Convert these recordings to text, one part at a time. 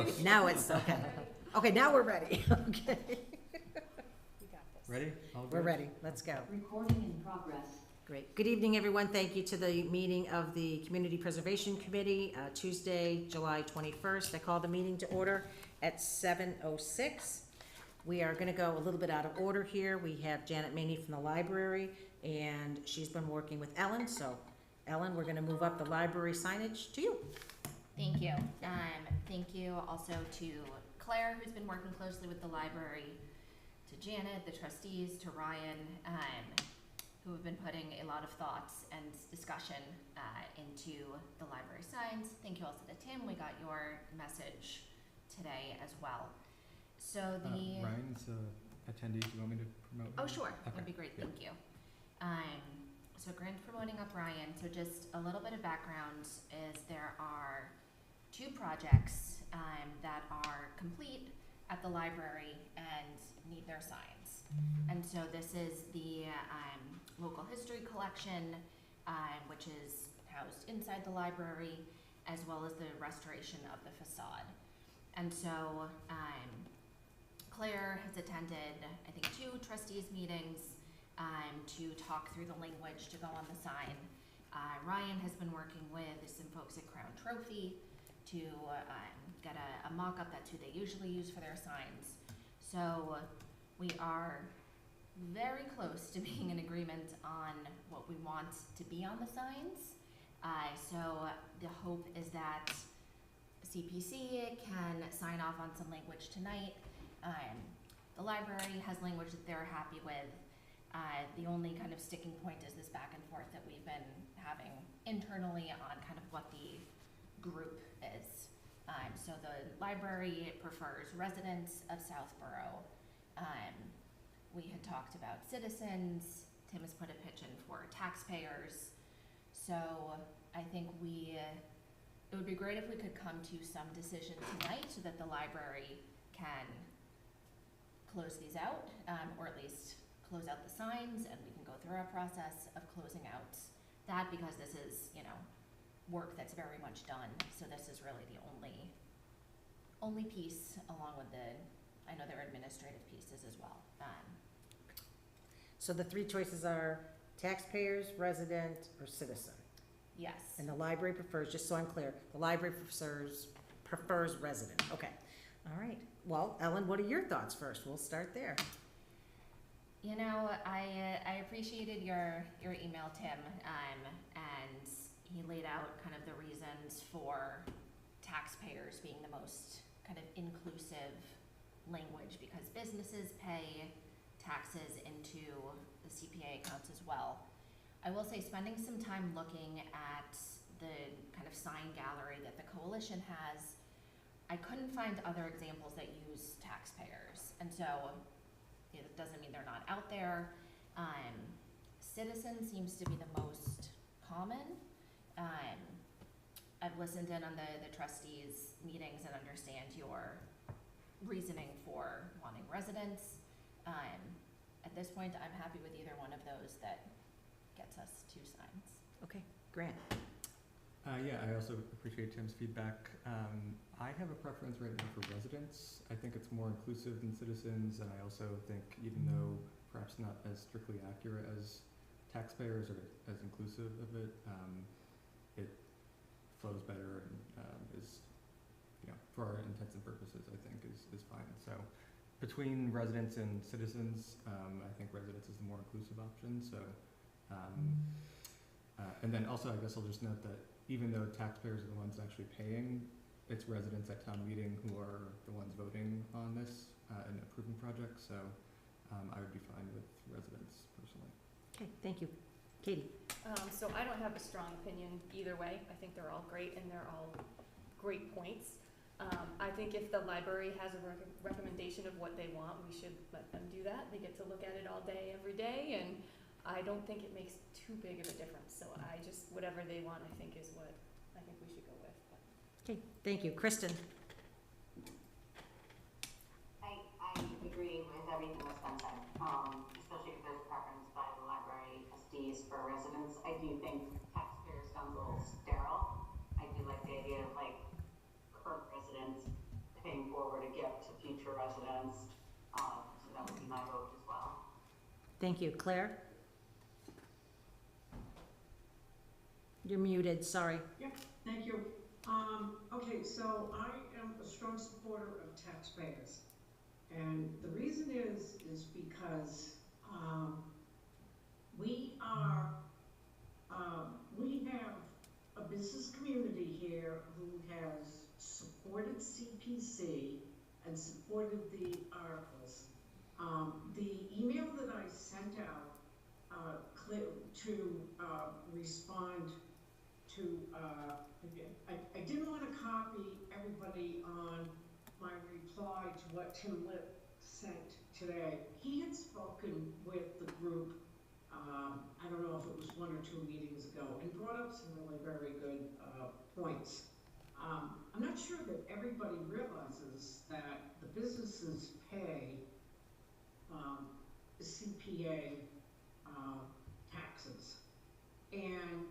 close. Now it's, okay. Okay, now we're ready. Okay. You got this. Ready? All We're good? ready. Let's go. Recording in progress. Great. Good evening, everyone. Thank you to the meeting of the Community Preservation Committee, Tuesday, July 21st. I call the meeting to order at 7:06. We are going to go a little bit out of order here. We have Janet Maney from the library, and she's been working with Ellen. So, Ellen, we're going to move up the library signage to you. Thank you. Thank you also to Claire, who's been working closely with the library, to Janet, the trustees, to Ryan, who have been putting a lot of thoughts and discussion into the library signs. Thank you also to Tim. We got your message today as well. So the Ryan's attendee. Do you want me to promote him? oh sure, Okay. that'd be great. Yeah. Thank you. So Grant promoting up Ryan. So just a little bit of background is there are two projects that are complete at the library and need their signs. And so this is the local history collection, which is housed inside the library, as well as the restoration of the facade. And so Claire has attended, I think, 2 trustees meetings to talk through the language to go on the sign. Ryan has been working with some folks at Crown Trophy to get a mock-up. That's who they usually use for their signs. So we are very close to being in agreement on what we want to be on the signs. So the hope is that CPC can sign off on some language tonight. The library has language that they're happy with. The only kind of sticking point is this back and forth that we've been having internally on kind of what the group is. So the library prefers residents of Southborough. We had talked about citizens. Tim has put a pitch in for taxpayers. So I think it would be great if we could come to some decision tonight so that the library can close these out, or at least close out the signs, and we can go through our process of closing out that, because this is, work that's very much done. So this is really the only piece, along with I know there are administrative pieces as well. So the 3 choices are taxpayers, resident, or citizen. Yes. And the library prefers, just so I'm clear, the library prefers resident. Okay. All right. Well, Ellen, what are your thoughts first? We'll start there. I appreciated your email, Tim, and he laid out kind of the reasons for taxpayers being the most kind of inclusive language, because businesses pay taxes into the CPA accounts as well. I will say, spending some time looking at the kind of sign gallery that the coalition has, I couldn't find other examples that use taxpayers. And so it doesn't mean they're not out there. Citizen seems to be the most common. I've listened in on the trustees meetings and understand your reasoning for wanting residents. At this point, I'm happy with either one of those that gets us 2 signs. Okay. Grant. Yeah, I also appreciate Tim's feedback. I have a preference right now for residents. I think it's more inclusive than citizens, and I also think, even though perhaps not as strictly accurate as taxpayers or as inclusive of it, it flows better and is, for our intents and purposes, I think is fine. So between residents and citizens, I think residents is the more inclusive option. So, and then also, I guess I'll just note that even though taxpayers are the ones actually paying, it's residents at town meeting who are the ones voting on this and approving projects. So I would be fine with residents personally. Okay. Thank you. Katie. So I don't have a strong opinion either way. I think they're all great and they're all great points. I think if the library has a recommendation of what they want, we should let them do that. They get to look at it all day, every day, and I don't think it makes too big of a difference. So whatever they want, I think is what I think we should go with. But. Okay. Thank you. Kristen. I agree with everything that's been said, especially if there's preference by the library trustees for residents. I do think taxpayers sounds a little sterile. I do like the idea of current residents paying forward a gift to future residents. So that would be my vote as well. Thank you. Claire? You're muted, sorry. Thank you. Okay, so I am a strong supporter of taxpayers. And the reason is because, we have a business community here who has supported CPC and supported the articles. The email that I sent out, to respond to, I didn't want to copy everybody on my reply to what Tim Lipp sent today. He had spoken with the group, I don't know if it was 1 or 2 meetings ago, and brought up some really very good points. I'm not sure that everybody realizes that the businesses pay CPA taxes. And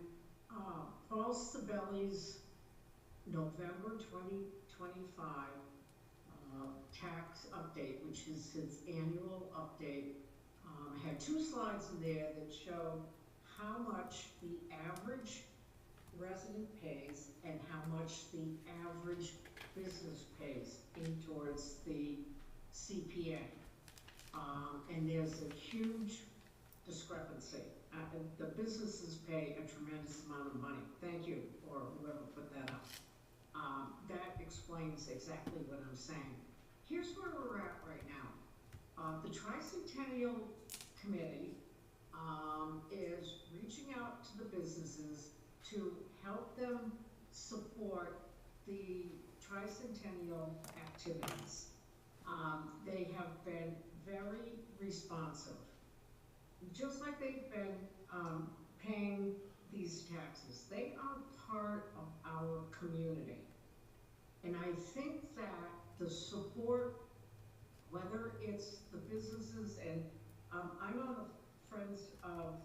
Paul Sabelli's November 2025 tax update, which is his annual update, had 2 slides in there that showed how much the average resident pays and how much the average business pays in towards the CPA. And there's a huge discrepancy. The businesses pay a tremendous amount of money. Thank you for whoever put that up. That explains exactly what I'm saying. Here's where we're at right now. The Tricentennial Committee is reaching out to the businesses to help them support the tricentennial activities. They have been very responsive, just like they've been paying these taxes. They are part of our community. And I think that the support, whether it's the businesses, and I'm on the Friends of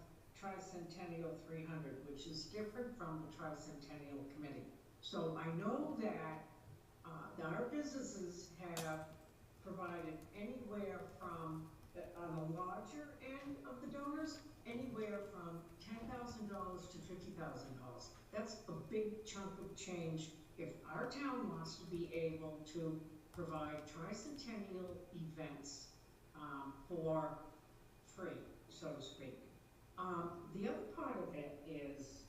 Tricentennial 300, which is different from the Tricentennial Committee. So I know that our businesses have provided anywhere from, on the larger end of the donors, anywhere from $10,000 to $50,000. That's a big chunk of change if our town wants to be able to provide tricentennial events for free, so to speak. The other part of it is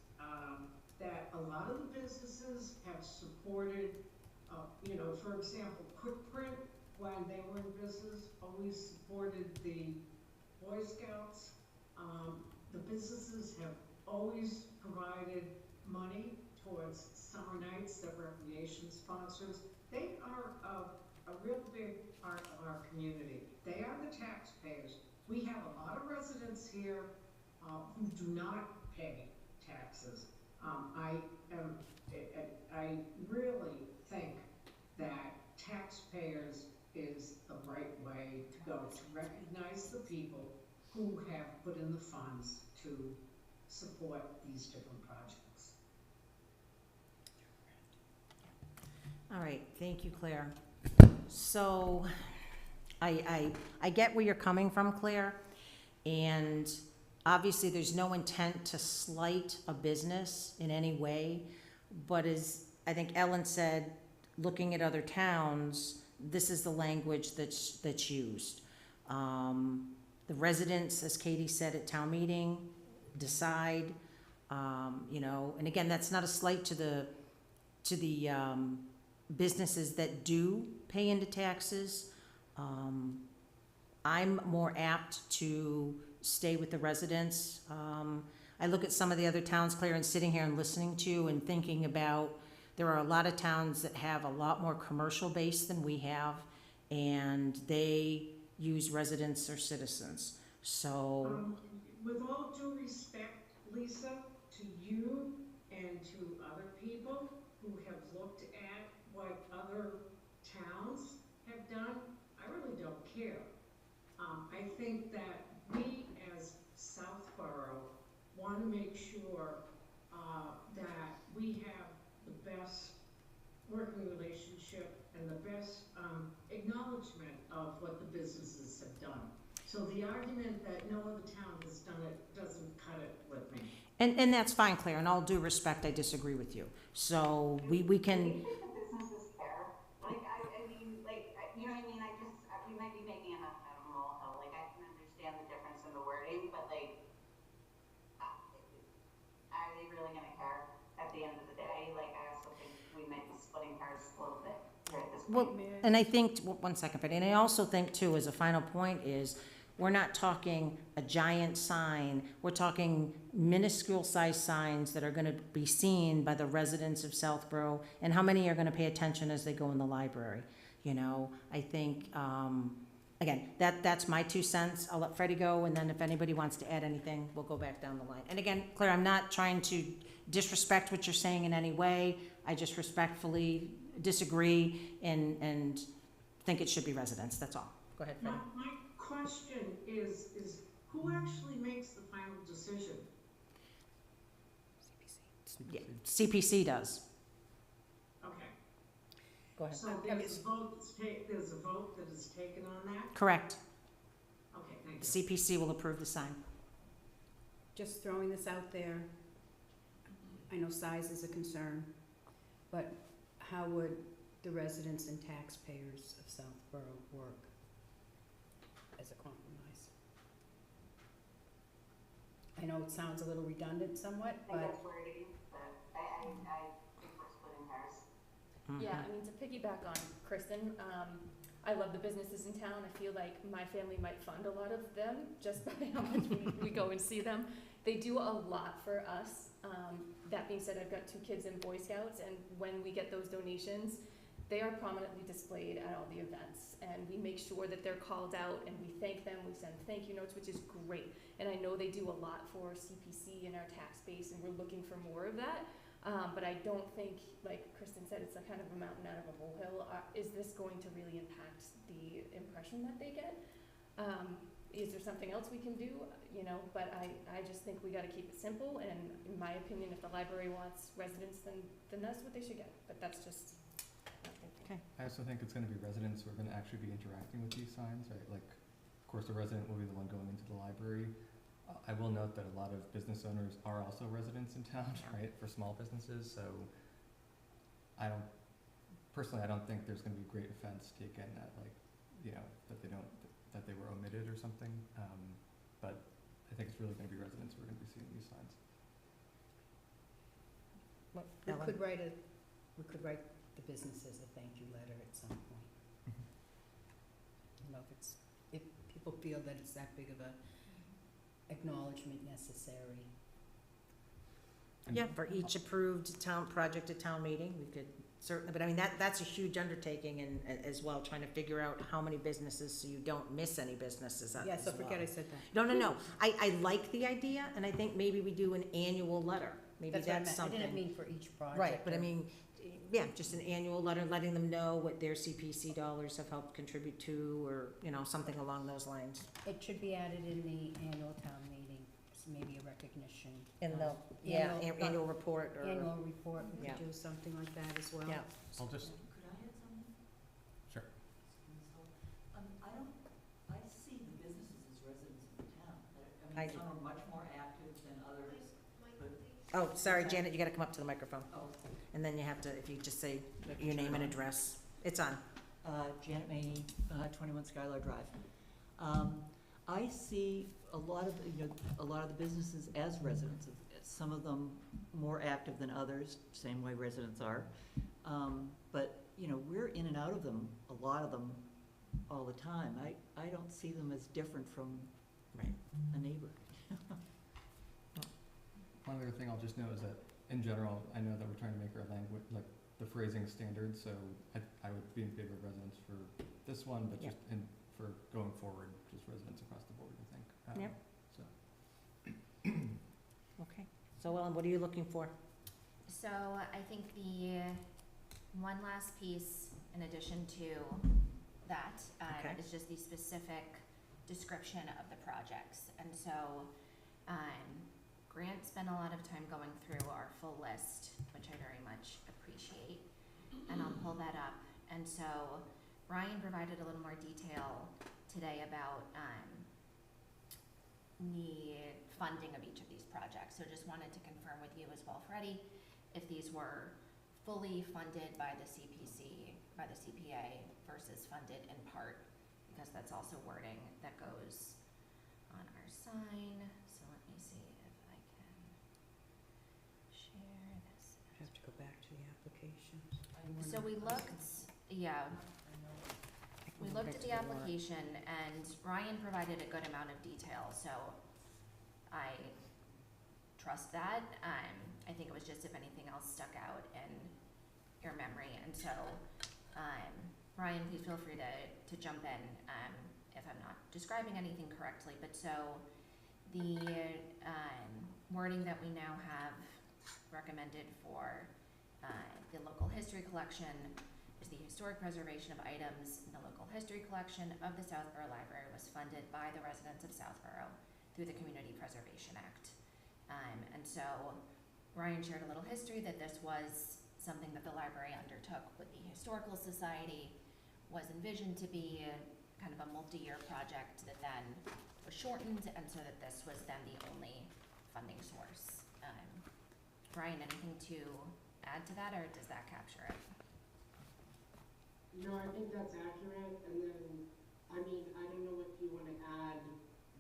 that a lot of the businesses have supported, for example, QuickPrint, when they were in business, always supported the Boy Scouts. The businesses have always provided money towards summer nights that Recreation sponsors. They are a real big part of our community. They are the taxpayers. We have a lot of residents here who do not pay taxes. I really think that taxpayers is the right way to go, to recognize the people who have put in the funds to support these different projects. All right, thank you, Claire. So I get where you're coming from, Claire, and obviously there's no intent to slight a business in any way, but as I think Ellen said, looking at other towns, this is the language that's used. The residents, as Katie said at town meeting, decide, and again, that's not a slight to the businesses that do pay into taxes. I'm more apt to stay with the residents. I look at some of the other towns, Claire, and sitting here and listening to and thinking about, there are a lot of towns that have a lot more commercial base than we have, and they use residents or citizens. So, with all due respect, Lisa, to you and to other people who have looked at what other towns have done, I really don't care. I think that we as Southborough want to make sure that we have the best working relationship and the best acknowledgement of what the businesses have done. So the argument that no other town has done it doesn't cut it with me. And that's fine, Claire, in all due respect, I disagree with you. So we Do can, you think the businesses care? Like, I mean, like, you know what I mean? We might be making enough out of a molehill. Like, I can understand the difference in the wording, but like, are they really gonna care at the end of the day? Like, I also think we might be splitting hairs a little bit here at this well, point. and I think, one second, but, and I also think too, as a final point is, we're not talking a giant sign, we're talking minuscule sized signs that are gonna be seen by the residents of Southborough, and how many are gonna pay attention as they go in the library, you know? I think, again, that's my 2 cents, I'll let Freddie go, and then if anybody wants to add anything, we'll go back down the line. And again, Claire, I'm not trying to disrespect what you're saying in any way, I just respectfully disagree and think it should be residents, that's all. Go ahead, Freddie. My question is who actually makes the final decision? Yeah, CPC does. Okay, Go ahead. so there's a vote that is taken on that? Correct. Okay, thank you. CPC will approve the sign. Just throwing this out there, I know size is a concern, but how would the residents and taxpayers of Southborough work as a compromise? I know it sounds a little redundant somewhat, I think but that's wording, but I think we're splitting hairs. Yeah, I mean, to piggyback on Kristen, I love the businesses in town. I feel like my family might fund a lot of them just by how much we go and see them. They do a lot for us. That being said, I've got 2 kids in Boy Scouts, and when we get those donations, they are prominently displayed at all the events. And we make sure that they're called out and we thank them. We send thank you notes, which is great. And I know they do a lot for CPC and our tax base, and we're looking for more of that. But I don't think, like Kristen said, it's a kind of a mountain out of a molehill. Is this going to really impact the impression that they get? Is there something else we can do? You know, but I just think we gotta keep it simple, and in my opinion, if the library wants residents, then that's what they should get. But that's just, I also think it's gonna be residents who are gonna actually be interacting with these signs, right? Like, of course, the resident will be the one going into the library. I will note that a lot of business owners are also residents in town, right, for small businesses, so personally, I don't think there's gonna be great offense taken at, like, you know, that they were omitted or something, but I think it's really gonna be residents who are gonna be seeing these signs. we could write the businesses a thank you letter at some point. You know, if people feel that it's that big of a acknowledgement necessary. Yeah, for each approved town project at town meeting, we could certainly, but I mean, that's a huge undertaking and as well, trying to figure out how many businesses so you don't miss any businesses as well. Yeah, so forget I said that. No, I like the idea, and I think maybe we do an annual letter, maybe That's what I that's meant. I something. didn't mean for each project. Right, but I or- mean, yeah, just an annual letter, letting them know what their CPC dollars have helped contribute to, or, you know, something along those lines. It should be added in the annual town meeting, so maybe a recognition. In the, of- yeah, Annual- annual report, or, Annual report, we Yeah. could do something like that as well. yeah. I'll just, Could I add something? sure. I see the businesses as residents of the town. I I mean, do. some are much more active than others, but, Oh, sorry, Janet, you gotta come up to the microphone, oh, and then you have to, if you just say your name and address, it's on. Janet Maney, 21 Skylar Drive. I see a lot of the businesses as residents, some of them more active than others, same way residents are. But, you know, we're in and out of them, a lot of them, all the time. I don't see them as different from Right. a neighbor. One other thing I'll just note is that, in general, I know that we're trying to make our language, like, the phrasing standard, so I would be in favor of residents for this one, but Yeah. just for going forward, just residents across the board, I think. Yep. So, Okay, so Ellen, what are you looking for? So I think the one last piece in addition to that Okay. is just the specific description of the projects. And so Grant spent a lot of time going through our full list, which I very much appreciate. And I'll pull that up And so Ryan provided a little more detail today about the funding of each of these projects. So just wanted to confirm with you as well, Freddie, if these were fully funded by the CPA versus funded in part, because that's also wording that goes on our sign. So let me see if I can share this. I have to go back to the applications. So we looked, yeah, we looked at the application and Ryan provided a good amount of detail, so I trust that. I think it was just if anything else stuck out in your memory, and so, Ryan, please feel free to jump in, if I'm not describing anything correctly, but so the, wording that we now have recommended for, the local history collection is the historic preservation of items in the local history collection of the Southborough Library was funded by the residents of Southborough through the Community Preservation Act. And so Ryan shared a little history that this was something that the library undertook with the Historical Society, was envisioned to be kind of a multi-year project that then was shortened, and so that this was then the only funding source. Ryan, anything to add to that, or does that capture it? No, I think that's accurate, and then, I mean, I don't know if you wanna add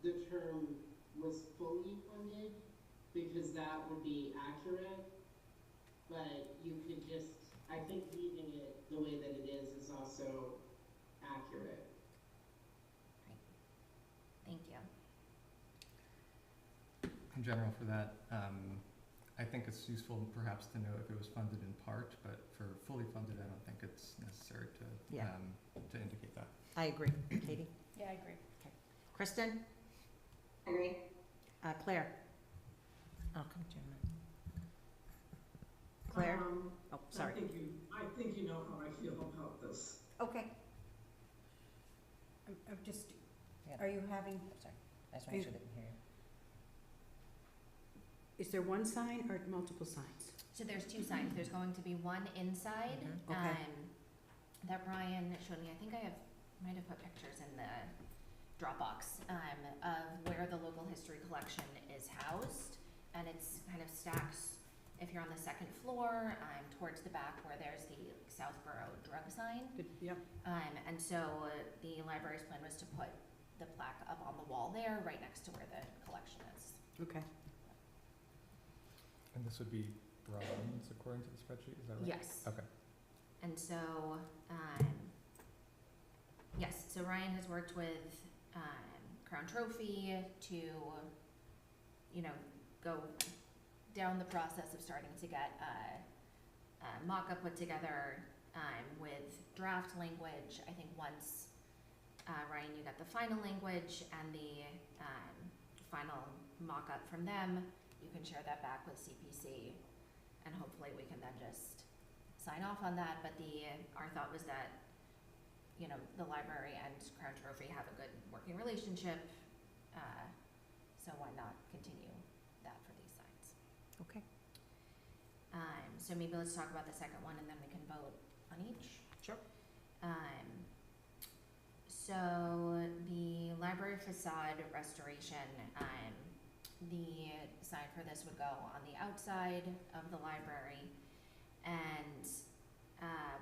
the term was fully funded, because that would be accurate, but you could just, I think leaving it the way that it is also accurate. Thank you. In general for that, I think it's useful perhaps to know if it was funded in part, but for fully funded, I don't think it's necessary Yeah. to indicate that. I agree. Katie? Yeah, I agree. Kristen? Agree. Claire? Oh, come to you. Claire? Oh, sorry. I think you know how I feel about this. Okay. I'm just, Yeah. are you having, Sorry, I just wanna make sure they can hear you. is there one sign or multiple signs? So there's two signs. There's going to be one inside, Mhm. Okay. that Ryan showed me. I think might have put pictures in the Dropbox, of where the local history collection is housed. And it's kind of stacks, if you're on the second floor, towards the back where there's the Southborough drug sign. Yep. And so the library's plan was to put the plaque up on the wall there, right next to where the collection is. Okay. And this would be bronze according to the spreadsheet, is that right? Yes. Okay. And so, yes, so Ryan has worked with Crown Trophy to, go down the process of starting to get a mock-up put together with draft language. I think once, Ryan, you got the final language and the final mock-up from them, you can share that back with CPC, and hopefully we can then just sign off on that. But our thought was that, the library and Crown Trophy have a good working relationship, so why not continue that for these signs? Okay. So maybe let's talk about the second one and then we can vote on each. Sure. So the library facade restoration, the sign for this would go on the outside of the library, and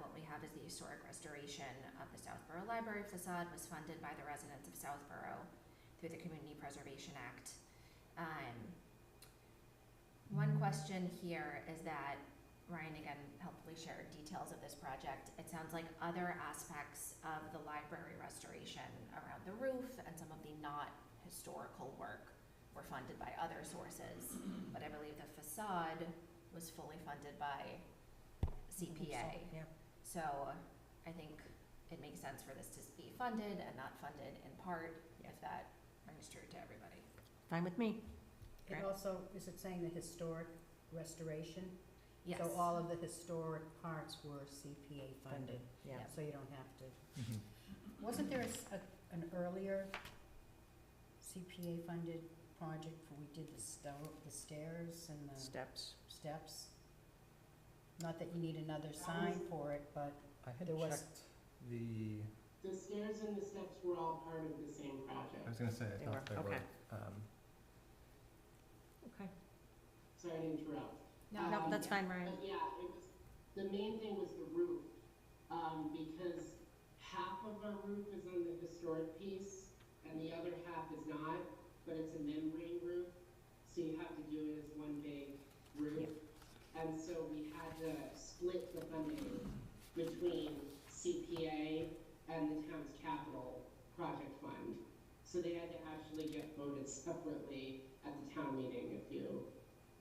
what we have is the historic restoration of the Southborough Library facade was funded by the residents of Southborough through the Community Preservation Act. One question here is that Ryan again helpfully shared details of this project. It sounds like other aspects of the library restoration around the roof and some of the not historical work were funded by other sources, but I believe the facade was fully funded by CPA. Yeah. So I think it makes sense for this to be funded and not funded in part, if that rings true to everybody. Fine with me. It Okay. also, is it saying the historic restoration? Yes. So all of the historic parts were CPA funded, Yeah. Yep. so you don't have to. Mhm. Wasn't there an earlier CPA funded project where we did the stairs and the Steps. steps? Not that you need another sign for it, but I had There was- checked the, The stairs and the steps were all part of the same I project. was gonna say, I They thought they were, were, okay. Okay. Sorry to interrupt. No, that's fine, Ryan. But yeah, it was, the main thing was the roof, because half of our roof is on the historic piece and the other half is not, but it's a membrane roof, so you have to do it as one big roof. And so we had to split the funding between CPA and the town's capital project fund. So they had to actually get voted separately at the town meeting if you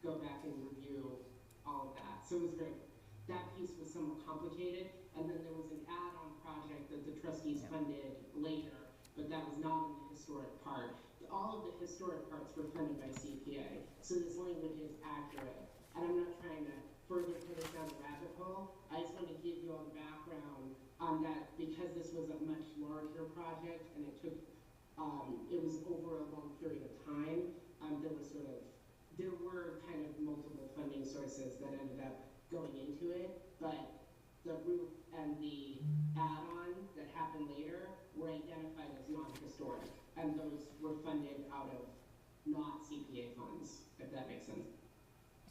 go back and review all of that. So it was very, that piece was somewhat complicated, and then there was an add-on project that the trustees funded later, but that was not in the historic part. All of the historic parts were funded by CPA, so this language is accurate. And I'm not trying to further put us down the rabbit hole, I just want to give you all the background on that, because this was a much larger project and it took, it was over a long period of time. There were kind of multiple funding sources that ended up going into it, but the roof and the add-on that happened later were identified as non-historic, and those were funded out of not CPA funds, if that makes sense.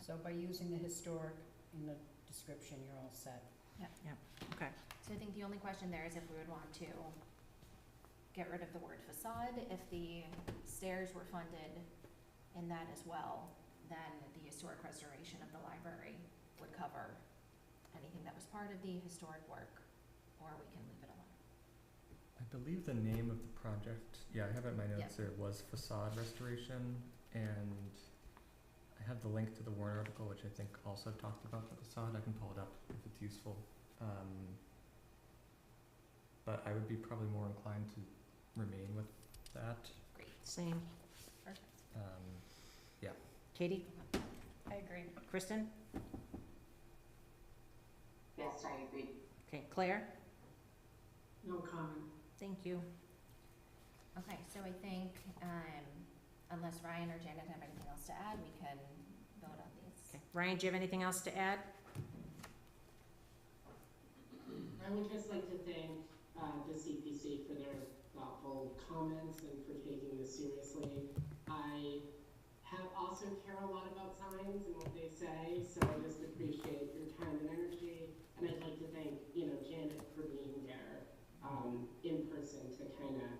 So by using the historic in the description, you're all set. Okay. So I think the only question there is if we would want to get rid of the word facade. If the stairs were funded in that as well, then the historic restoration of the library would cover anything that was part of the historic work, or we can leave it alone. I believe the name of the project, yeah, I have it in my notes Yeah. there, was facade restoration, and I have the link to the Warren article, which I think also talked about the facade. I can pull it up if it's useful. But I would be probably more inclined to remain with that. Great, Same. perfect. Katie? I agree. Kristen? Yes, I agree. Okay, Claire? No comment. Thank you. Okay, so I think, unless Ryan or Janet have anything else to add, we can vote on these. Okay. Ryan, do you have anything else to add? I would just like to thank the CPC for their thoughtful comments and for taking this seriously. I also care a lot about signs and what they say, so I just appreciate your time and energy. And I'd like to thank, Janet for being there in person to kind of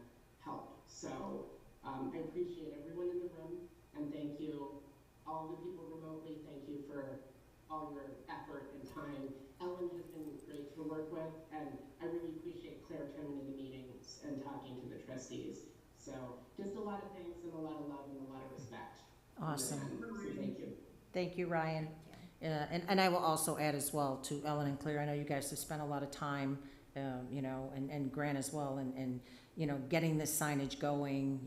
help. So I appreciate everyone in the room, and thank you, all the people remotely. Thank you for all your effort and time. Ellen has been great to work with, and I really appreciate Claire coming to the meetings and talking to the trustees. So just a lot of thanks and a lot of love and a lot of respect. Awesome. So thank you. Thank you, Ryan. And I will also add as well to Ellen and Claire, I know you guys have spent a lot of time, and Grant as well, and getting this signage going,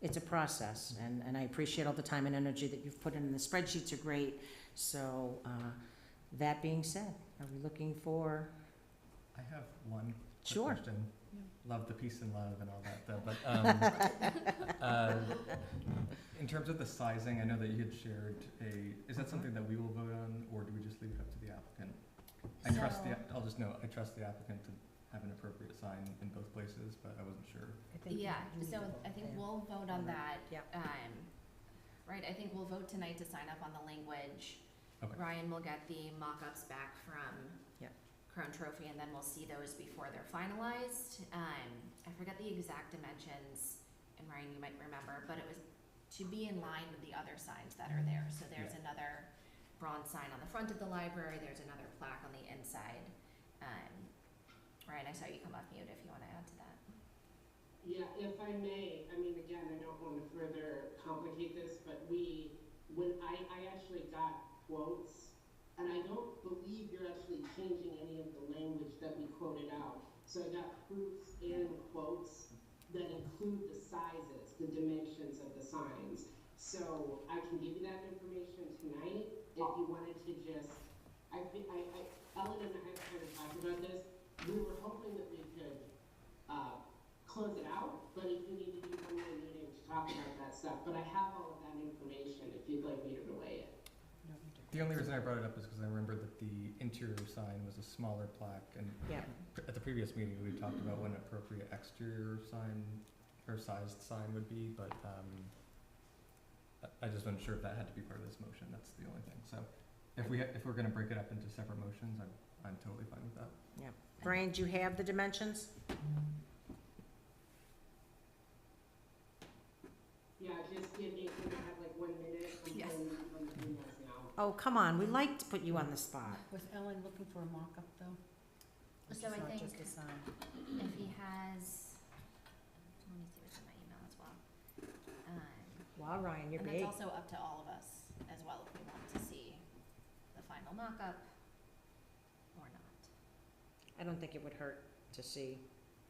it's a process, and I appreciate all the time and energy that you've put in. The spreadsheets are great. So, that being said, are we looking for? I have one quick Sure. question. Love the peace and love and all that though, but in terms of the sizing, I know that you had shared is that something that we will vote on, or do we just leave it up to the applicant? I'll just note, I trust the applicant to have an appropriate sign in both places, but I wasn't sure. Yeah, so I think we'll vote on that. Yep. Right, I think we'll vote tonight to sign up on the language. Okay. Ryan will get the mock-ups back from Yep. Crown Trophy, and then we'll see those before they're finalized. I forget the exact dimensions, and Ryan, you might remember, but it was to be in line with the other signs that are there. So there's another bronze sign on the front of the library, there's another plaque on the inside. Ryan, I saw you come off mute if you want to add to that. Yeah, if I may, again, I don't want to further complicate this, but when I actually got quotes, and I don't believe you're actually changing any of the language that we quoted out. So I got proofs and quotes that include the sizes, the dimensions of the signs. So I can give you that information tonight if you wanted to just, Ellen and I have kind of talked about this. We were hoping that we could close it out, but if you need to do one more meeting to talk about that stuff. But I have all of that information if you'd like me to relay it. The the only reason I brought it up is because I remember that the interior sign was a smaller plaque, and Yeah. at the previous meeting, we talked about what an appropriate exterior sign or sized sign would be, but, I just wasn't sure if that had to be part of this motion, that's the only thing, so. If we're gonna break it up into separate motions, I'm totally fine with that. Brian, do you have the dimensions? Yeah, just give me, can I have like 1 minute? I'm Yes. pulling up on the emails now. Oh, come on, we like to put you on the spot. Was Ellen looking for a mock-up though? Or So I not think- just a sign? If he has, let me see what's in my email as well. Wow, Ryan, you're And big. that's also up to all of us as well, if we want to see the final mock-up or not. I don't think it would hurt to see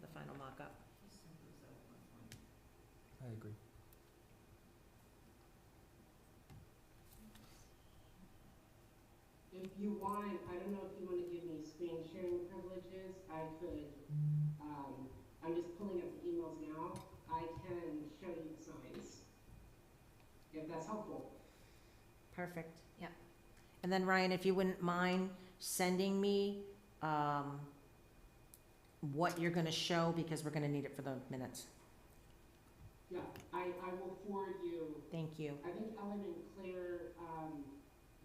the final mock-up. I agree. If you want, I don't know if you wanna give me screen sharing privileges, I could, I'm just pulling up the emails now, I can show you the signs. If that's helpful. Perfect. Yep. And then Ryan, if you wouldn't mind sending me, what you're gonna show, because we're gonna need it for the minutes. Yeah, I will forward you, Thank you. I think Ellen and Claire,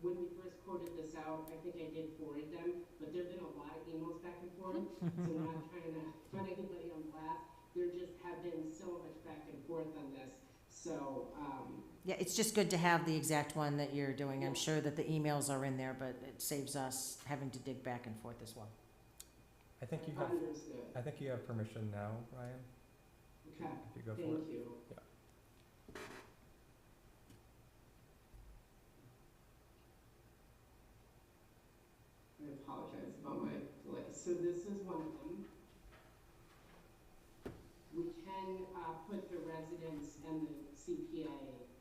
when we first quoted this out, I think I did forward them, but there've been a lot of emails back and forth, so I'm not trying to put anybody on blast. There just have been so much back and forth on this, so, Yeah, it's just good to have the exact one that you're doing. I'm sure that the emails are in there, but it saves us having to dig back and forth as well. I think you have permission now, Ryan, okay, if you go for it. thank you. Yeah. I apologize about my delay. So this is one of them. We can put the residence and the CPA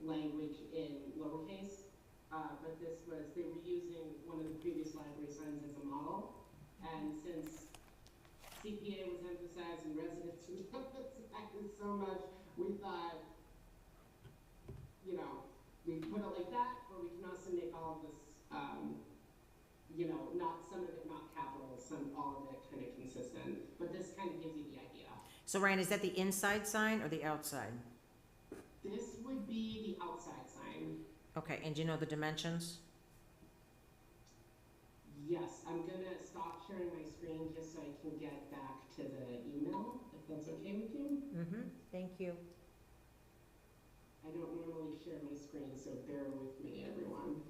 language in lowercase, but this was, they were using one of the previous library signs as a model. And since CPA was emphasized and residence was emphasized so much, we thought, you know, we put it like that, or we can also make all of this, you know, not some of it not capital, all of it kind of consistent, but this kind of gives you the idea. So Ryan, is that the inside sign or the outside? This would be the outside sign. Okay, and do you know the dimensions? Yes, I'm gonna stop sharing my screen just so I can get back to the email, if that's okay with you. Mm-hmm, thank you. I don't normally share my screen, so bear with me, everyone.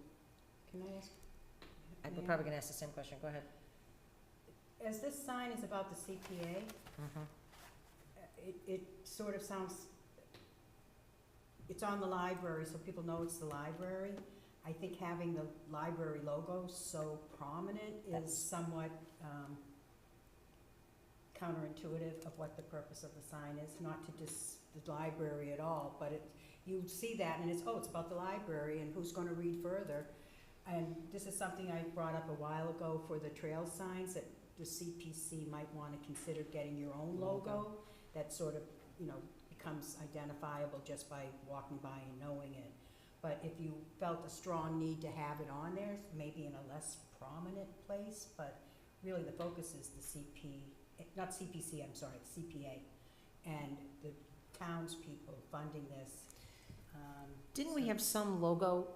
Can I ask? We're probably gonna ask the same question, go ahead. As this sign is about the CPA, Mm-hmm. it sort of sounds, it's on the library, so people know it's the library. I think having the library logo so prominent is somewhat counterintuitive of what the purpose of the sign is, not to diss the library at all, but you see that and it's about the library and who's gonna read further. And this is something I brought up a while ago for the trail signs, that the CPC might wanna consider getting your own logo that sort of, you know, becomes identifiable just by walking by and knowing it. But if you felt a strong need to have it on there, maybe in a less prominent place, but really the focus is the not CPC, I'm sorry, CPA, and the townspeople funding this. Didn't we have some logo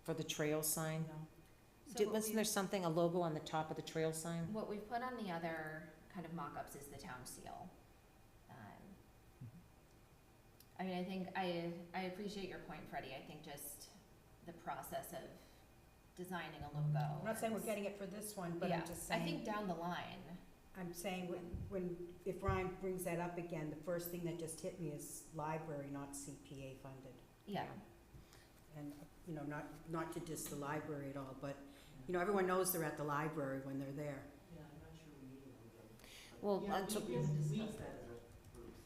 for the trail sign? So what Wasn't there something, a logo on the top of the trail sign? What we've put on the other kind of mock-ups is the town seal. I mean, I think I appreciate your point, Freddie. I think just the process of designing a logo. I'm not saying we're is- getting it for this one, but I'm Yeah, just I saying. think down the line, I'm saying if Ryan brings that up again, the first thing that just hit me is library, not CPA funded. yeah. And, you know, not to diss the library at all, but, you know, everyone knows they're at the library when they're there. Yeah, I'm not sure we need a logo. Well, Yeah, so-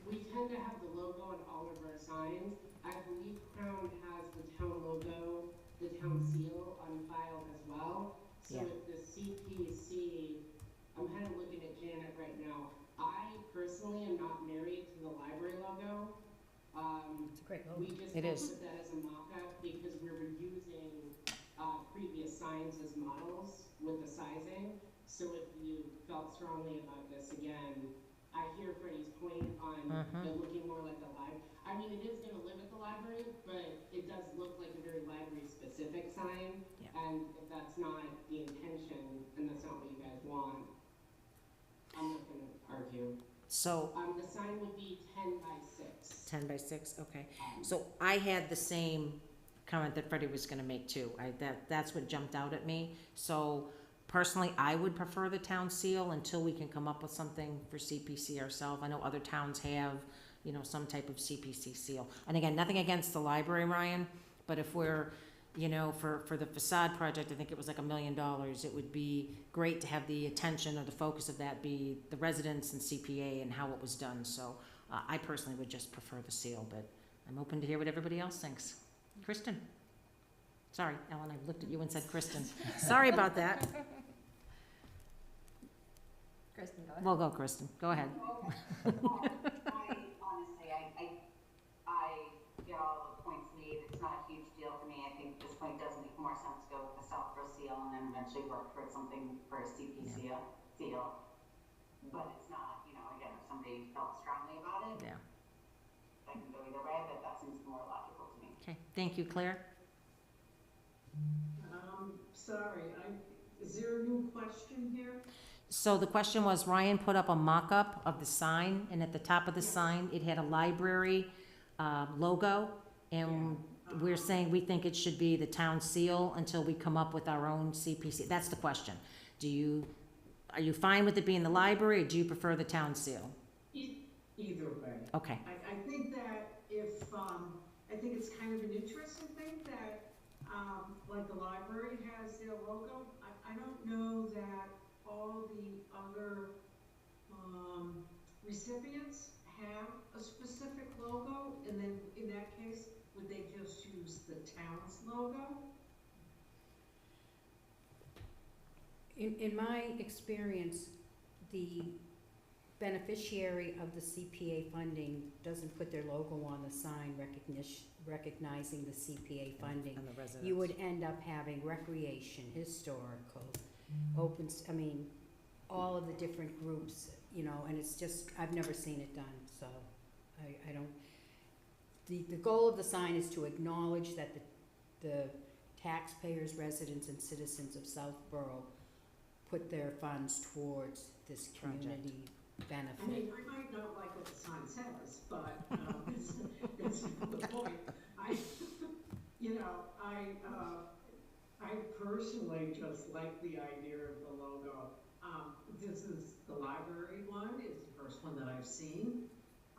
we tend to have the logo on all of our signs. I believe Crown has the town logo, the town seal on file as well. So Yeah. if the CPC, I'm kind of looking at Janet right now. I personally am not married to the library logo. It's a great logo. We just It kind of is. put that as a mock-up because we were using previous signs as models with the sizing. So if you felt strongly about this again, I hear Freddie's point on it looking more like a library. I mean, it is gonna live at the library, but it does look like a very library-specific sign. Yeah. And if that's not the intention, and that's not what you guys want, I'm not gonna argue. So, The sign would be 10 by 6. 10 by 6, okay. So I had the same comment that Freddie was gonna make too. That's what jumped out at me. So personally, I would prefer the town seal until we can come up with something for CPC ourselves. I know other towns have, you know, some type of CPC seal. And again, nothing against the library, Ryan, but if we're, you know, for the facade project, I think it was like $1 million, it would be great to have the attention or the focus of that be the residents and CPA and how it was done. So I personally would just prefer the seal, but I'm open to hear what everybody else thinks. Kristen? Sorry, Ellen, I looked at you and said Kristen. Sorry about that. Kristen, go ahead. We'll go, Kristen. Go ahead. I honestly, I get all the points made. It's not a huge deal for me. I think at this point it does make more sense to go with the Southborough seal and then eventually work towards something for a CPC seal. But it's not, you know, again, if somebody felt strongly about it, Yeah. I can go either way, but that seems more logical to me. Okay, thank you, Claire. Sorry, is there a new question here? So the question was, Ryan put up a mock-up of the sign, and at the top of the sign, it had a library logo, and we're saying we think it should be the town seal until we come up with our own CPC. That's the question. Are you fine with it being the library, or do you prefer the town seal? Either way. Okay. I think that I think it's kind of an interesting thing that, like the library has their logo. I don't know that all the other, recipients have a specific logo, and then in that case, would they just use the town's logo? In my experience, the beneficiary of the CPA funding doesn't put their logo on the sign recognizing the CPA funding. And the residents. You would end up having recreation, historical, all of the different groups, you know, and it's just, I've never seen it done, so I don't. The goal of the sign is to acknowledge that the taxpayers, residents, and citizens of Southborough put their funds towards this community benefit. I mean, I might not like what the sign says, but, it's the point. I personally just like the idea of the logo. This is the library one, it's the first one that I've seen,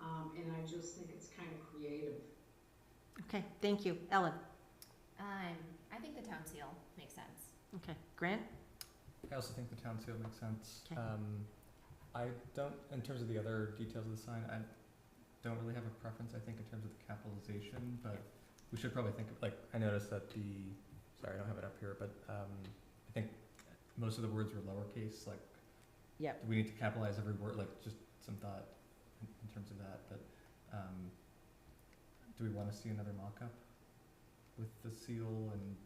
and I just think it's kind of creative. Okay, thank you. Ellen? I think the town seal makes sense. Okay. Grant? I also think the town seal makes sense. Okay. I don't, in terms of the other details of the sign, I don't really have a preference, I think, in terms of the capitalization, but we should probably think of, like, I noticed that sorry, I don't have it up here, but, I think most of the words were lowercase, like, Yep. do we need to capitalize every word, like, just some thought in terms of that, but, do we wanna see another mock-up with the seal and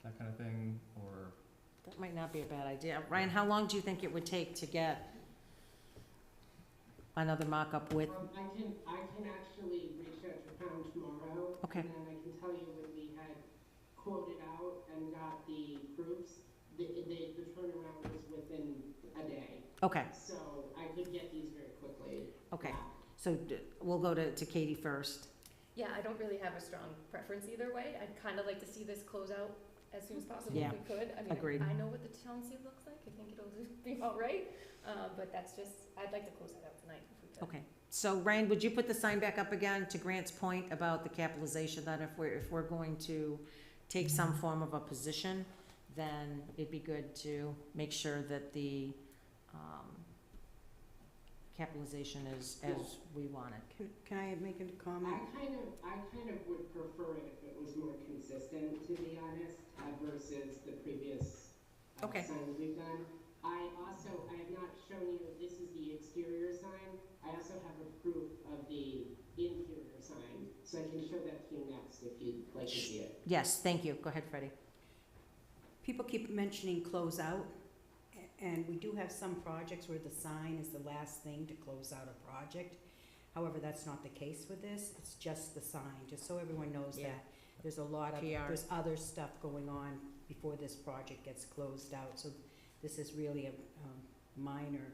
that kind of thing, or? That might not be a bad idea. Ryan, how long do you think it would take to get another mock-up with? I can actually reach out to Crown tomorrow. Okay. And then I can tell you when we had quoted out and got the proofs, the turnaround was within a day. Okay, So I could get these very quickly. okay. back. So we'll go to Katie first. Yeah, I don't really have a strong preference either way. I'd kind of like to see this close out as soon as possible Yeah, if we could. I mean, agreed. I know what the town seal looks like. I think it'll be all right. But that's just, I'd like to close that out tonight if we could. Okay. So Ryan, would you put the sign back up again to Grant's point about the capitalization, that if we're going to take some form of a position, then it'd be good to make sure that the capitalization is as we want it. Can I make a comment? I kind of would prefer it if it was more consistent, to be honest, versus the previous Okay. signs we've done. I have not shown you, this is the exterior sign. I also have a proof of the interior sign, so I can show that to you next if you'd like to see it. Yes, thank you. Go ahead, Freddie. people keep mentioning close out, and we do have some projects where the sign is the last thing to close out a project. However, that's not the case with this, it's just the sign, just so everyone knows Yeah. that. There's a lot of, PR. there's other stuff going on before this project gets closed out, so this is really a minor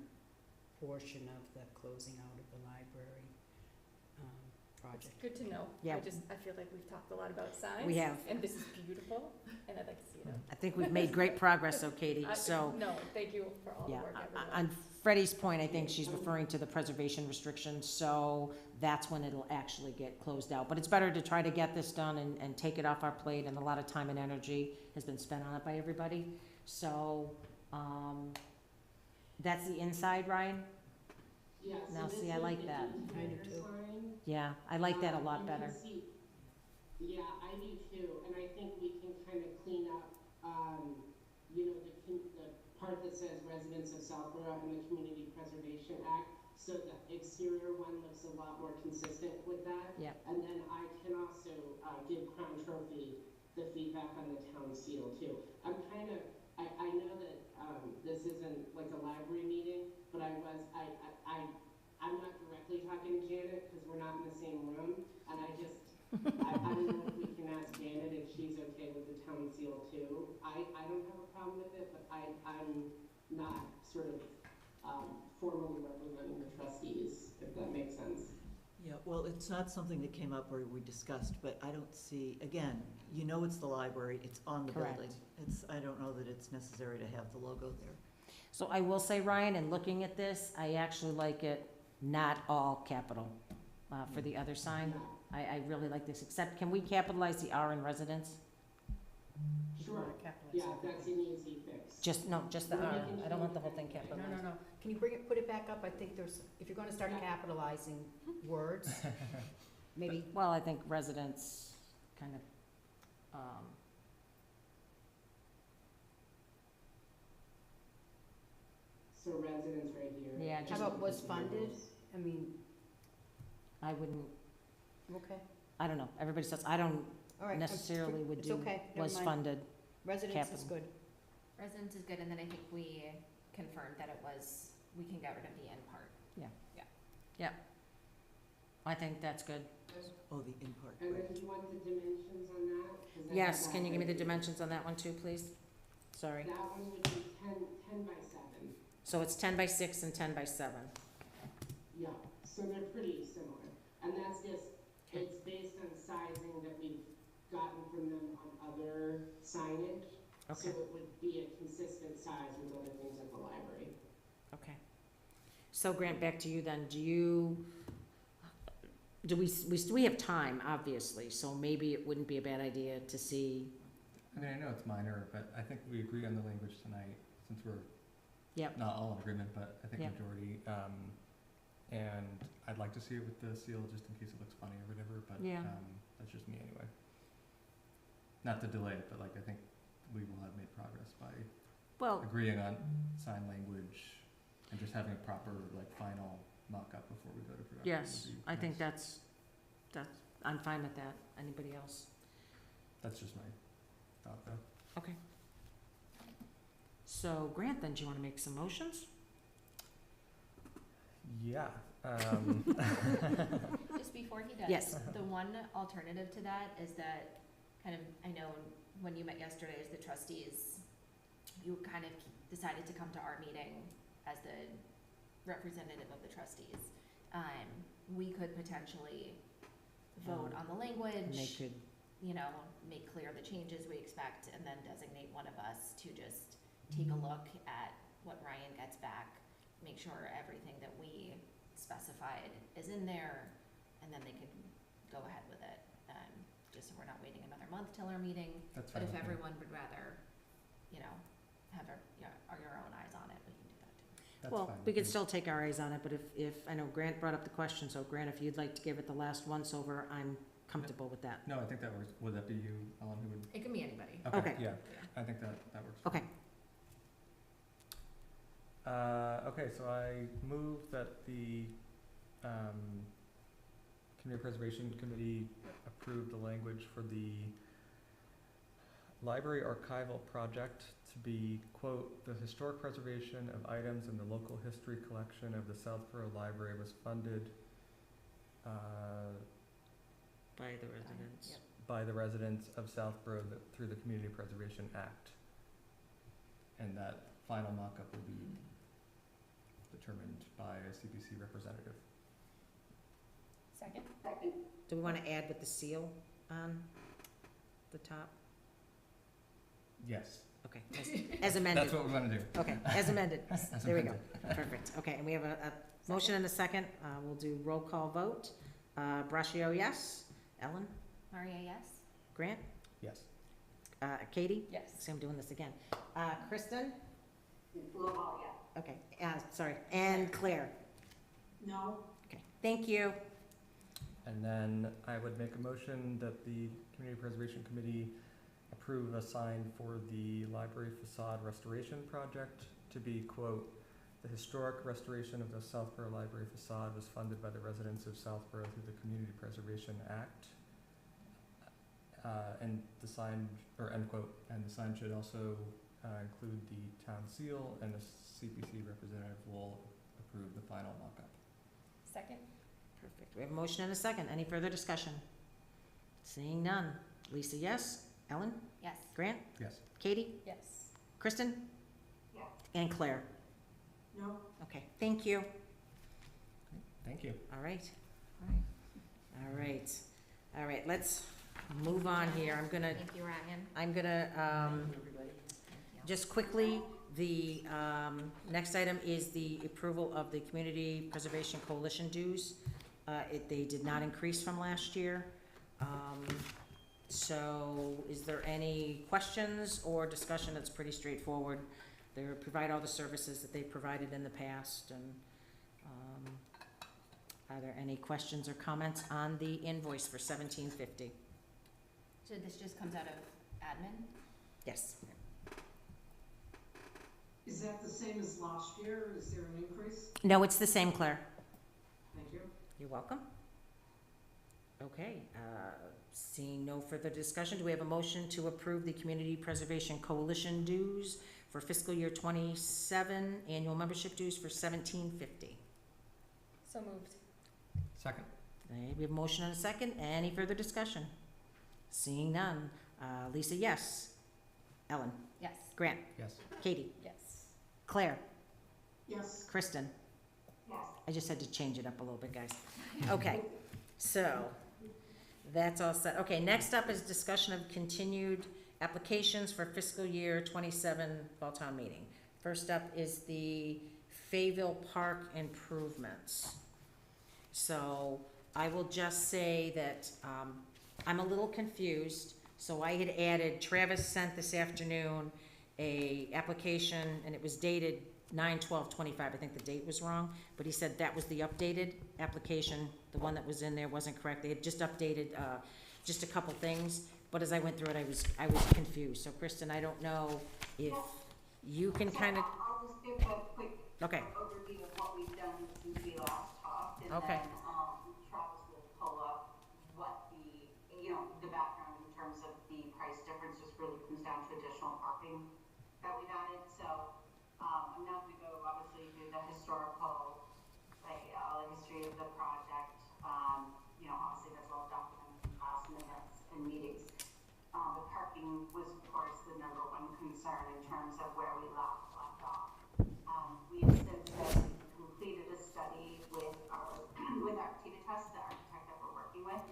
portion of the closing out of the library project. It's good to know. Yeah. I feel like we've talked a lot about signs. We have. And this is beautiful, and I'd like to see it up. I think we've made great progress, though, Katie, so. No, thank you for all the Yeah, work, everyone. on Freddie's point, I think she's referring to the preservation restrictions, so that's when it'll actually get closed out. But it's better to try to get this done and take it off our plate, and a lot of time and energy has been spent on it by everybody. So, that's the inside, Ryan? Yeah, so Now, this see, I is like the that. I do interior too. sign. Yeah, I like that a lot You can better. see- Yeah, I do too, and I think we can kind of clean up, the part that says residents of Southborough and the Community Preservation Act, so the exterior one looks a lot more consistent with that. Yeah. And then I can also, give Crown Trophy the feedback on the town seal too. I know that, this isn't like a library meeting, but I'm not directly talking to Janet, because we're not in the same room, and I don't know if we can ask Janet if she's okay with the town seal too. I don't have a problem with it, but I'm not sort of, formally representing the trustees, if that makes sense. Yeah, well, it's not something that came up or we discussed, but I don't see, again, it's the library, it's on the Correct. building. I don't know that it's necessary to have the logo there. So I will say, Ryan, in looking at this, I actually like it not all capital, for the other sign. Yeah. I really like this, except can we capitalize the R in residence? Sure, yeah, that's an easy fix. Just the R, I don't want the whole thing No, capitalized. no, no, can you put it back up? I think if you're gonna start capitalizing words, maybe, Well, I think residents kind of, So residents right here. Yeah, how just- about was funded? I mean, I wouldn't, okay, I don't know, everybody says, I don't all right. necessarily would It's do okay, never was mind. funded. Residence is capital. good. Residents is good, and then I think we confirmed that we can get rid of the end part. I think that's good. Oh, the in part, And then right. do you want the dimensions on that? 'Cause I have Yes, that can you give me the right here. dimensions on that one too, please? Sorry. That one would be 10 by 7. So it's 10 by 6 and 10 by 7. Yeah, so they're pretty similar. And that's just, it's based on sizing that we've gotten from them on other signage. So Okay, it would be a consistent size with other things at the library. okay. So Grant, back to you then. We have time, obviously, so maybe it wouldn't be a bad idea to see, I mean, I know it's minor, but I think we agree on the language tonight, since we're Yep. not all in agreement, but I think Yep. majority. And I'd like to see it with the seal, just in case it looks funny or whatever, but, Yeah. that's just me anyway. Not to delay it, but I think we will have made progress by well, agreeing on sign language and just having a proper, final mock-up before we go to production. yes, would be I think nice. I'm fine with that. Anybody else? That's just my thought, though. Okay. So Grant, then, do you want to make some motions? Yeah, Just before he does. Yes. The one alternative to that is that, I know when you met yesterday as the trustees, you kind of decided to come to our meeting as the representative of the trustees. We could potentially vote on the And they language, could, make clear the changes we expect, and then designate one of us to just take a look at what Ryan gets back, make sure everything that we specified is in there, and then they could go ahead with it. Just so we're not waiting another month till our meeting. that's But fine. if with me. everyone would rather, have your own eyes on it, we can do that too. That's well, fine we with could me. still take our eyes on it, but if, I know Grant brought up the question, so Grant, if you'd like to give it the last once over, I'm comfortable with that. No, I think that works. Would that be you, Ellen, who would? It can be anybody. Okay. Yeah, Yeah. I think that works. for Okay. me. Okay, so I move that the, Community Preservation Committee approve the language for the, library archival project to be, quote, "The historic preservation of items in the local history collection of the Southborough Library was funded By the residents. Yep. by the residents of Southborough through the Community Preservation Act." And that final mock-up will be determined by a CPC representative. Second? Second. Do we want to add with the seal on the top? Yes, Okay, as amended. that's what we're gonna do. Okay, as amended. As There we go. amended. Perfect. Okay, and we have a motion and a second. We'll do roll call vote. Braccio, yes. Ellen? Maria, yes? Grant? Yes. Katie? Yes. See, I'm doing this again. Kristen? Bluebell, yeah. Okay, sorry. And Claire? No? Okay, thank you. And then I would make a motion that the Community Preservation Committee approve a sign for the library facade restoration project to be, quote, "The historic restoration of the Southborough Library facade was funded by the residents of Southborough through the Community Preservation Act." And the sign, or end quote, and the sign should also include the town seal, and the CPC representative will approve the final mock-up. Second? Perfect. We have a motion and a second. Any further discussion? Seeing none. Lisa, yes. Ellen? Yes. Grant? Yes. Katie? Yes. Kristen? Yeah. And Claire? No? Okay, thank you. Thank you. All right. All right, let's move on here. I'm gonna, Thank you, Ryan. Thank you, everybody. Thank you. just quickly, the, next item is the approval of the Community Preservation Coalition dues. They did not increase from last year. So is there any questions or discussion? That's pretty straightforward. They provide all the services that they've provided in the past, and, are there any questions or comments on the invoice for $17.50? So this just comes out of admin? Yes. Is that the same as last year? Is there an increase? No, it's the same, Claire. Thank you. You're welcome. Okay, seeing no further discussion, do we have a motion to approve the Community Preservation Coalition dues for fiscal year '27, annual membership dues for $17.50? So moved. Second. Okay, we have a motion and a second. Any further discussion? Seeing none. Lisa, yes. Ellen? Yes. Grant? Yes. Katie? Yes. Claire? Yes. Kristen? Yes. I just had to change it up a little bit, guys. Okay, so that's all set. Okay, next up is discussion of continued applications for fiscal year '27 Fall Town Meeting. First up is the Fayville Park improvements. So I will just say that I'm a little confused. So I had added, Travis sent this afternoon a application, and it was dated 9/12/25. I think the date was wrong, but he said that was the updated application. The one that was in there wasn't correct. They had just updated just a couple things, but as I went through it, I was confused. So Kristen, I don't know if you can So kind of, I'll just give a quick okay, overview of what we've done since we last talked, and Okay. then, Travis will pull up what the background in terms of the price difference just really comes down to additional parking that we've added. So, I'm now gonna go obviously through the historical, the history of the project. Obviously that's all documented in past events and meetings. The parking was of course the number one concern in terms of where we left off. We have since then completed a study with Architectus, the architect that we're working with.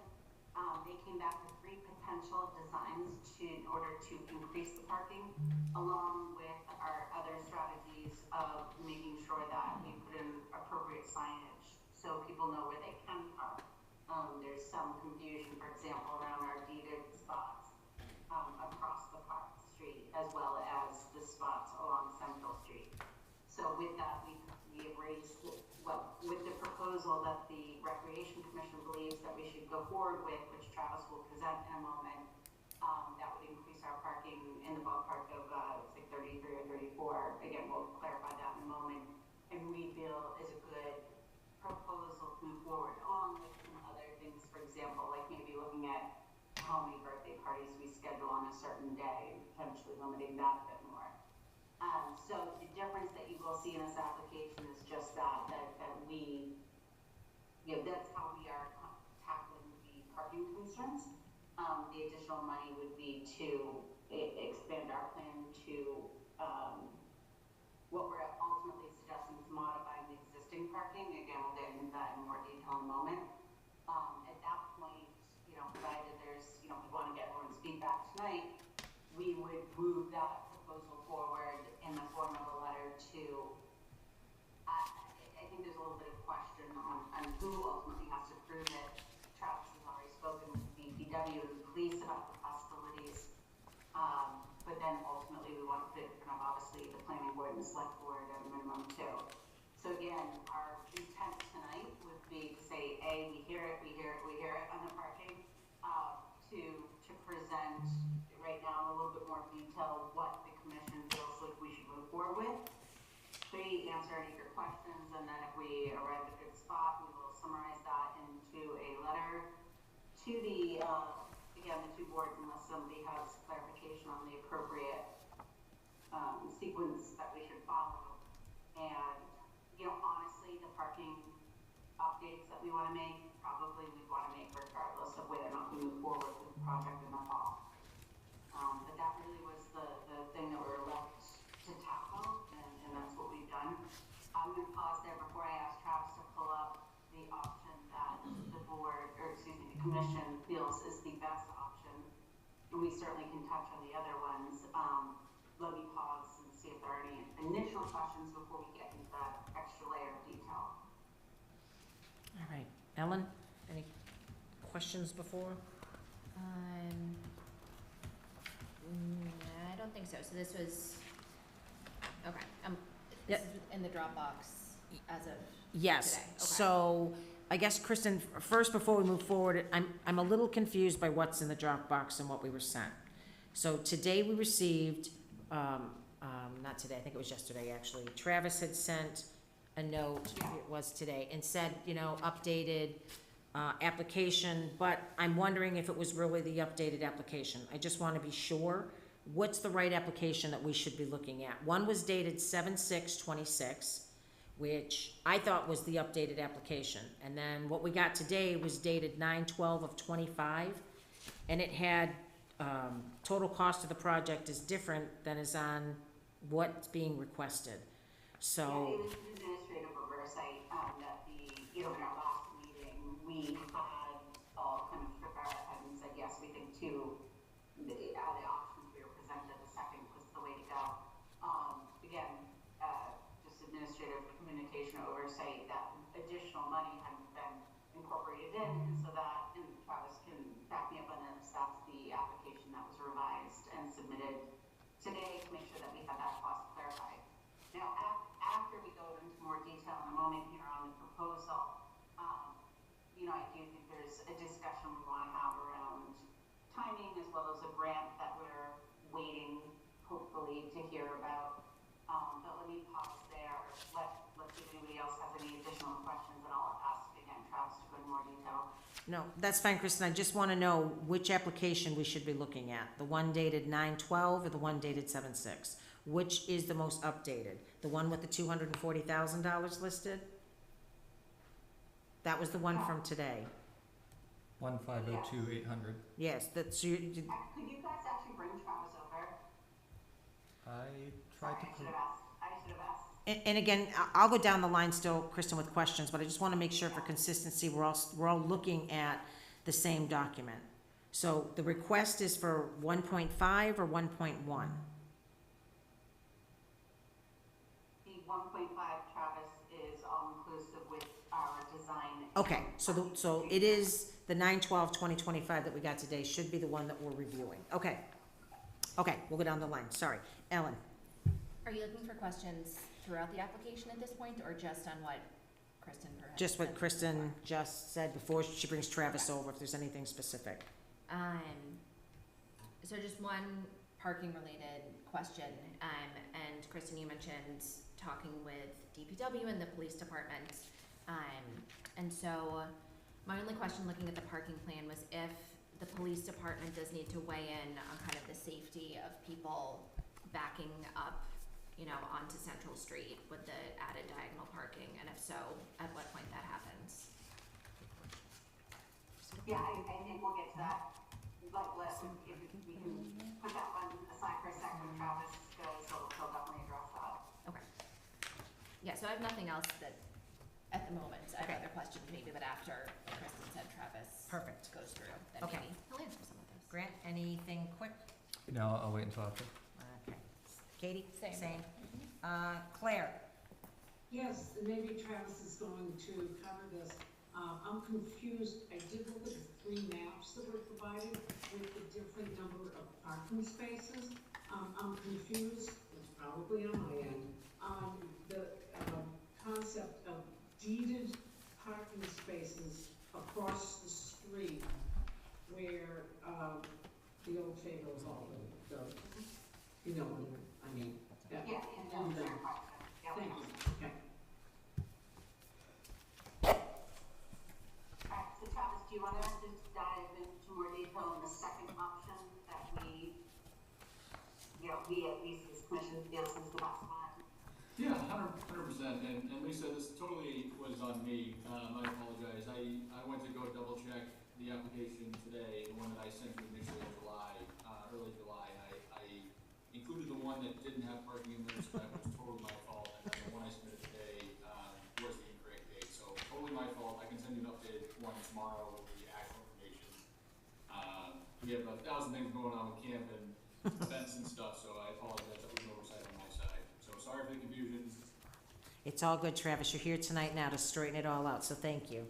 They came back with 3 potential designs in order to increase the parking, along with our other strategies of making sure that we put in appropriate signage so people know where they can park. There's some confusion, for example, around our deeded spots across the park street, as well as the spots along Central Street. So with that, we have raised with the proposal that the Recreation Commission believes that we should go forward with, which Travis will present in a moment. That would increase our parking in the ballpark of, it's like 33 or 34. Again, we'll clarify that in a moment. And we feel is a good proposal to move forward, along with some other things, for example, like maybe looking at how many birthday parties we schedule on a certain day, expanding that a bit more. So the difference that you will see in this application is just that we, that's how we are tackling the parking concerns. The additional money would be to expand our plan to, what we're ultimately suggesting is modifying the existing parking. Again, we'll get into that in more detail in a moment. At that point, provided there's, we want to get everyone's feedback tonight, we would move that proposal forward in the form of a letter to, I think there's a little bit of question on who ultimately has to prove it. Travis has already spoken with DPW and the police about the possibilities. But then ultimately we want to put it in front of obviously the planning board and the select board at a minimum too. So again, our intent tonight would be to say, A, we hear it on the parking, to present right now in a little bit more detail what the commission feels like we should move forward with. 3, answer any of your questions, and then if we arrive at a good spot, we will summarize that into a letter to the, again, the 2 boards, unless somebody has clarification on the appropriate sequence that we should follow. And, honestly, the parking updates that we want to make, probably we want to make regardless of whether or not we move forward with the project in the fall. But that really was the thing that we were left to tackle, and that's what we've done. I'm going to pause there before I ask Travis to pull up the option that the board, or excuse me, the commission feels is the best option. And we certainly can touch on the other ones. Let me pause and see if there are any initial questions before we get into that extra layer of detail. All right, Ellen, any questions before? I don't think so. So this was, okay, Yep. this is in the Dropbox as of Yes, today. Okay. so I guess, Kristen, first, before we move forward, I'm a little confused by what's in the Dropbox and what we were sent. So today we received, not today, I think it was yesterday, actually. Travis had sent a note, it was today, and said, updated application, but I'm wondering if it was really the updated application. I just want to be sure. What's the right application that we should be looking at? One was dated 7/6/26, which I thought was the updated application. And then what we got today was dated 9/12/25, and it had total cost of the project is different than is on what's being requested. So. Yeah, it was an administrative oversight that in our last meeting, we had all kind of shook our head and said, yes, we think out of the options we were presented, the second was the way to go. Again, just administrative communication oversight, that additional money hadn't been incorporated in, and so that, and Travis can back me up on this, that's the application that was revised and submitted today to make sure that we have that cost clarified. Now, after we go into more detail in a moment here on the proposal, I do think there's a discussion we want to have around timing as well as a grant that we're waiting, hopefully, to hear about. But let me pause there. Let's see if anybody else has any additional questions, and I'll ask again Travis to go into more detail. No, that's fine, Kristen. I just want to know which application we should be looking at. The one dated 9/12 or the one dated 7/6? Which is the most updated? The one with the $240,000 listed? That was the one from today. 1502800. Yes, that's Could you guys actually bring Travis over? I tried to. I should have asked. And again, I'll go down the line still, Kristen, with questions, but I just want to make sure for consistency, we're all looking at the same document. So the request is for 1.5 or 1.1? The 1.5, Travis, is all inclusive with our design. Okay, so it is the 9/12/2025 that we got today should be the one that we're reviewing. Okay, we'll go down the line. Sorry, Ellen. Are you looking for questions throughout the application at this point, or just on what Kristen perhaps Just what said Kristen before? just said before she brings Travis over, if there's anything specific. So just one parking related question, and Kristen, you mentioned talking with DPW and the police department. And so my only question looking at the parking plan was if the police department does need to weigh in on kind of the safety of people backing up, you know, onto Central Street with the added diagonal parking, and if so, at what point that happens. Yeah, I think we'll get to that. Like, if we can put that one aside for a second when Travis goes, he'll definitely address that. Okay. Yeah, so I have nothing else that, at the moment, I have Okay. other questions maybe, but after Kristen said Travis Perfect. goes through, then Okay. maybe he'll answer some of those. Grant, anything quick? No, I'll wait until after. Okay. Katie? Same. Claire? Yes, maybe Travis is going to cover this. I'm confused. I did look at the 3 maps that were provided with the different number of parking spaces. I'm confused, it's probably on my end, on the concept of deeded parking spaces across the street where the old Fayetteville Hall, you know what I mean. Yeah, and that's your question. Yeah. Thank you. Okay. Alright, so Travis, do you wanna just dive into more detail on the second option that we at least as commission feels is the best one? Yeah, 100%, and Lisa, this totally was on me, I apologize, I went to go double check the application today, the one that I sent you initially in July, early July, I included the one that didn't have parking in there, so that was totally my fault, and then the one I submitted today, was the incorrect date, so totally my fault. I can send you an updated one tomorrow with the actual information. We have 1,000 things going on with camp and events and stuff, so I apologize, that was an oversight on my side, so sorry for the confusion. It's all good, Travis. You're here tonight now to straighten it all out, so thank you.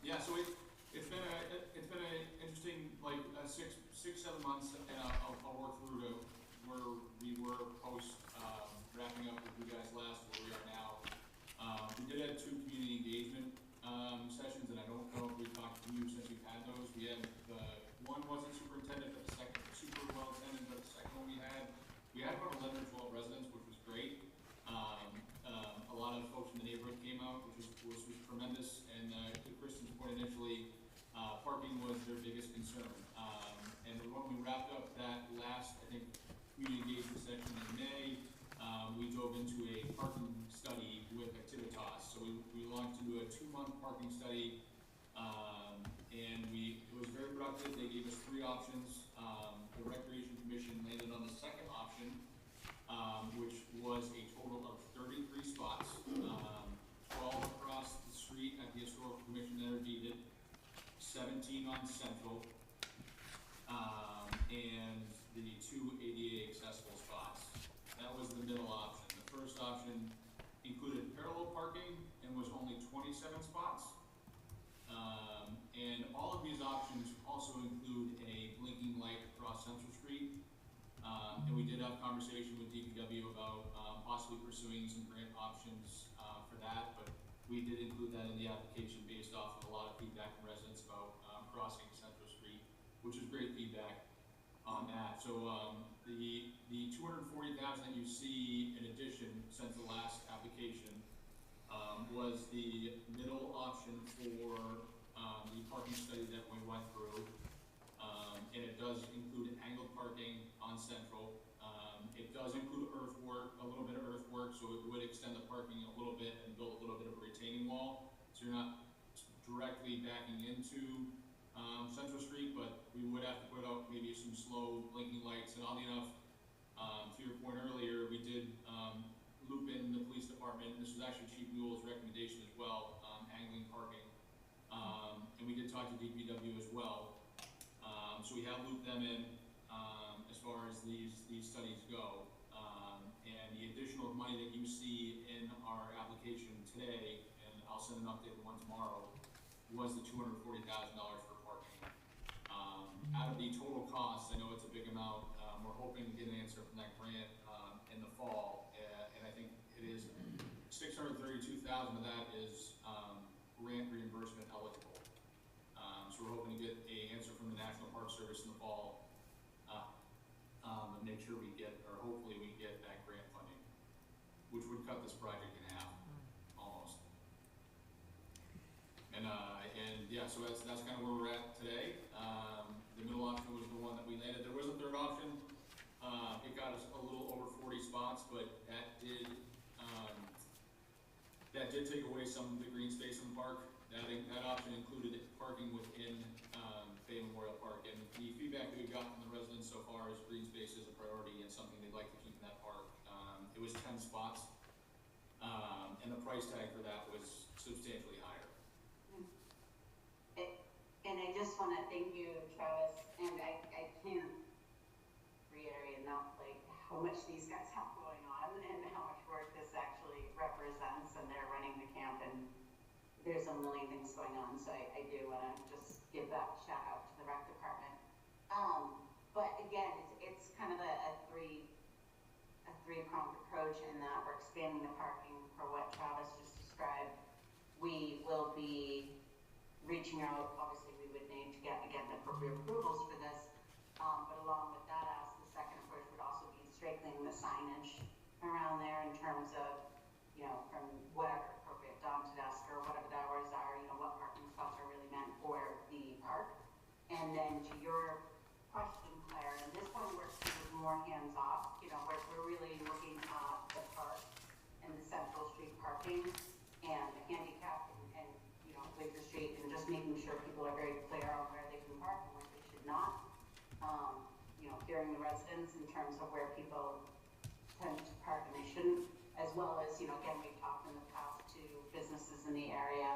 Yeah, so it's been a interesting, like, 6-7 months, and I'll work through to where we were post, wrapping up with you guys last, where we are now. We did have 2 community engagement, sessions, and I don't know if we've talked to you since we've had those. We had, one wasn't superintendent, but the second, super well attended, but the second one we had about 11 or 12 residents, which was great. A lot of folks in the neighborhood came out, which was tremendous, and to Kristen's point initially, parking was their biggest concern. And when we wrapped up that last, I think, community engagement session in May, we dove into a parking study with Activitas. So we launched into a 2-month parking study, and it was very productive. They gave us 3 options. The Recreation Commission landed on the second option, which was a total of 33 spots, 12 across the street at the Historical Commission that are deeded, 17 on Central, and the 2 ADA accessible spots. That was the middle option. The first option included parallel parking and was only 27 spots. And all of these options also include a blinking light across Central Street. And we did have conversation with DPW about possibly pursuing some grant options for that, but we did include that in the application based off of a lot of feedback from residents about crossing Central Street, which is great feedback on that. So the 240,000 that you see in addition since the last application was the middle option for the parking study that we went through. And it does include angled parking on Central. It does include earthwork, a little bit of earthwork, so it would extend the parking a little bit and build a little bit of a retaining wall. So you're not directly backing into Central Street, but we would have to put out maybe some slow blinking lights. And oddly enough, to your point earlier, we did loop in the police department. This was actually Chief Newell's recommendation as well, angling parking. And we did talk to DPW as well. So we have looped them in as far as these studies go. And the additional money that you see in our application today, and I'll send an updated one tomorrow, was the $240,000 for parking. Out of the total cost, I know it's a big amount. We're hoping to get an answer from that grant in the fall, and I think it is $632,000 of that is grant reimbursement eligible. So we're hoping to get an answer from the National Park Service in the fall, and make sure we get, or hopefully we get that grant funding, which would cut this project in half, almost. And yeah, so that's kind of where we're at today. The middle option was the one that we landed. There was a third option. did take away some of the green space in the park. That option included parking within Bay Memorial Park, and the feedback that we've got from the residents so far is green space is a priority and something they'd like to keep in that park. It was 10 spots, and the price tag for that was substantially higher. And I just want to thank you, Travis, and I can't reiterate enough, like, how much these guys have going on and how much work this actually represents, and they're running the camp, and there's a million things going on, so I do want to just give that shout out to the rec department. But again, it's kind of a three-pronged approach in that we're expanding the parking for what Travis just described. We will be reaching out, obviously we would need to get, again, the appropriate approvals for this, but along with that, as the second approach would also be strengthening the signage around there in terms of, you know, from whatever appropriate dawn to dusk or whatever the hours are, you know, what parking spots are really meant for the park. And then to your question, Claire, and this one works more hands-off, you know, we're really looking at the park and the Central Street parking and the handicap and you know, Winter Street, and just making sure people are very clear on where they can park and where they should not. You know, hearing the residents in terms of where people tend to park and they shouldn't, as well as, you know, again, we've talked in the past to businesses in the area.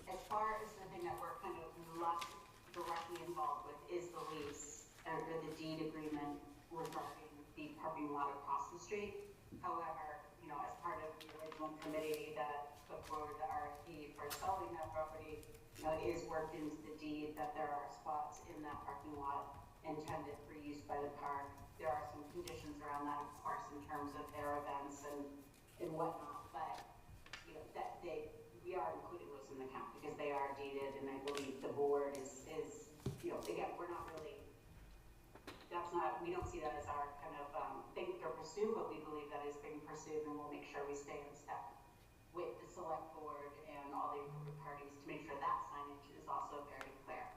As far as the thing that we're kind of less directly involved with is the lease or the deed agreement regarding the parking lot across the street. However, you know, as part of the original committee that put forward the RFP for selling that property, you know, it is worked into the deed that there are spots in that parking lot intended for use by the park. There are some conditions around that, of course, in terms of their events and whatnot, but, you know, that we are including those in the count because they are deeded, and I believe the board is, you know, again, we're not really, we don't see that as our kind of thing to pursue, but we believe that is being pursued, and we'll make sure we stay in step with the select board and all the appropriate parties to make sure that signage is also very clear.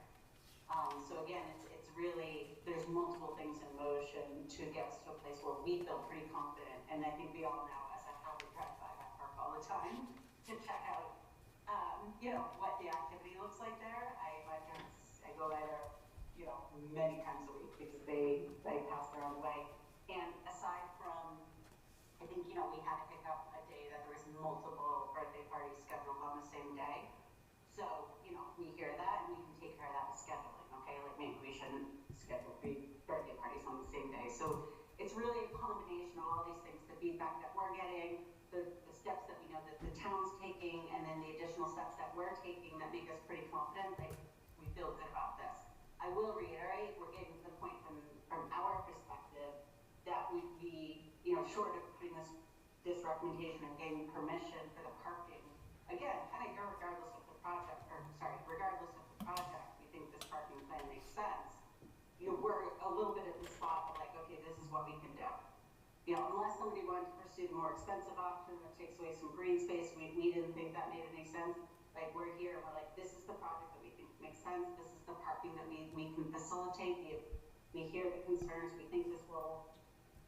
So again, it's really, there's multiple things in motion to get us to a place where we feel pretty confident, and I think we all know, as I have to drive by that park all the time to check out, you know, what the activity looks like there. I go there, you know, many times a week because they pass their own way. And aside from, I think, you know, we had to pick up a day that there was multiple birthday parties scheduled on the same day. So, you know, we hear that and we can take care of that with scheduling, okay? Like maybe we shouldn't schedule 3 birthday parties on the same day. So it's really a combination of all these things, the feedback that we're getting, the steps that we know that the town's taking, and then the additional steps that we're taking that make us pretty confident, like we feel good about this. I will reiterate, we're getting to the point from our perspective that we'd be, you know, short of putting this recommendation and getting permission for the parking. Again, kind of regardless of the project, we think this parking plan makes sense. You know, we're a little bit at the spot of like, okay, this is what we can do. You know, unless somebody wanted to pursue the more expensive option that takes away some green space, we didn't think that made any sense. Like, we're here, we're like, this is the project that we think makes sense, this is the parking that we can facilitate, we hear the concerns, we think this will,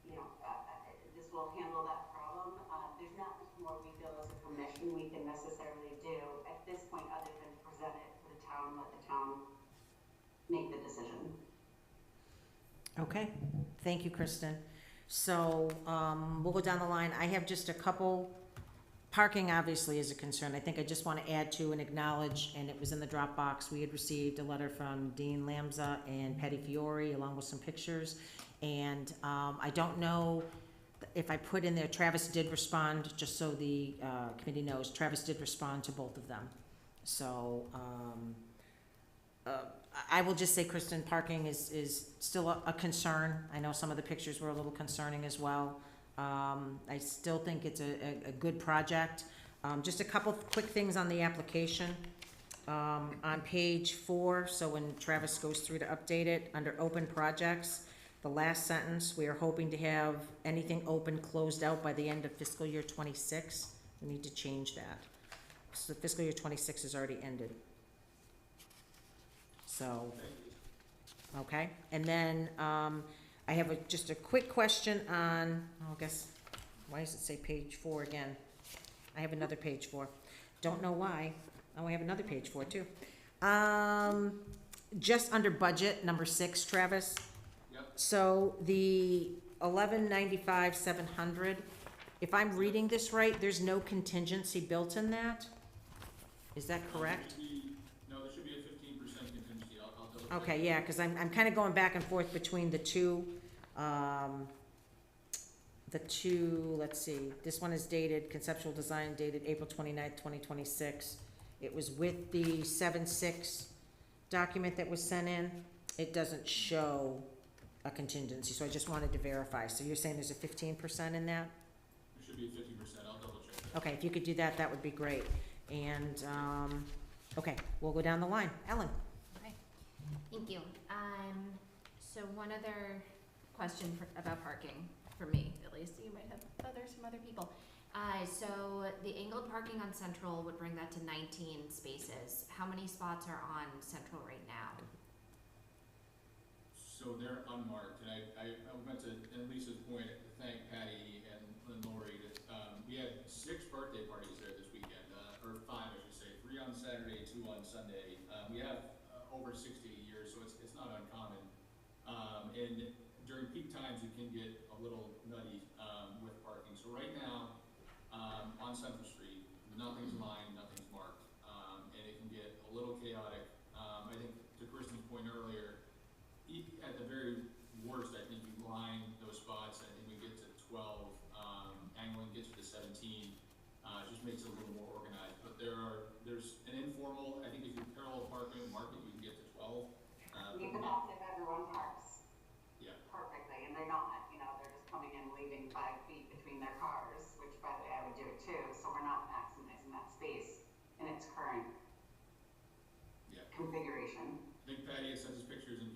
you know, this will handle that problem. There's not much more we feel as a commission we can necessarily do at this point other than present it to the town, let the town make the decision. Okay, thank you, Kristen. So, we'll go down the line. I have just a couple. Parking obviously is a concern. I think I just want to add to and acknowledge, and it was in the Dropbox, we had received a letter from Dean Lamza and Patty Fiore along with some pictures. And I don't know if I put in there, Travis did respond, just so the committee knows, Travis did respond to both of them. So I will just say, Kristen, parking is still a concern. I know some of the pictures were a little concerning as well. I still think it's a good project. Just a couple quick things on the application. On page 4, so when Travis goes through to update it, under open projects, the last sentence, we are hoping to have anything open closed out by the end of fiscal year 26. We need to change that. So fiscal year 26 has already ended. So, okay. And then, I have just a quick question on, I guess, why does it say page 4 again? I have another page 4. Don't know why. Oh, I have another page 4 too. Just under budget, number 6, Travis. Yep. So the 1195,700, if I'm reading this right, there's no contingency built in that? Is that correct? No, there should be a 15% contingency, I'll double check. Okay, yeah, because I'm kind of going back and forth between the two, let's see, this one is dated, conceptual design dated April 29th, 2026. It was with the 7-6 document that was sent in. It doesn't show a contingency, so I just wanted to verify. So you're saying there's a 15% in that? There should be a 50%, I'll double check that. Okay, if you could do that, that would be great. And, okay, we'll go down the line. Ellen? Okay, thank you. So one other question about parking, for me at least, you might have others from other people. So the angled parking on Central would bring that to 19 spaces. How many spots are on Central right now? So they're unmarked, and I meant to, and Lisa's point, thank Patty and Lori that, we had 6 birthday parties there this weekend, or 5, I should say, 3 on Saturday, 2 on Sunday. We have over 60 a year, so it's not uncommon. And during peak times, it can get a little nutty with parking. So right now, on Central Street, nothing's lined, nothing's marked, and it can get a little chaotic. I think to Kristen's point earlier, at the very worst, I think you line those spots. I think we get to 12, angling gets to 17. Just makes it a little more organized. But there's an informal. I think if you parallel park it, you can get to 12. Even that's if everyone parks. Yeah. Perfectly, and they're not. You know, they're just coming in, leaving 5 feet between their cars. Which, by the way, I would do it too. So we're not maximizing that space in its current configuration. I think Patty has sent us pictures, and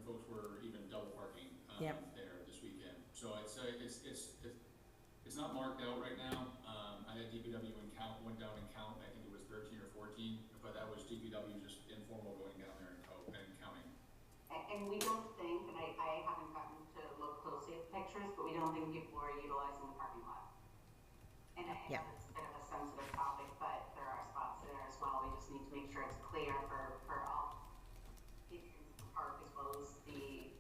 folks were even double parking there this weekend. So it's not marked out right now. I had DPW went down and count. I think it was 13 or 14, but that was DPW just informal going down there and counting. And we don't think, and I haven't gotten to look closely at the pictures, but we don't think people are utilizing the parking lot. And I know it's a bit of a sensitive topic, but there are spots there as well. We just need to make sure it's clear for all patrons of the park, as well as the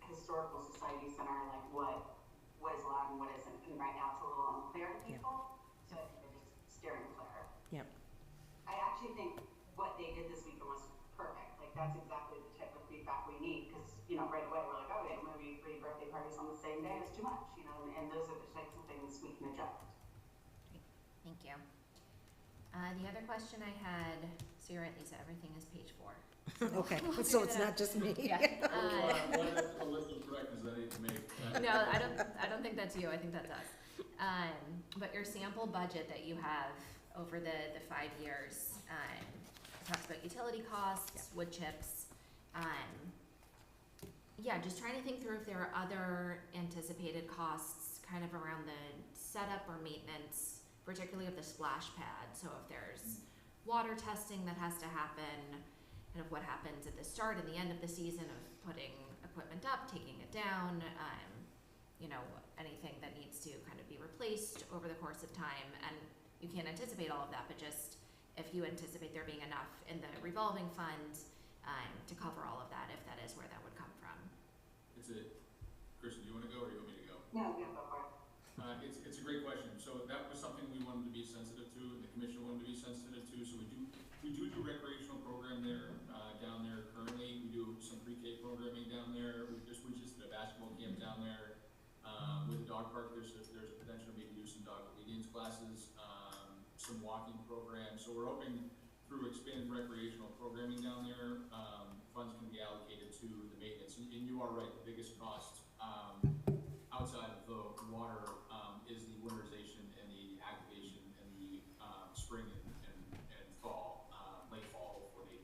historical society center, like what is allowed and what isn't. And right now it's a little unclear to people, so I think they're just steering clear. Yep. I actually think what they did this weekend was perfect. Like, that's exactly the type of feedback we need, because, you know, right away we're like, oh, yeah, maybe 3 birthday parties on the same day is too much, you know, and those are the types of things we can adjust. Thank you. The other question I had, so you're right, Lisa, everything is page 4. Okay, so it's not just me. Yeah. What a list of corrections I need to make. No, I don't think that's you. I think that's us. But your sample budget that you have over the 5 years talks about utility costs, wood chips. Yeah, just trying to think through if there are other anticipated costs kind of around the setup or maintenance, particularly of the splash pad. So if there's water testing that has to happen, kind of what happens at the start and the end of the season of putting equipment up, taking it down, you know, anything that needs to kind of be replaced over the course of time. And you can't anticipate all of that, but just if you anticipate there being enough in the revolving fund to cover all of that, if that is where that would come from. Kristen, do you want to go or do you want me to go? No, go for it. It's a great question. So that was something we wanted to be sensitive to, and the commission wanted to be sensitive to. So we do recreational program there, down there currently. We do some pre-K programming down there. We just did a basketball camp down there. With the dog park, there's a potential maybe do some dog obedience classes, some walking programs. So we're hoping through expanded recreational programming down there, funds can be allocated to the maintenance. And you are right, the biggest cost outside of the water is the winterization and the activation in the spring and fall, late fall hopefully.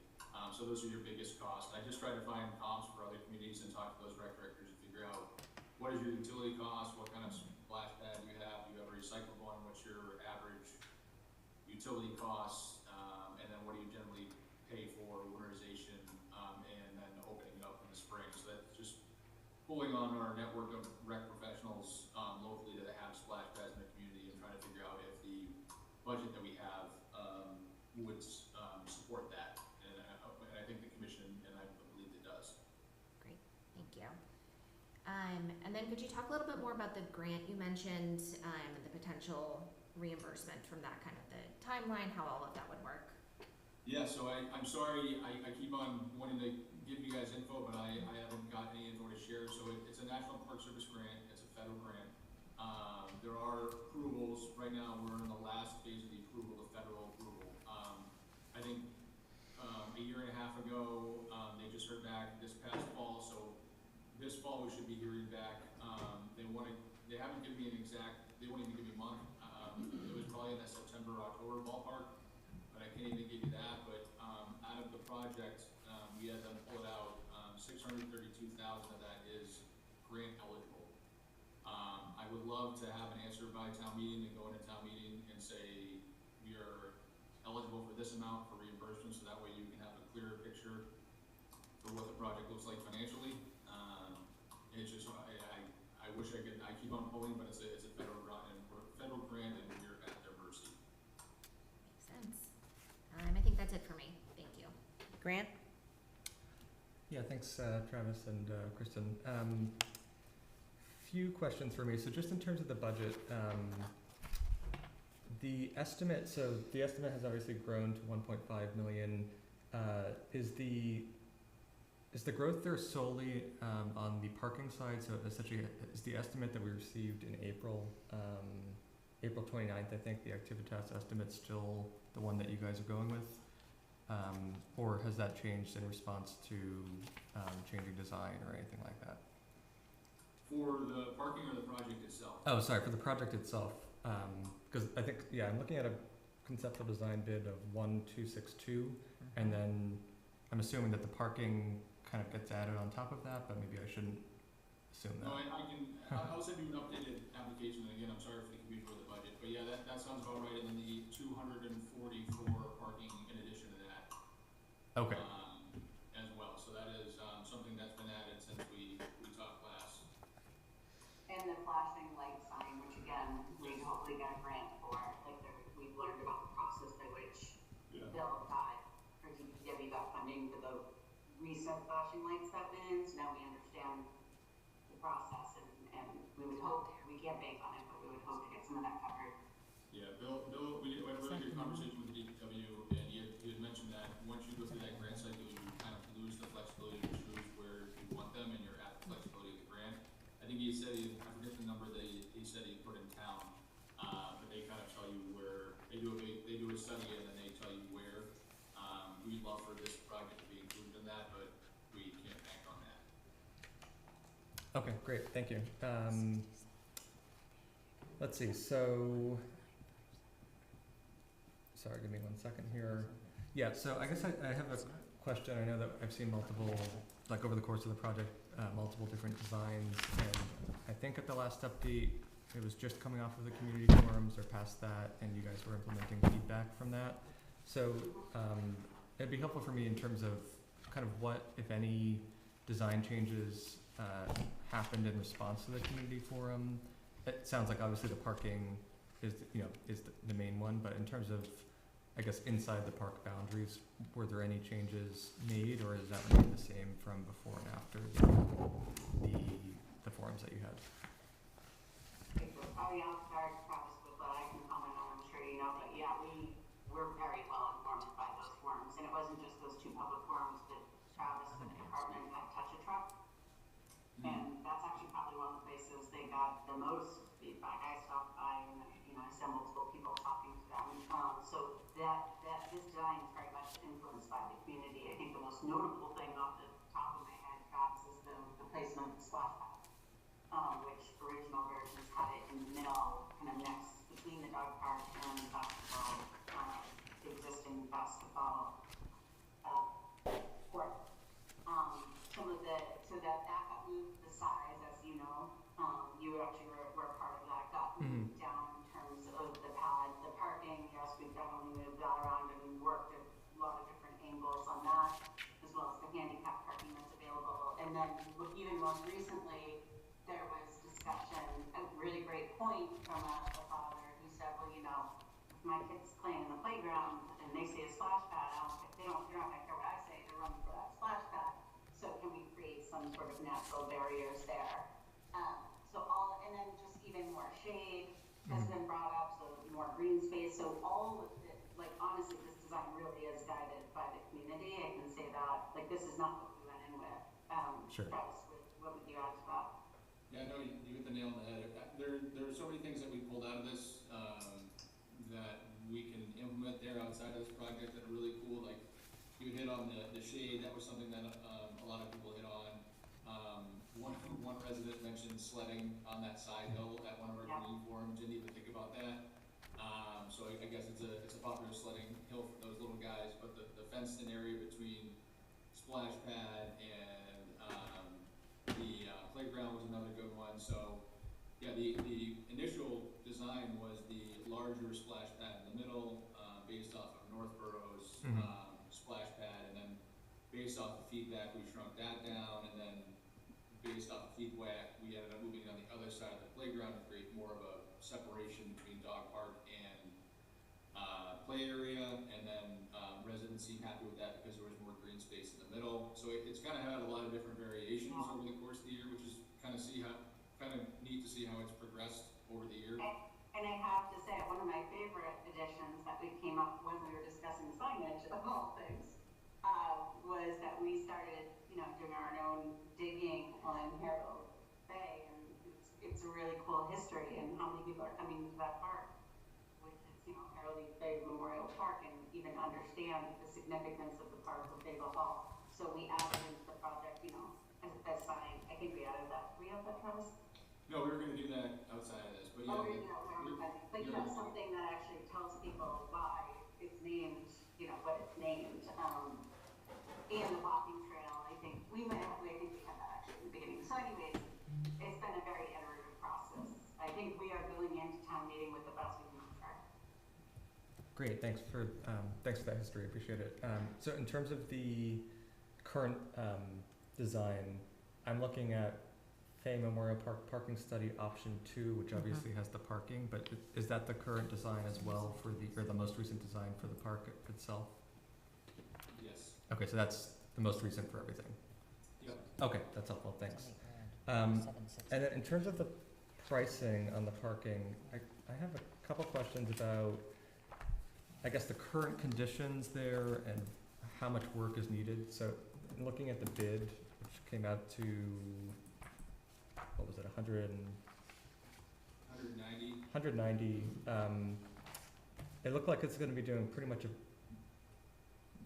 So those are your biggest costs. I just try to find comps for other communities and talk to those rec directors and figure out what is your utility cost, what kind of splash pad do you have a recyclable one, what's your average utility costs, and then what do you generally pay for winterization, and then opening it up in the spring. So that's just pulling on our network of rec professionals locally that have splash pads in the community and trying to figure out if the budget that we have, would, support that. And I think the commission, and I believe it does. Great, thank you. And then could you talk a little bit more about the grant you mentioned, and the potential reimbursement from that, kind of the timeline, how all of that would work? Yeah, so I'm sorry, I keep on wanting to give you guys info, but I haven't got any info to share. So it's a National Park Service grant, it's a federal grant. There are approvals, right now we're in the last phase of the approval, the federal approval. I think a year and a half ago, they just heard back this past fall, so this fall we should be hearing back. They haven't given me an exact, they won't even give me a month. It was probably in that September, October ballpark, but I can't even give you that. But out of the project, we had them pull it out, 632,000 of that is grant eligible. I would love to have an answer by town meeting and go into town meeting and say we are eligible for this amount for reimbursement, so that way you can have a clearer picture for what the project looks like financially. It's just, I wish I could, I keep on pulling, but it's a federal grant, and we're at their mercy. Makes sense. I think that's it for me. Thank you. Grant? Yeah, thanks, Travis and Kristen. Few questions for me. So just in terms of the budget, the estimate has obviously grown to 1.5 million. Is the growth there solely on the parking side? So essentially, is the estimate that we received in April 29th, I think, the Activitas estimate's still the one that you guys are going with? Or has that changed in response to changing design or anything like that? For the parking or the project itself? Oh, sorry, for the project itself. Because I think, yeah, I'm looking at a conceptual design bid of 1262, and then I'm assuming that the parking kind of gets added on top of that, but maybe I shouldn't assume that. No, I'll send you an updated application, and again, I'm sorry for the confusion with the budget, but yeah, that sounds about right, and then the 244 parking in addition to that. Okay. As well, so that is, something that's been added since we talked last. And the flashing light sign, which again, we hopefully get a grant for, like, we've learned about the process by which Bill got, or DPW got funding for the reset flashing light step-ins. Now we understand the process, and we would hope, we can't bank on it, but we would hope to get some of that covered. Yeah, Bill, we had a really good conversation with the DPW, and he had mentioned that once you go through that grant cycle, you kind of lose the flexibility to choose where you want them, and you're at the flexibility of the grant. I think he said, I forget the number that he said he put in town, but they kind of tell you where, they do a study and then they tell you where. We'd love for this project to be included in that, but we can't bank on that. Okay, great, thank you. Let's see, so, sorry, give me 1 second here. Yeah, so I guess I have a question. I know that I've seen multiple, like over the course of the project, multiple different designs, and I think at the last update, it was just coming off of the community forums or past that, and you guys were implementing feedback from that. So it'd be helpful for me in terms of kind of what, if any, design changes happened in response to the community forum. It sounds like obviously the parking is the main one, but in terms of, I guess, inside the park boundaries, were there any changes made, or is that remain the same from before and after the forums that you had? I'll start, Travis, with what I can comment on. I'm sure you know, but yeah, we're very well informed by those forums, and it wasn't just those two public forums, but Travis and the department had Touch a Truck, and that's actually probably one of the places they got the most feedback. I stopped by, and I saw multiple people talking to them. So that this design is very much influenced by the community. I think the most notable thing off the top of my head, Travis, is the placement of the splash pad, which original versions had it in the middle, kind of next between the dog park and the basketball, the existing basketball court. So that got moved the size, as you know, you actually were part of that, got moved down in terms of the pad, the parking. Yes, we've definitely moved that around and worked at a lot of different angles on that, as well as the handicap parking that's available. And then even most recently, there was discussion, a really great point from a father who said, well, my kids playing in the playground and they see a splash pad, they're not gonna care what I say, they're running for that splash pad. So can we create some sort of natural barriers there? And then just even more shade has been brought up, so more green space. So all of it, like honestly, this design really is guided by the community. I can say that. Like this is not what we went in with. Sure. Travis, what would you add to that? Yeah, no, you hit the nail on the head. There are so many things that we pulled out of this, that we can implement there outside of this project that are really cool. Like, you hit on the shade, that was something that, a lot of people hit on. One resident mentioned sledding on that side hill at one of our green forums, didn't even think about that. So I guess it's a popular sledding hill for those little guys, but the fenced-in area between splash pad and, the playground was another good one. So yeah, the initial design was the larger splash pad in the middle, based off of Northborough's splash pad, and then based off the feedback, we shrunk that down, and then based off of feedback, we ended up moving it on the other side of the playground to create more of a separation between dog park and play area, and then residents seemed happy with that because there was more green space in the middle. So it's kind of had a lot of different variations over the course of the year, which is kind of neat to see how it's progressed over the year. And I have to say, one of my favorite additions that we came up when we were discussing signage of all things, was that we started, doing our own digging on Harold Bay, and it's a really cool history, and how many people are coming to that park, which is, Harold Bay Memorial Park, and even understand the significance of the park with Bagel Hall. So we added into the project, as sign. I think we added that. We have that, Travis? No, we were going to do that outside of this, but yeah. But something that actually tells people why it's named, what it's named, and the walking trail. I think we had that actually in the beginning. So anyways, it's been a very iterative process. I think we are going into town meeting with the best we can offer. Great, thanks for that history, appreciate it. So in terms of the current design, I'm looking at Fay Memorial Park Parking Study Option 2, which obviously has the parking, but is that the current design as well or the most recent design for the park itself? Yes. Okay, so that's the most recent for everything? Yep. Okay, that's helpful, thanks. And then in terms of the pricing on the parking, I have a couple questions about, I guess, the current conditions there and how much work is needed. So looking at the bid, which came out to, what was it, 190, it looked like it's gonna be doing pretty much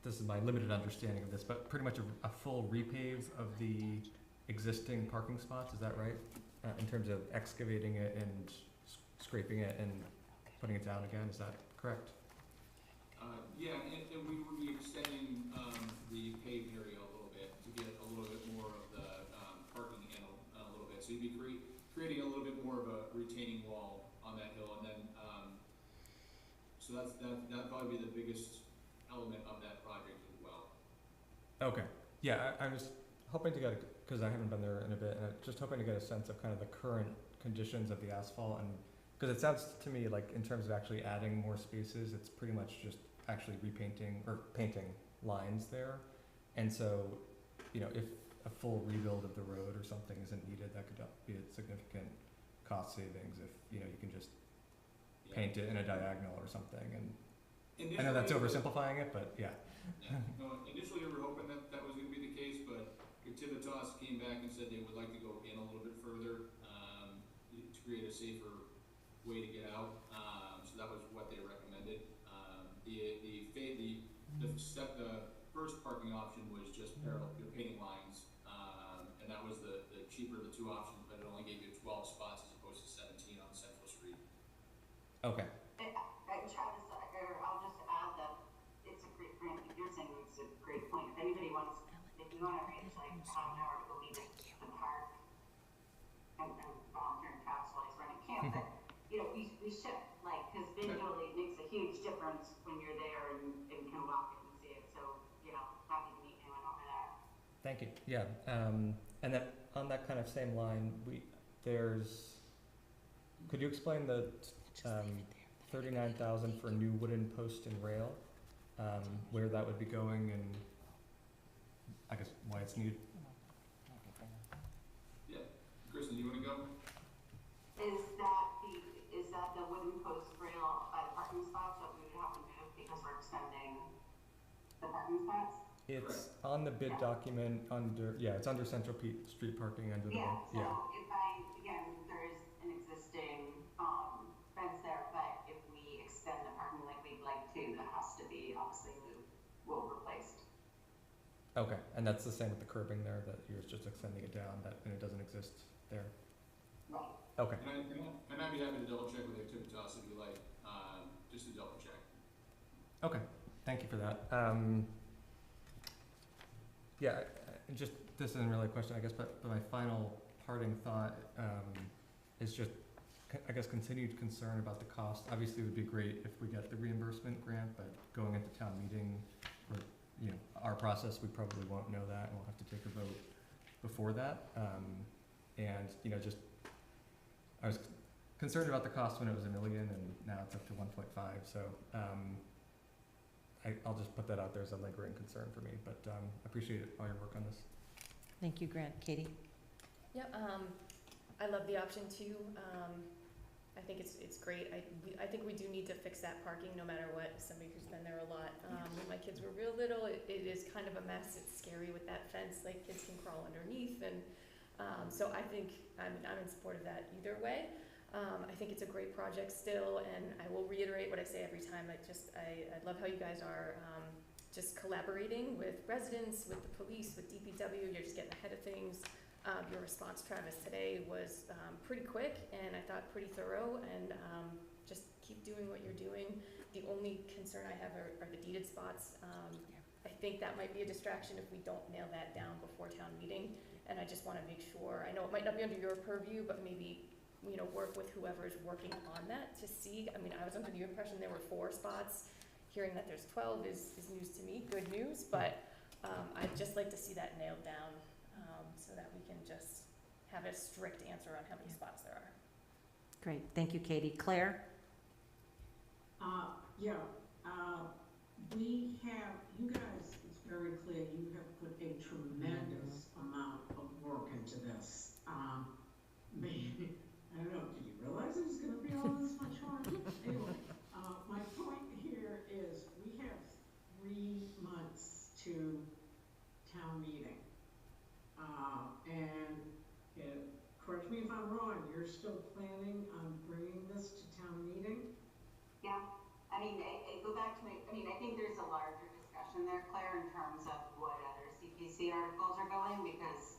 this is my limited understanding of this, but pretty much a full repave of the existing parking spots, is that right? In terms of excavating it and scraping it and putting it down again, is that correct? Yeah, and we would be extending the paved area a little bit to get a little bit more of the parking in a little bit. So you'd be creating a little bit more of a retaining wall on that hill, and then so that'd probably be the biggest element of that project as well. Okay, yeah, I was hoping to get, because I haven't been there in a bit, and I'm just hoping to get a sense of kind of the current conditions of the asphalt, and because it sounds to me like in terms of actually adding more spaces, it's pretty much just actually repainting or painting lines there. And so, if a full rebuild of the road or something isn't needed, that could be a significant cost savings if, you can just paint it in a diagonal or something. And I know that's oversimplifying it, but yeah. No, initially we were hoping that was going to be the case, but Tivitós came back and said they would like to go in a little bit further to create a safer way to get out. So that was what they recommended. The first parking option was just parallel painting lines, and that was the cheaper of the two options, but it only gave you 12 spots as opposed to 17 on Central Street. Okay. Travis, I'll just add that it's a great point. You're saying it's a great point. If anybody wants, if you want to arrange like half an hour to go meet at the park and volunteer in Travis while he's running camp, but we should, because visually it makes a huge difference when you're there and can walk it and see it. So, happy to meet anyone over there. Thank you. Yeah. And then on that kind of same line, could you explain the $39,000 for a new wooden post and rail, where that would be going and I guess why it's needed. Yeah, Kristen, you wanna go? Is that the wooden post rail by the parking spots that we would have to move because we're extending the parking spots? It's on the bid document under, it's under Central Street parking under the, Yeah, so again, there is an existing, fence there, but if we extend the parking like we'd like to, that has to be obviously moved, replaced. Okay, and that's the same with the curbing there, that you're just extending it down, and it doesn't exist there? Right. Okay. And I'd be happy to double check what they took to us if you like, just to double check. Okay, thank you for that. Just, this isn't really a question, I guess, but my final parting thought is just, I guess, continued concern about the cost. Obviously, it would be great if we get the reimbursement grant, but going into town meeting, or, our process, we probably won't know that, and we'll have to take a vote before that. Just, I was concerned about the cost when it was $1 million, and now it's up to 1.5, so, I'll just put that out there as a lingering concern for me, but, appreciate all your work on this. Thank you, Grant. Katie? Yep, I love the option too. I think it's great. I think we do need to fix that parking no matter what, as somebody who's been there a lot. When my kids were real little, it is kind of a mess. It's scary with that fence, like kids can crawl underneath, and so I think I'm in support of that either way. I think it's a great project still, and I will reiterate what I say every time. I love how you guys are just collaborating with residents, with the police, with DPW. You're just getting ahead of things. Your response, Travis, today was pretty quick and I thought pretty thorough, and just keep doing what you're doing. The only concern I have are the deeded spots. I think that might be a distraction if we don't nail that down before town meeting, and I just want to make sure, I know it might not be under your purview, but maybe work with whoever's working on that to see. I mean, I was under the impression there were 4 spots. Hearing that there's 12 is news to me, good news, but I'd just like to see that nailed down so that we can just have a strict answer on how many spots there are. Great, thank you, Katie. Claire? We have, you guys, it's very clear, you have put a tremendous amount of work into this. I don't know, did you realize it was gonna be all this much work? Anyway, my point here is we have 3 months to town meeting. Correct me if I'm wrong, you're still planning on bringing this to town meeting? Yeah, I mean, I go back to I think there's a larger discussion there, Claire, in terms of what other CPC articles are going, because,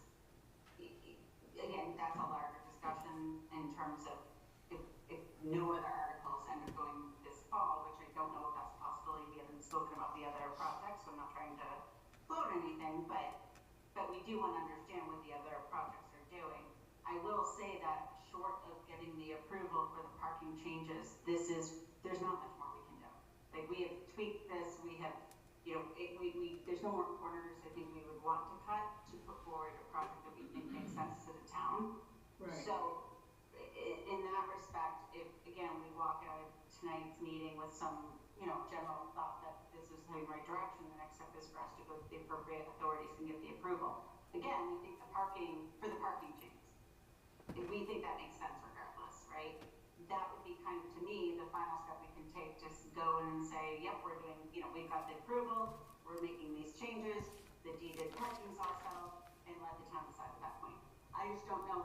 again, that's a larger discussion in terms of if no other articles end up going this fall, which I don't know if that's a possibility. We haven't spoken about the other projects, so I'm not trying to float anything, but we do want to understand what the other projects are doing. I will say that short of getting the approval for the parking changes, there's not much more we can do. Like, we have tweaked this, we have, there's no more corners I think we would want to cut to put forward a project that we think makes sense to the town. Right. So, in that respect, if, again, we walk out of tonight's meeting with some, general thought that this is the right direction, the next step is for us to go to the appropriate authorities and get the approval. Again, we think the parking changes. If we think that makes sense regardless, right? That would be kind of, to me, the final step we can take, just go in and say, yep, we're doing, we've got the approval, we're making these changes, the deeded parking's all settled, and let the town decide at that point. I just don't know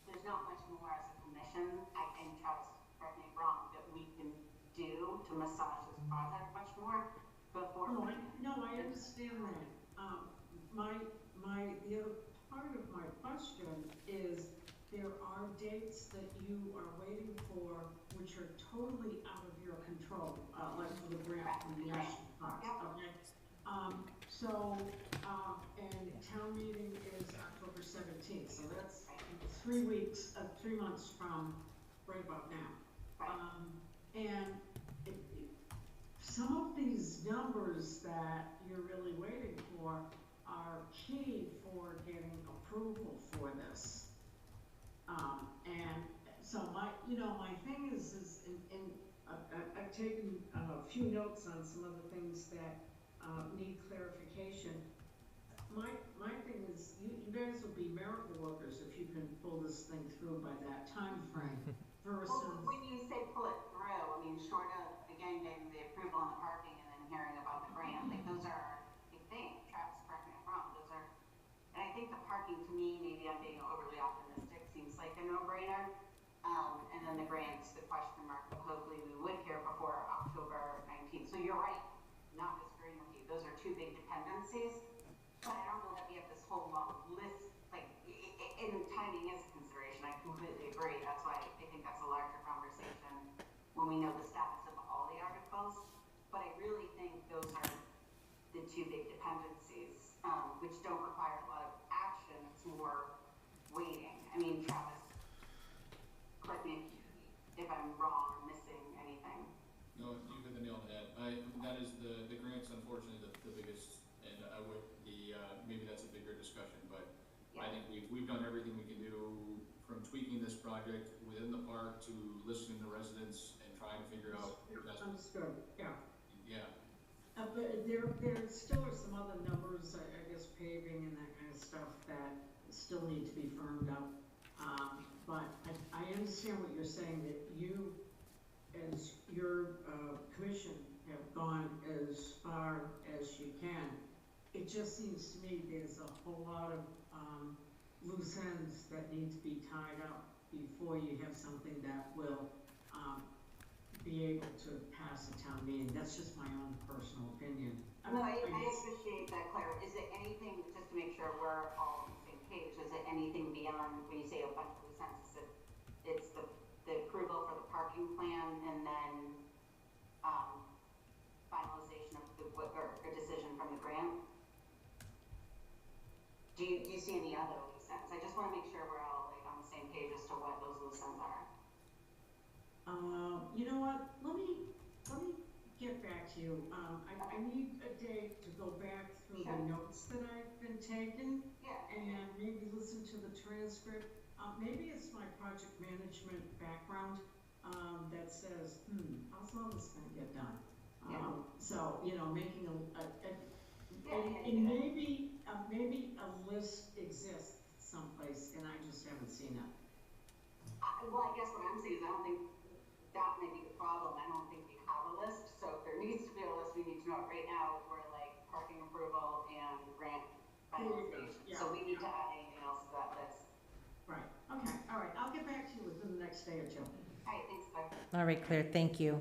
there's not much more as a commission, and Travis, correct me if I'm wrong, that we can do to massage this project much more before. No, I understand that. The other part of my question is, there are dates that you are waiting for which are totally out of your control, like for the grant from the national parks, okay? And town meeting is October 17th, so that's 3 months from right about now. Some of these numbers that you're really waiting for are key for getting approval for this. And so my thing is I've taken a few notes on some of the things that need clarification. My thing is, you guys will be miracle workers if you can pull this thing through by that time frame versus. Well, when you say pull it through, I mean, short of, again, getting the approval on the parking and then hearing about the grant, like, those are big things. Travis, correct me if I'm wrong, those are, and I think the parking, to me, maybe I'm being overly optimistic, seems like a no-brainer. And then the grants, the question mark, but hopefully we would hear before October 19th. So you're right, not disagreeing with you. Those are two big dependencies. But I don't know that we have this whole long list, like, and timing is a consideration. I completely agree. That's why I think that's a larger conversation when we know the status of all the articles. But I really think those are the two big dependencies, which don't require a lot of action. It's more waiting. I mean, Travis, correct me if I'm wrong or missing anything. No, you hit the nail on the head. That is the grants, unfortunately, the biggest, and I would, maybe that's a bigger discussion, but Yeah. I think we've done everything we can do, from tweaking this project within the park to listening to residents and trying to figure out the best. Understood, yeah. Yeah, But there still are some other numbers, I guess paving and that kind of stuff that still need to be firmed up. But I understand what you're saying, that you, as your commission, have gone as far as you can. It just seems to me there's a whole lot of loose ends that need to be tied up before you have something that will be able to pass a town meeting. That's just my own personal opinion. No, I appreciate that, Claire. Is it anything, just to make sure we're all on the same page, is it anything beyond, when you say a bunch of loose ends, is it's the approval for the parking plan and then finalization of or a decision from the grant? Do you see any other loose ends? I just want to make sure we're all like on the same page as to what those loose ends are. You know what, let me get back to you. I need a day to go back through the notes that I've been taking Yeah. and maybe listen to the transcript. Maybe it's my project management background that says, how's all this gonna get done? So, you know, making and maybe a list exists someplace and I just haven't seen it. Well, I guess what I'm saying is I don't think that may be the problem. I don't think we have a list. So if there needs to be a list, we need to know it right now. We're like parking approval and grant finalization. Yeah. So we need to add anything else to that list. Right, okay, all right, I'll get back to you within the next day or two. All right, thanks, Claire. All right, Claire, thank you.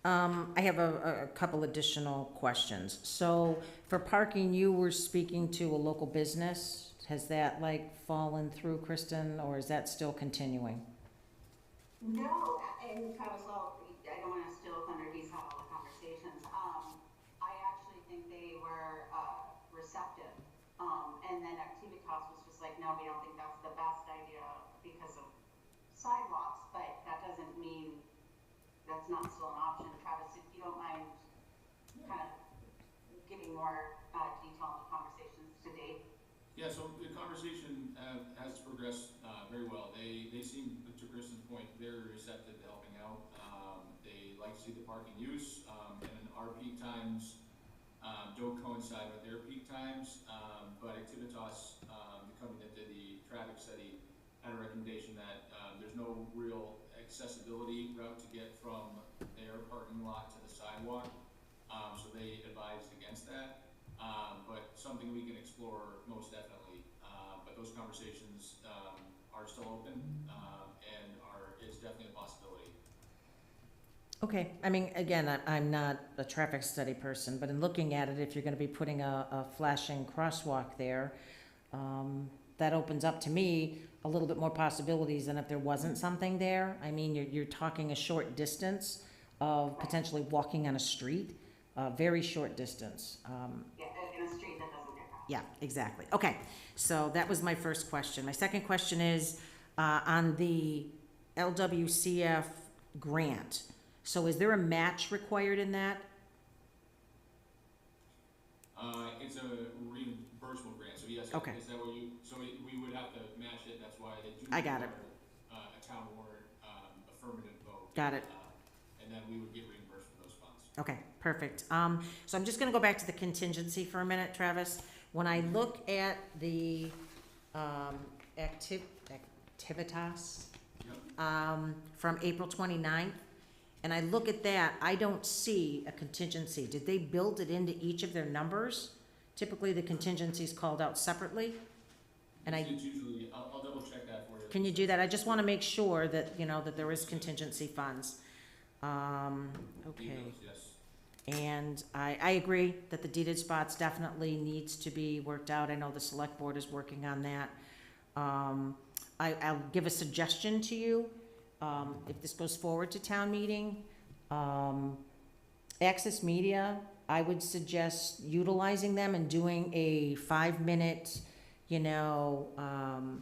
I have a couple additional questions. So for parking, you were speaking to a local business. Has that like fallen through, Kristen, or is that still continuing? No, and Travis, I don't want to steal thunder. He's had all the conversations. I actually think they were receptive. And then Activitas was just like, no, we don't think that's the best idea because of sidewalks, but that doesn't mean that's not still an option. Travis, if you don't mind kind of giving more detail on the conversations to date. Yeah, so the conversation has progressed very well. They seem, to Kristen's point, very receptive to helping out. They like to see the parking use, and then our peak times don't coincide with their peak times, but Activitas, the company that did the traffic study, had a recommendation that there's no real accessibility route to get from their parking lot to the sidewalk, so they advised against that. But something we can explore most definitely. But those conversations are still open and is definitely a possibility. Okay, I mean, again, I'm not a traffic study person, but in looking at it, if you're gonna be putting a flashing crosswalk there, that opens up to me a little bit more possibilities than if there wasn't something there. I mean, you're talking a short distance of potentially walking on a street, a very short distance. Yeah, in a street that doesn't get crossed. Yeah, exactly. Okay, so that was my first question. My second question is, on the LWCF grant, so is there a match required in that? It's a reimbursable grant, so yes, Okay. is that what you, so we would have to match it, that's why they do. I got it. require, a town warrant, affirmative vote. Got it. And and then we would get reimbursed for those funds. Okay, perfect. So I'm just gonna go back to the contingency for a minute, Travis. When I look at the, activitas, from April 29th, and I look at that, I don't see a contingency. Did they build it into each of their numbers? Typically, the contingency is called out separately. And It's usually, I'll double check that for you. can you do that? I just wanna make sure that, you know, that there is contingency funds. Okay. Details, yes. And I agree that the deeded spots definitely needs to be worked out. I know the select board is working on that. I'll give a suggestion to you, if this goes forward to town meeting. Access Media, I would suggest utilizing them and doing a 5-minute, you know,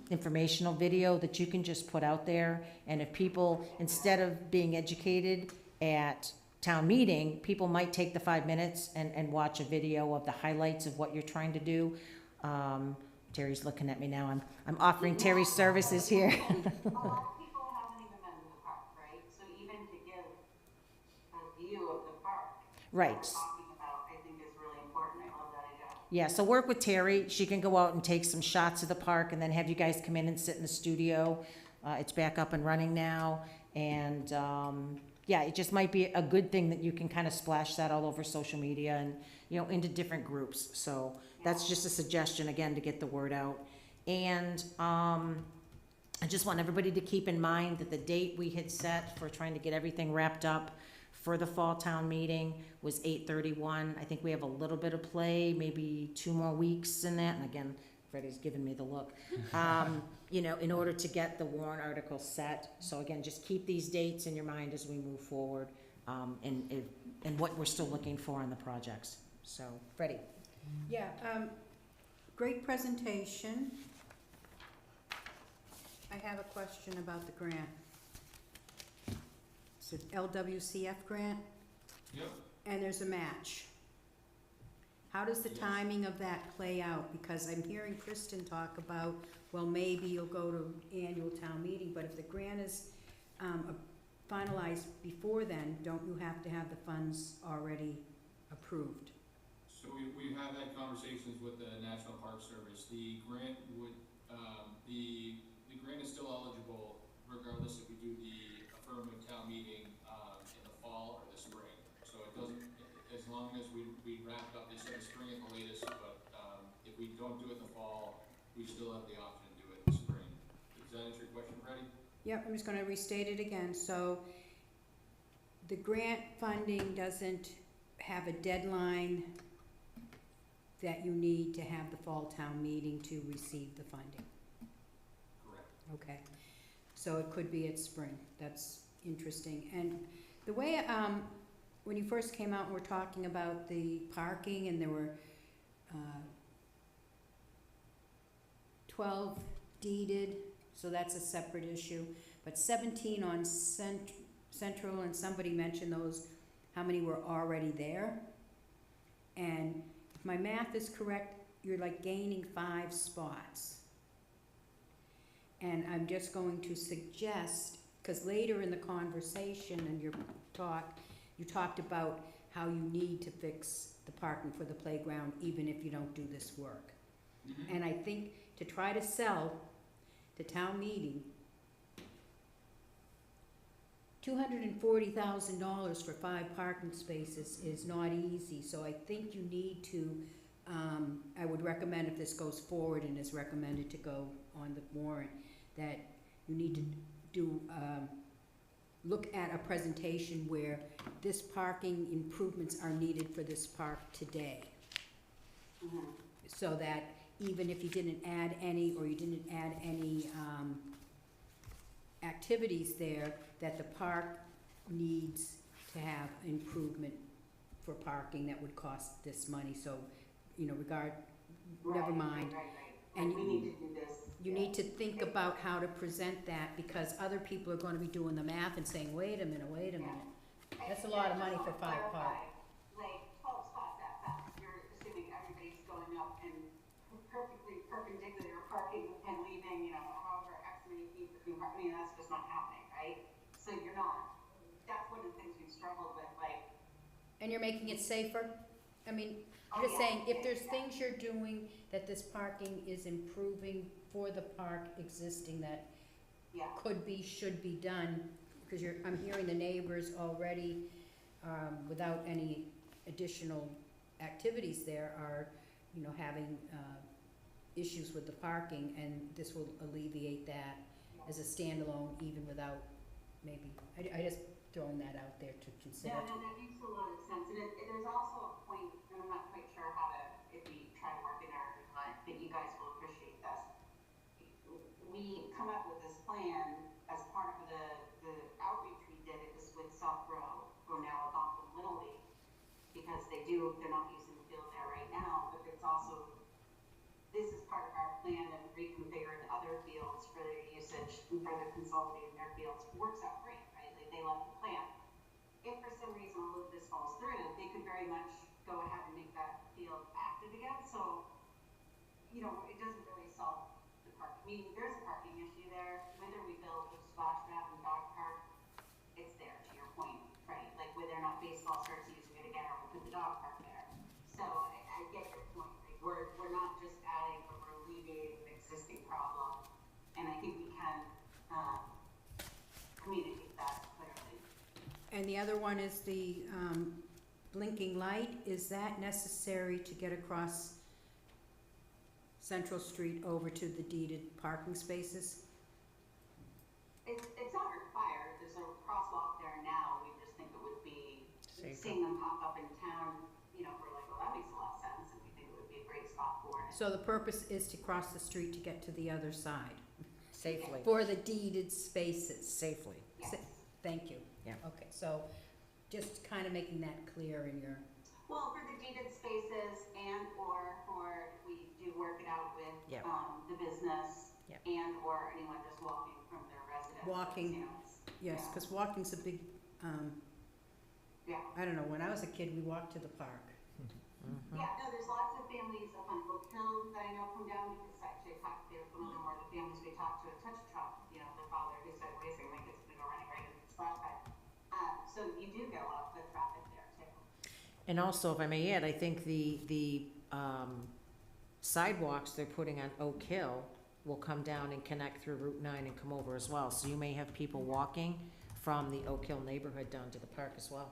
informational video that you can just put out there. And if people, instead of being educated at town meeting, people might take the 5 minutes and watch a video of the highlights of what you're trying to do. Terry's looking at me now. I'm offering Terry's services here. A lot of people haven't even been to the park, right? So even to give a view of the park. Right. What we're talking about, I think is really important. I love that idea. Yeah, so work with Terry. She can go out and take some shots of the park and then have you guys come in and sit in the studio. It's back up and running now. And, yeah, it just might be a good thing that you can kind of splash that all over social media and, you know, into different groups. So that's just a suggestion, again, to get the word out. And I just want everybody to keep in mind that the date we had set for trying to get everything wrapped up for the fall town meeting was 8/31. I think we have a little bit of play, maybe 2 more weeks in that. And again, Freddie's giving me the look. You know, in order to get the warrant article set. So again, just keep these dates in your mind as we move forward, and what we're still looking for on the projects. So, Freddie. Yeah, great presentation. I have a question about the grant. It's an LWCF grant, Yep. and there's a match. How does the Yes. timing of that play out? Because I'm hearing Kristen talk about, well, maybe you'll go to annual town meeting, but if the grant is finalized before then, don't you have to have the funds already approved? So we have had conversations with the National Park Service. The grant would, the grant is still eligible regardless if we do the affirmative town meeting, in the fall or the spring. So it doesn't, as long as we wrap up, they said the spring at the latest, but, if we don't do it in the fall, we still have the option to do it in the spring. Does that answer your question, Freddie? Yep, I'm just gonna restate it again. So the grant funding doesn't have a deadline that you need to have the fall town meeting to receive the funding. Correct. Okay, so it could be at spring. That's interesting. And the way, when you first came out and were talking about the parking, and there were 12 deeded, so that's a separate issue, but 17 on Central, and somebody mentioned those, how many were already there? And if my math is correct, you're like gaining 5 spots. And I'm just going to suggest, because later in the conversation and your talk, you talked about how you need to fix the parking for the playground even if you don't do this work. Mm-hmm. And I think to try to sell the town meeting $240,000 for 5 parking spaces is not easy, so I think you need to, I would recommend if this goes forward and is recommended to go on the warrant, that you need to do, look at a presentation where this parking improvements are needed for this park today. Mhm. So that even if you didn't add any, or you didn't add any, activities there, that the park needs to have improvement for parking that would cost this money, so, you know, never mind. Right. And we need to do this. You need to think about how to present that, because other people are gonna be doing the math and saying, wait a minute. That's a lot of money for 5 parks. Like 12 spots at best, you're assuming everybody's going up and perfectly perpendicular parking and leaving, you know, however X many feet between, I mean, that's just not happening, right? So you're not, that's one of the things we've struggled with, like, And you're making it safer? I mean, I'm oh, just yeah, saying, if there's yeah. things you're doing that this parking is improving for the park existing that Yeah, could be, should be done, because I'm hearing the neighbors already, without any additional activities there are, having, issues with the parking, and this will alleviate that as a standalone, even without maybe, I just throwing that out there to consider. no, that makes a lot of sense, and there's also a point, and I'm not quite sure how to, if we try to work in there or not, that you guys will appreciate this. We come up with this plan as part of the outreach we did, it was with Southborough, who are now Algonquin Little League, because they're not using the field there right now, but it's also, this is part of our plan of reconfiguring other fields for their usage and further consolidating their fields. Works out great, right? Like, they love the plan. If for some reason all of this falls through, they could very much go ahead and make that field active again. So, it doesn't really solve the park. I mean, there's a parking issue there. Whether we build a splash pad and dog park, it's there, to your point, right? Like, whether or not baseball starts using it again, or we put the dog park there. So I get your point. Like, we're not just adding, but we're alleviating an existing problem. And I think we can communicate that clearly. And the other one is the, blinking light. Is that necessary to get across Central Street over to the deeded parking spaces? It's not required. There's a crosswalk there now. We just think it would be, Safer. seeing them pop up in town, we're like, well, that makes a lot of sense, and we think it would be a great spot for it. So the purpose is to cross the street to get to the other side, Safely, for the deeded spaces. safely. Yes. Thank you. Yeah. Okay, so just kind of making that clear in your, Well, for the deeded spaces or for, if we do work it out with, Yep. the business Yep. or anyone just walking from their residence. Walking. yes, Yeah. because walking's a big, Yeah. I don't know, when I was a kid, we walked to the park. Mhm. Yeah, no, there's lots of families up on Oak Hill that I know come down, because actually they're one of them were the families we talked to at Touch a Truck, the father who said, wait a second, my kid's gonna go running right into the splash pad. So you do get a lot of foot traffic there too. And also, if I may add, I think the sidewalks they're putting on Oak Hill will come down and connect through Route 9 and come over as well. So you may have people walking from the Oak Hill neighborhood down to the park as well.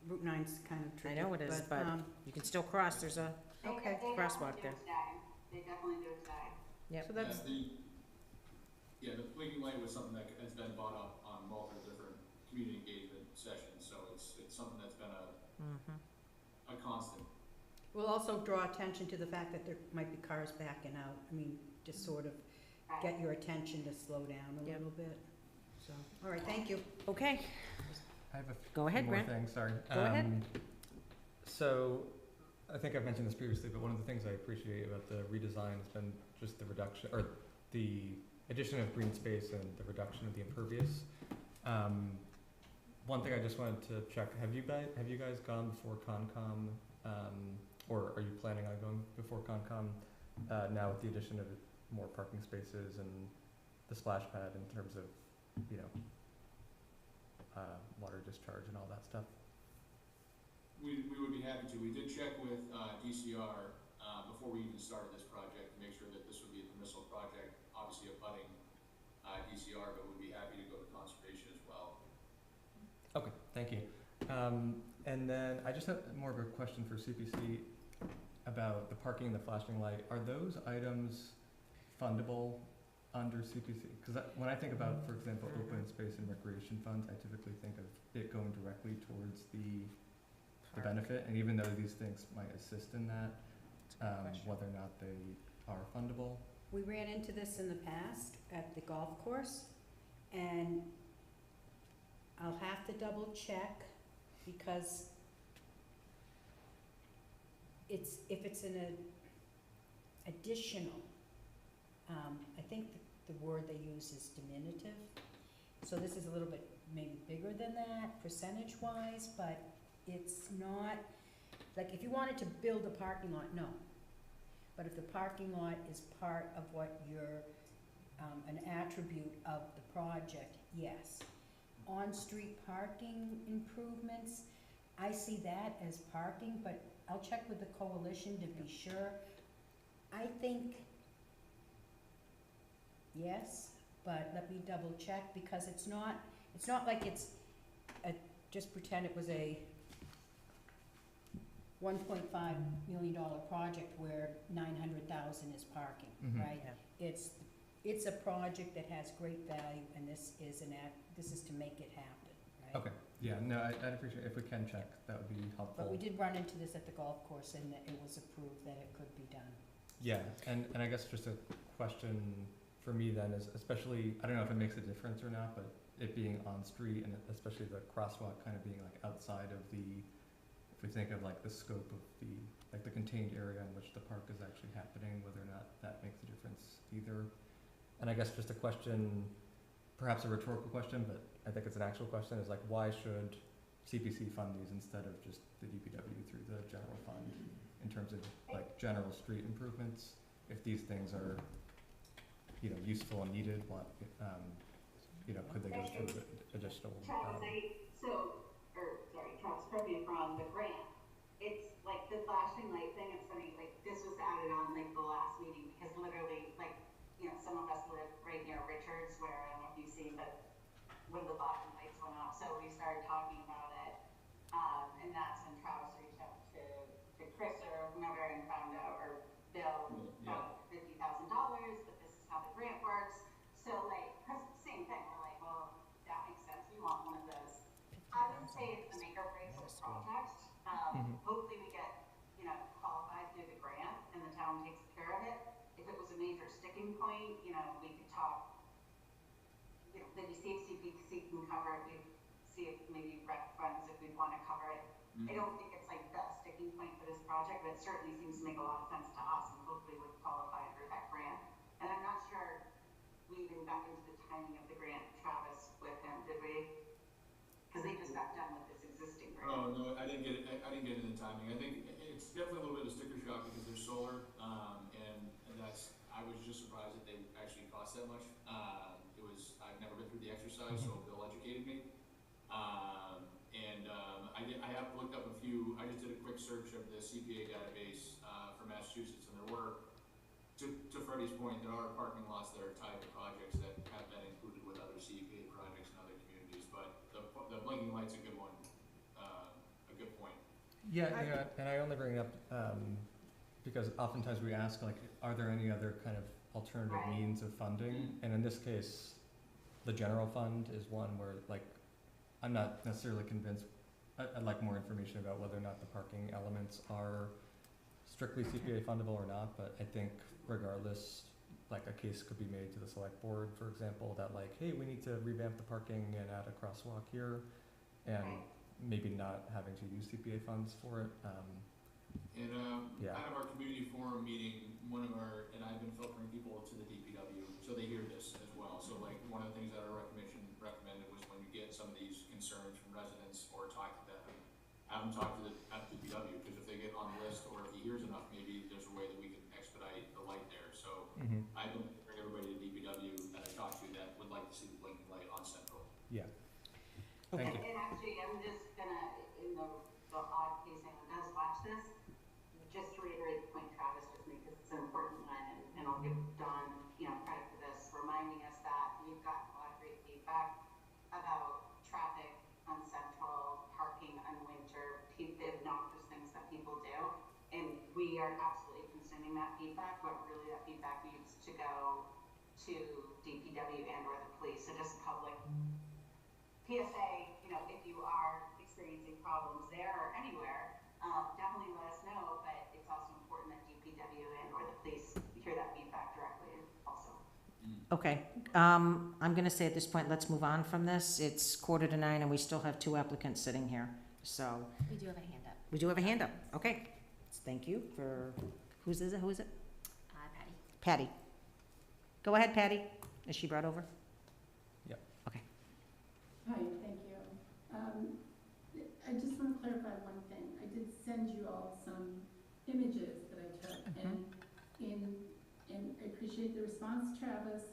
Route 9's kind of I tricky. know it is, but you can still cross. There's a, Okay. They crosswalk definitely do there. it today. They definitely do it today. Yep. So that's, The blinking light was something that has been brought up on multiple different community engagement sessions, so it's something that's been a constant. we'll also draw attention to the fact that there might be cars backing out. I mean, just sort of Right. get your attention to slow down a Yep. little bit. So, all right, thank you. okay. I have a Go ahead, few more Grant. things, sorry. Go ahead. So, I think I've mentioned this previously, but one of the things I appreciate about the redesign has been just the reduction, or the addition of green space and the reduction of the impervious. One thing I just wanted to check, have you guys gone before Concom, or are you planning on going before Concom, now with the addition of more parking spaces and the splash pad in terms of, water discharge and all that stuff? We would be happy to. We did check with DCR before we even started this project to make sure that this would be a permissible project, obviously abutting DCR, but we'd be happy to go to conservation as well. Okay, thank you. And then I just have more of a question for CPC about the parking and the flashing light. Are those items fundable under CPC? Because when I think about, for example, open space and recreation funds, I typically think of it going directly towards the benefit, and even though these things might assist in that, whether or not they are fundable. We ran into this in the past at the golf course, and I'll have to double check, because if it's an additional, I think the word they use is diminutive. So this is a little bit maybe bigger than that percentage-wise, but it's not, like, if you wanted to build a parking lot, no. But if the parking lot is part of what you're, an attribute of the project, yes. on-street parking improvements, I see that as parking, but I'll check with the coalition to be sure. I think yes, but let me double check, because it's not like it's a, just pretend it was a $1.5 million project where 900,000 is parking, Mhm. right? Yeah. It's a project that has great value, and this is to make it happen, right? Okay, yeah, no, I'd appreciate, if we can check, that would be helpful. But we did run into this at the golf course, and it was approved that it could be done. Yeah, and I guess just a question for me then is, especially, I don't know if it makes a difference or not, but it being on street and especially the crosswalk kind of being like outside of the, if we think of like the scope of the, like the contained area in which the park is actually happening, whether or not that makes a difference either. And I guess just a question, perhaps a rhetorical question, but I think it's an actual question, is like, why should CPC fund these instead of just the DPW through the general fund in terms of like general street improvements? If these things are, you know, useful and needed, what, you know, could they go through additional? Travis, Travis, correct me if I'm wrong, the grant, it's like the flashing light thing, it's funny, like this was added on like the last meeting, because literally, like, you know, some of us live right near Richards, where I don't know if you've seen, but when the flashing lights went off, so we started talking about it, and that's when Travis reached out to Chris or whomever and found out, or Bill, about $50,000, but this is how the grant works. So like, same thing, we're like, well, that makes sense, we want one of those. I would say it's the make or break of the project. Hopefully we get, you know, qualified through the grant and the town takes care of it. If it was a major sticking point, you know, we could talk, you know, maybe see if CPC can cover it, we'd see if maybe rec funds, if we'd want to cover it. I don't think it's like the sticking point for this project, but it certainly seems to make a lot of sense to us, and hopefully would qualify for that grant. And I'm not sure we even got into the timing of the grant, Travis, with him, did we? Because they just got done with this existing grant. Oh, no, I didn't get it, I didn't get into the timing. I think it's definitely a little bit of a sticker shock because they're solar, and that's, I was just surprised that they actually cost that much. I've never been through the exercise, so Bill educated me. I have looked up a few, I just did a quick search of the CPA database, for Massachusetts, and there were, to Freddie's point, there are parking lots that are tied to projects that have been included with other CPA projects in other communities, but the blinking light's a good one, a good point. Yeah, and I only bring it up because oftentimes we ask, like, are there any other kind of alternative means of funding? And in this case, the general fund is one where, like, I'm not necessarily convinced. I'd like more information about whether or not the parking elements are strictly CPA fundable or not, but I think regardless, like a case could be made to the select board, for example, that like, hey, we need to revamp the parking and add a crosswalk here, and maybe not having to use CPA funds for it. Out of our community forum meeting, and I've been filtering people to the DPW, so they hear this as well. So like, one of the things that our recommended was when you get some of these concerns from residents or talk to them, have them talk to the DPW, because if they get on the list or if he hears enough, maybe there's a way that we can expedite the light there. So I've been bring everybody to DPW that I talked to that would like to see the blinking light on Central. Yeah. Okay. Thank you. And actually, I'm just gonna, in the odd case anyone does watch this, just to reiterate the point Travis just made, because it's an important one, and I'll give Don, you know, credit for this, reminding us that we've gotten a lot of great feedback about traffic on Central, parking on Winter, the obnoxious things that people do, and we are absolutely consuming that feedback, but really that feedback needs to go to DPW and or the police. So just public PSA, you know, if you are experiencing problems there or anywhere, definitely let us know, but it's also important that DPW and or the police hear that feedback directly also. Okay, I'm gonna say at this point, let's move on from this. It's 8:45 and we still have 2 applicants sitting here, so. We do have a hand up. We do have a hand up, okay. Thank you for, who is it? Patty. Patty. Go ahead, Patty. Is she brought over? Yep. Okay. Hi, thank you. I just want to clarify one thing. I did send you all some images that I took, and I appreciate the response, Travis,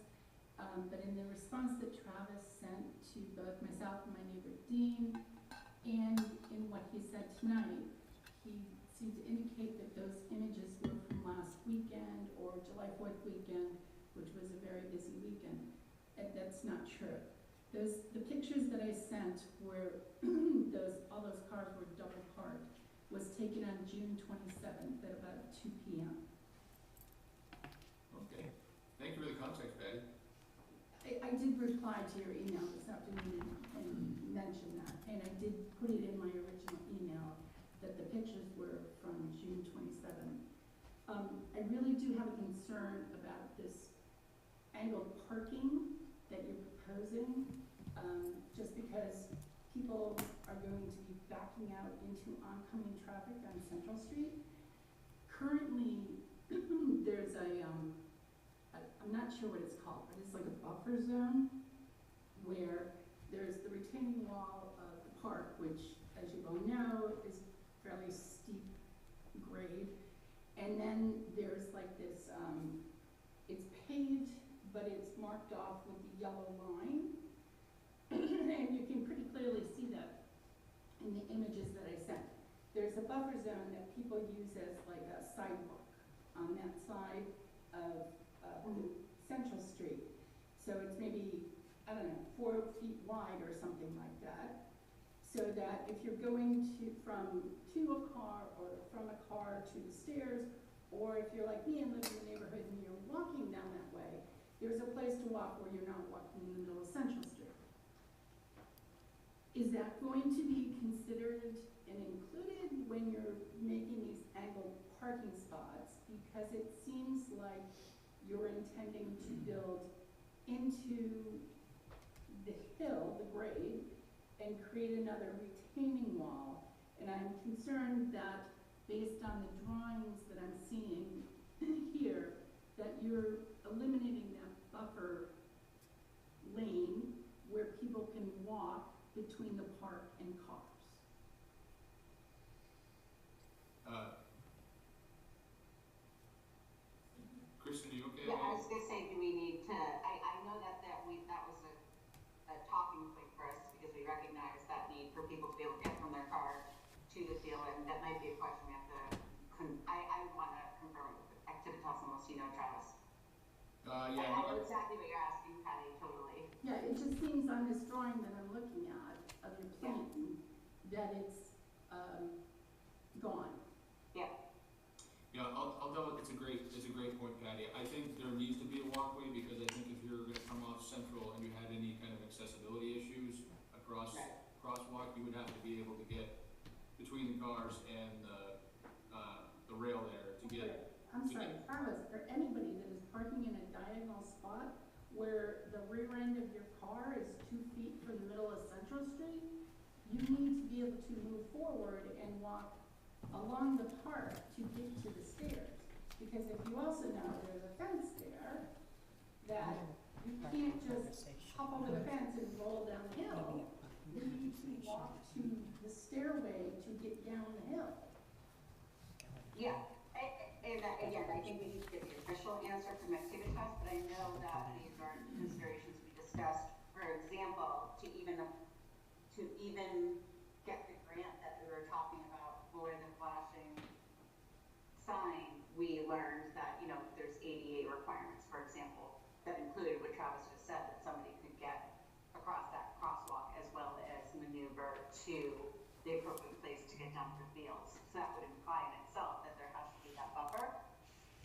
but in the response response that Travis sent to both myself and my neighbor Dean, and in what he said tonight, he seemed to indicate that those images were from last weekend or July 4th weekend, which was a very busy weekend. And that's not true. The pictures that I sent were, all those cars were double parked, was taken on June 27th at about 2 p.m. Okay, thank you for the context, Patty. I did reply to your email this afternoon and mention that, and I did put it in my original email that the pictures were from June 27th. I really do have a concern about this angled parking that you're proposing, just because people are going to be backing out into oncoming traffic on Central Street. Currently, there's I'm not sure what it's called, but it's like a buffer zone where there's the retaining wall of the park, which, as you all know, is fairly steep grade. And then there's like this, it's paved, but it's marked off with the yellow line. And you can pretty clearly see that in the images that I sent. There's a buffer zone that people use as like a sidewalk on that side of Central Street. So it's maybe, I don't know, 4 feet wide or something like that. So that if you're going from a car or from a car to the stairs, or if you're like me and live in the neighborhood and you're walking down that way, there's a place to walk where you're not walking in the middle of Central Street. Is that going to be considered and included when you're making these angled parking spots? Because it seems like you're intending to build into the hill, the grade, and create another retaining wall. And I'm concerned that based on the drawings that I'm seeing here, that you're eliminating that buffer lane where people can walk between the park and cars. Kristen, are you okay? Yeah, I was gonna say, do we need to, I know that that was a talking point for us because we recognize that need for people to be able to get from their car to the field, and that might be a question we have to, I want to confirm with Activitas unless you know, Travis. Yeah. I know exactly what you're asking, Patty, totally. Yeah, it just seems on this drawing that I'm looking at of your plan that it's gone. Yeah. Yeah, I'll double, it's a great point, Patty. I think there needs to be a walkway because I think if you're gonna come off Central and you had any kind of accessibility issues across crosswalk, you would have to be able to get between the cars and the rail there to get. I'm sorry, Carlos, for anybody that is parking in a diagonal spot where the rear end of your car is 2 feet from the middle of Central Street, you need to be able to move forward and walk along the park to get to the stairs. Because if you also know there's a fence there, that you can't just hop over the fence and roll down the hill. You need to walk to the stairway to get down the hill. Yeah, and again, I think we need to get the official answer from Activitas, but I know that these are considerations we discussed. For example, to even get the grant that we were talking about for the flashing sign, we learned that, you know, there's ADA requirements, for example, that included what Travis just said, that somebody could get across that crosswalk as well as maneuver to the appropriate place to get down to the fields. So that would imply in itself that there has to be that buffer.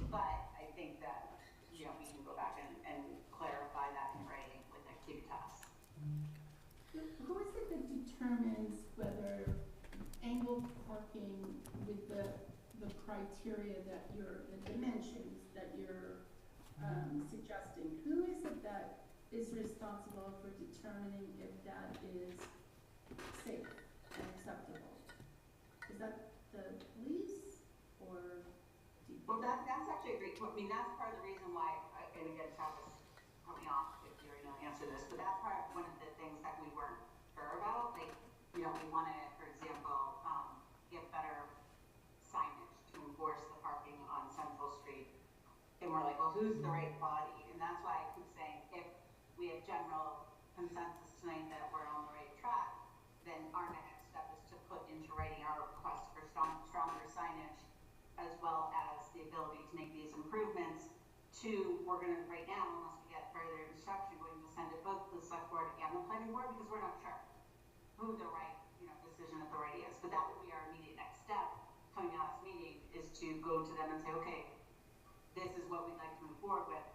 But I think that, you know, we can go back and clarify that in writing with Activitas. Who is it that determines whether angled parking with the criteria that the dimensions that you're suggesting, who is it that is responsible for determining if that is safe and acceptable? Is that the police or DPW? Well, that's actually a great point. I mean, that's part of the reason why, and again, Travis, help me off if you already know the answer to this, but that's one of the things that we weren't sure about. Like, you know, we want to, for example, get better signage to enforce the parking on Central Street. And we're like, well, who's the right body? And that's why I keep saying, if we have general consensus tonight that we're on the right track, then our next step is to put into writing our request for stronger signage, as well as the ability to make these improvements. We're gonna, right now, unless we get further instruction, going to send it both to the select board and the planning board, because we're not sure who the right, decision authority is. But that would be our immediate next step coming out of this meeting, is to go to them and say, okay, this is what we'd like to move forward with.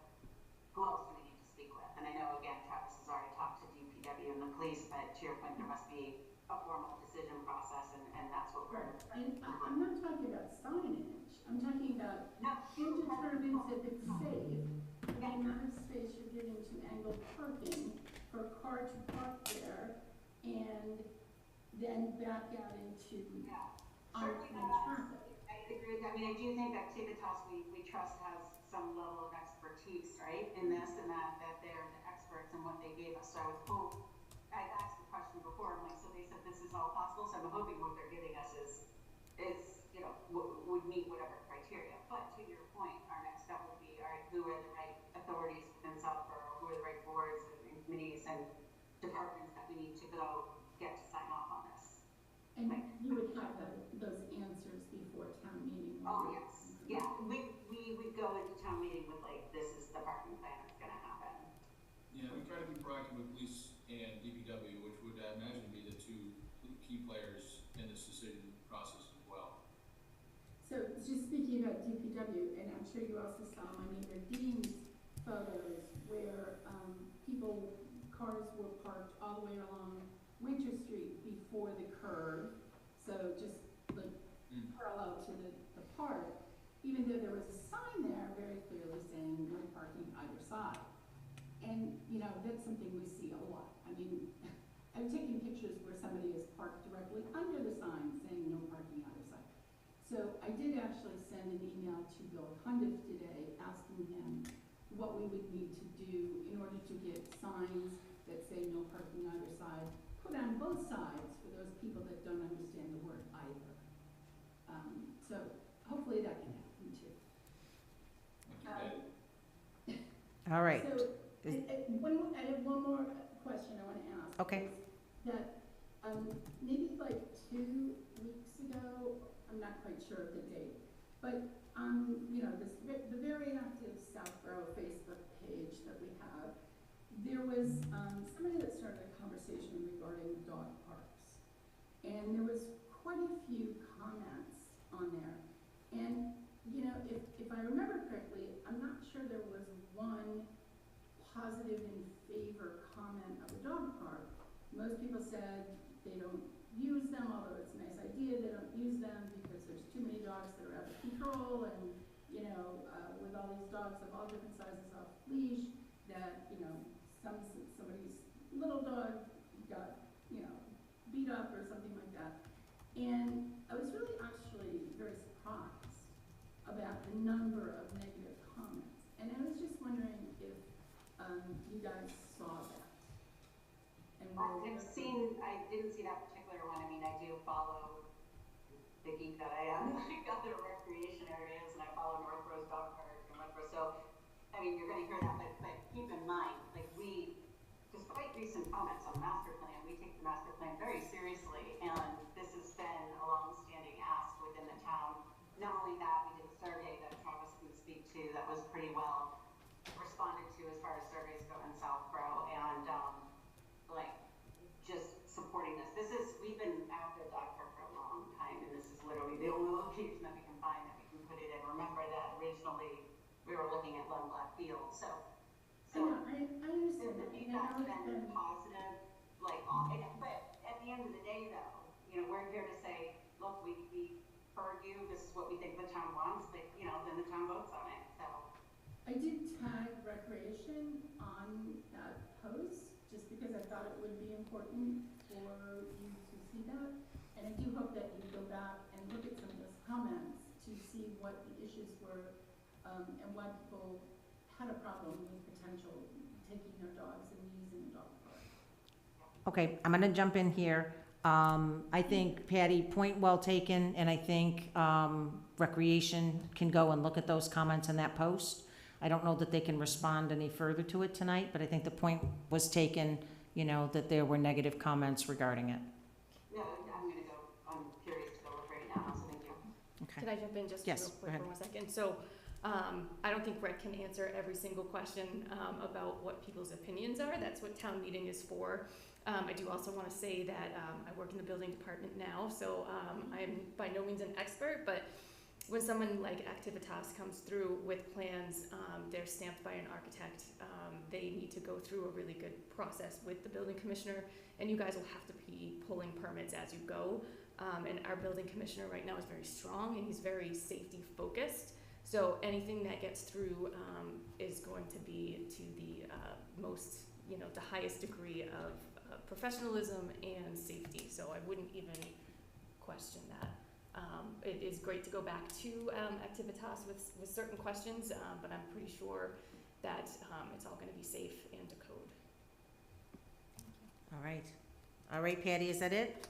Who else do we need to speak with? And I know, again, Travis has already talked to DPW and the police, but to your point, there must be a formal decision process, and that's what we're. And I'm not talking about signage, I'm talking about who determines if it's safe, the amount of space you're giving to angled parking for a car to park there, and then back out into oncoming traffic. I agree with that. I mean, I do think that Civitas, we trust has some level of expertise, right, in this, and that they're the experts in what they gave us. So I would hope, I've asked the question before, I'm like, so they said this is all possible, so I'm hoping what they're giving us is would meet whatever criteria. But to your point, our next step would be, all right, who are the right authorities within Southborough, who are the right boards and committees and departments that we need to go get to sign off on this. And you would have those answers before town meeting? Oh, yes. Yeah, we would go into town meeting with this is the parking plan that's gonna happen. Yeah, we try to be proactive with police and DPW, which would I imagine be the two key players in this decision process as well. So just speaking about DPW, and I'm sure you also saw my neighbor Dean's photos where cars were parked all the way along Winter Street before the curve, so just parallel to the park, even though there was a sign there very clearly saying no parking either side. And, that's something we see a lot. I mean, I've taken pictures where somebody is parked directly under the sign saying no parking either side. So I did actually send an email to Bill Cundiff today asking him what we would need to do in order to get signs that say no parking either side put on both sides for those people that don't understand the word either. So hopefully that can happen too. All right. So, I have one more question I want to ask. Okay. That, maybe 2 weeks ago, I'm not quite sure of the date, but the very active Southborough Facebook page that we have, there was somebody that started a conversation regarding dog parks. And there was quite a few comments on there. And, if I remember correctly, I'm not sure there was one positive in favor comment of a dog park. Most people said they don't use them, although it's a nice idea, they don't use them because there's too many dogs that are out of control, and, with all these dogs of all different sizes off leash, that, somebody's little dog got, beat up or something like that. And I was really actually very surprised about the number of negative comments. And I was just wondering if you guys saw that. And I didn't see that particular one. I mean, I do follow the geek that I am, other recreation areas, and I follow North Rose Dog Park and West Rose. So, I mean, you're going to hear that, but keep in mind, despite recent comments on the master plan, we take the master plan very seriously, and this has been a long-standing ask within the town. Not only that, we did a survey that Travis can speak to that was pretty well responded to as far as surveys go in Southborough, and just supporting this. We've been at the dog park for a long time, and this is literally the only location that we can find that we can put it in. Remember that originally we were looking at Lone Black Field, so I understand that. The feedback's been positive, but at the end of the day though, we're here to say, look, we heard you, this is what we think the town wants, but then the town votes on it, so. I did tag recreation on that post, just because I thought it would be important for you to see that. And I do hope that you go back and look at some of those comments to see what the issues were, and why people had a problem with potential taking their dogs and using the dog park. Okay, I'm gonna jump in here. I think, Patty, point well taken, and I think Recreation can go and look at those comments in that post. I don't know that they can respond any further to it tonight, but I think the point was taken, you know, that there were negative comments regarding it. Yeah, I'm curious to go look right now, so thank you. Okay. Can I jump in just Yes, real go quick ahead. for 1 second? So, I don't think Brett can answer every single question, about what people's opinions are. That's what town meeting is for. I do also wanna say that, I work in the building department now, so, I'm by no means an expert, but when someone like Activitas comes through with plans, they're stamped by an architect. They need to go through a really good process with the building commissioner, and you guys will have to be pulling permits as you go. And our building commissioner right now is very strong and he's very safety focused. So anything that gets through, is going to be to the, most, you know, the highest degree of professionalism and safety. So I wouldn't even question that. It is great to go back to, Activitas with certain questions, but I'm pretty sure that, it's all gonna be safe and to code. All right. All right, Patty, is that it?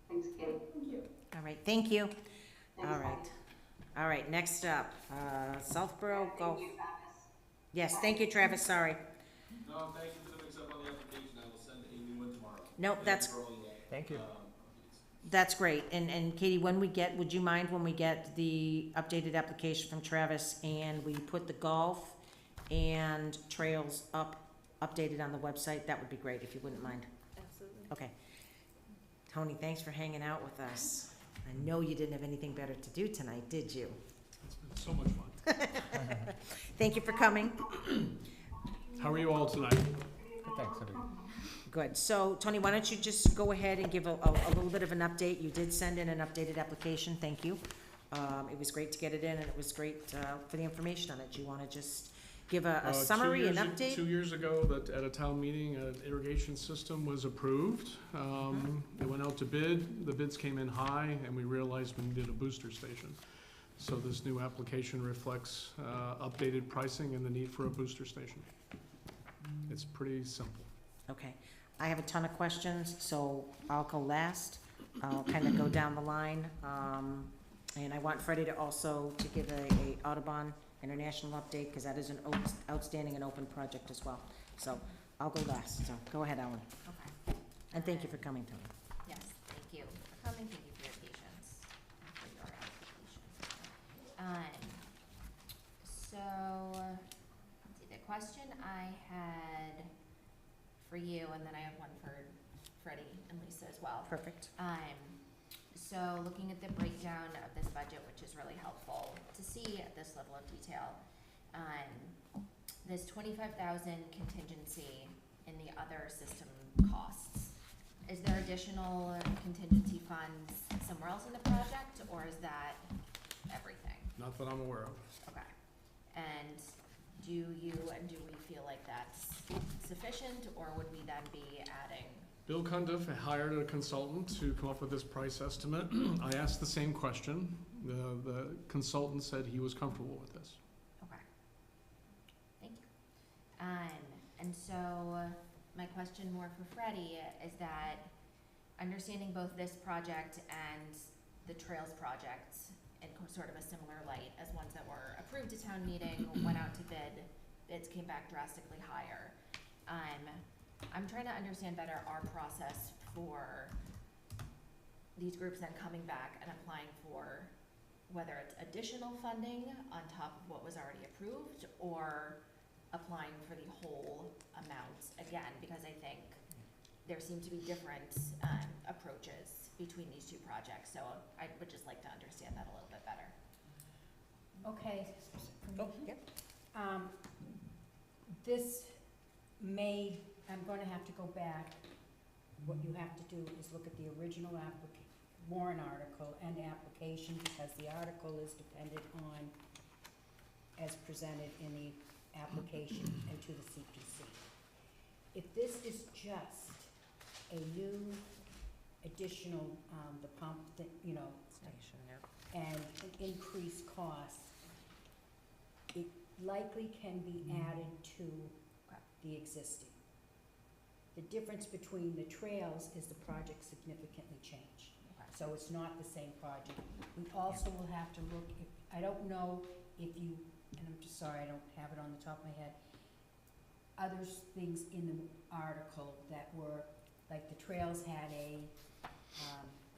Thanks, Katie. Thank you. All right, thank you. Thanks, All right. Patty. All right, next up, Southborough Golf. Thank you, Travis. Yes, thank you, Travis, sorry. No, thank you for the mix up on the application. I will send a new one tomorrow. Nope, that's, Thank you. that's great. And Katie, when we get, would you mind when we get the updated application from Travis and we put the golf and trails updated on the website? That would be great, if you wouldn't mind. Absolutely. Okay. Tony, thanks for hanging out with us. I know you didn't have anything better to do tonight, did you? It's been so much fun. Thank you for coming. How are you all tonight? Thanks, everyone. Good. So, Tony, why don't you just go ahead and give a little bit of an update? You did send in an updated application. Thank you. It was great to get it in, and it was great for the information on it. Do you want to just give a summary, an update? 2 years ago, that at a town meeting, an irrigation system was approved. It went out to bid. The bids came in high, and we realized we needed a booster station. So this new application reflects updated pricing and the need for a booster station. It's pretty simple. Okay. I have a ton of questions, so I'll go last. I'll kind of go down the line. And I want Freddie to also to give a Audubon International update, because that is an outstanding and open project as well. So I'll go last. So go ahead, Ellen. Okay. And thank you for coming, Tony. Yes, thank you for coming, thank you for your patience and for your application. So, let's see, the question I had for you, and then I have one for Freddie and Lisa as well. Perfect. So looking at the breakdown of this budget, which is really helpful to see at this level of detail, this 25,000 contingency in the other system costs. Is there additional contingency funds somewhere else in the project, or is that everything? Not that I'm aware of. Okay. And do we feel like that's sufficient, or would we then be adding? Bill Cundiff hired a consultant to come up with this price estimate. I asked the same question. The consultant said he was comfortable with this. Okay. Thank you. And so my question more for Freddie is that understanding both this project and the Trails project in sort of a similar light as ones that were approved at town meeting, went out to bid, bids came back drastically higher. I'm trying to understand better our process for these groups then coming back and applying for whether it's additional funding on top of what was already approved, or applying for the whole amount again, because I think there seem to be different approaches between these two projects. So I would just like to understand that a little bit better. Okay. Oh, yep. This may, I'm gonna have to go back. What you have to do is look at the original warrant article and application, because the article is dependent on, as presented in the application and to the CPC. If this is just a new additional, the pump, that, you know, Station, yeah. and an increased cost, it likely can be added to the existing. The difference between the trails is the project significantly changed. Okay. So it's not the same project. We also will have to look, I don't know if you, and I'm just sorry, I don't have it on the top of my head, other things in our article that were, like, the trails had a,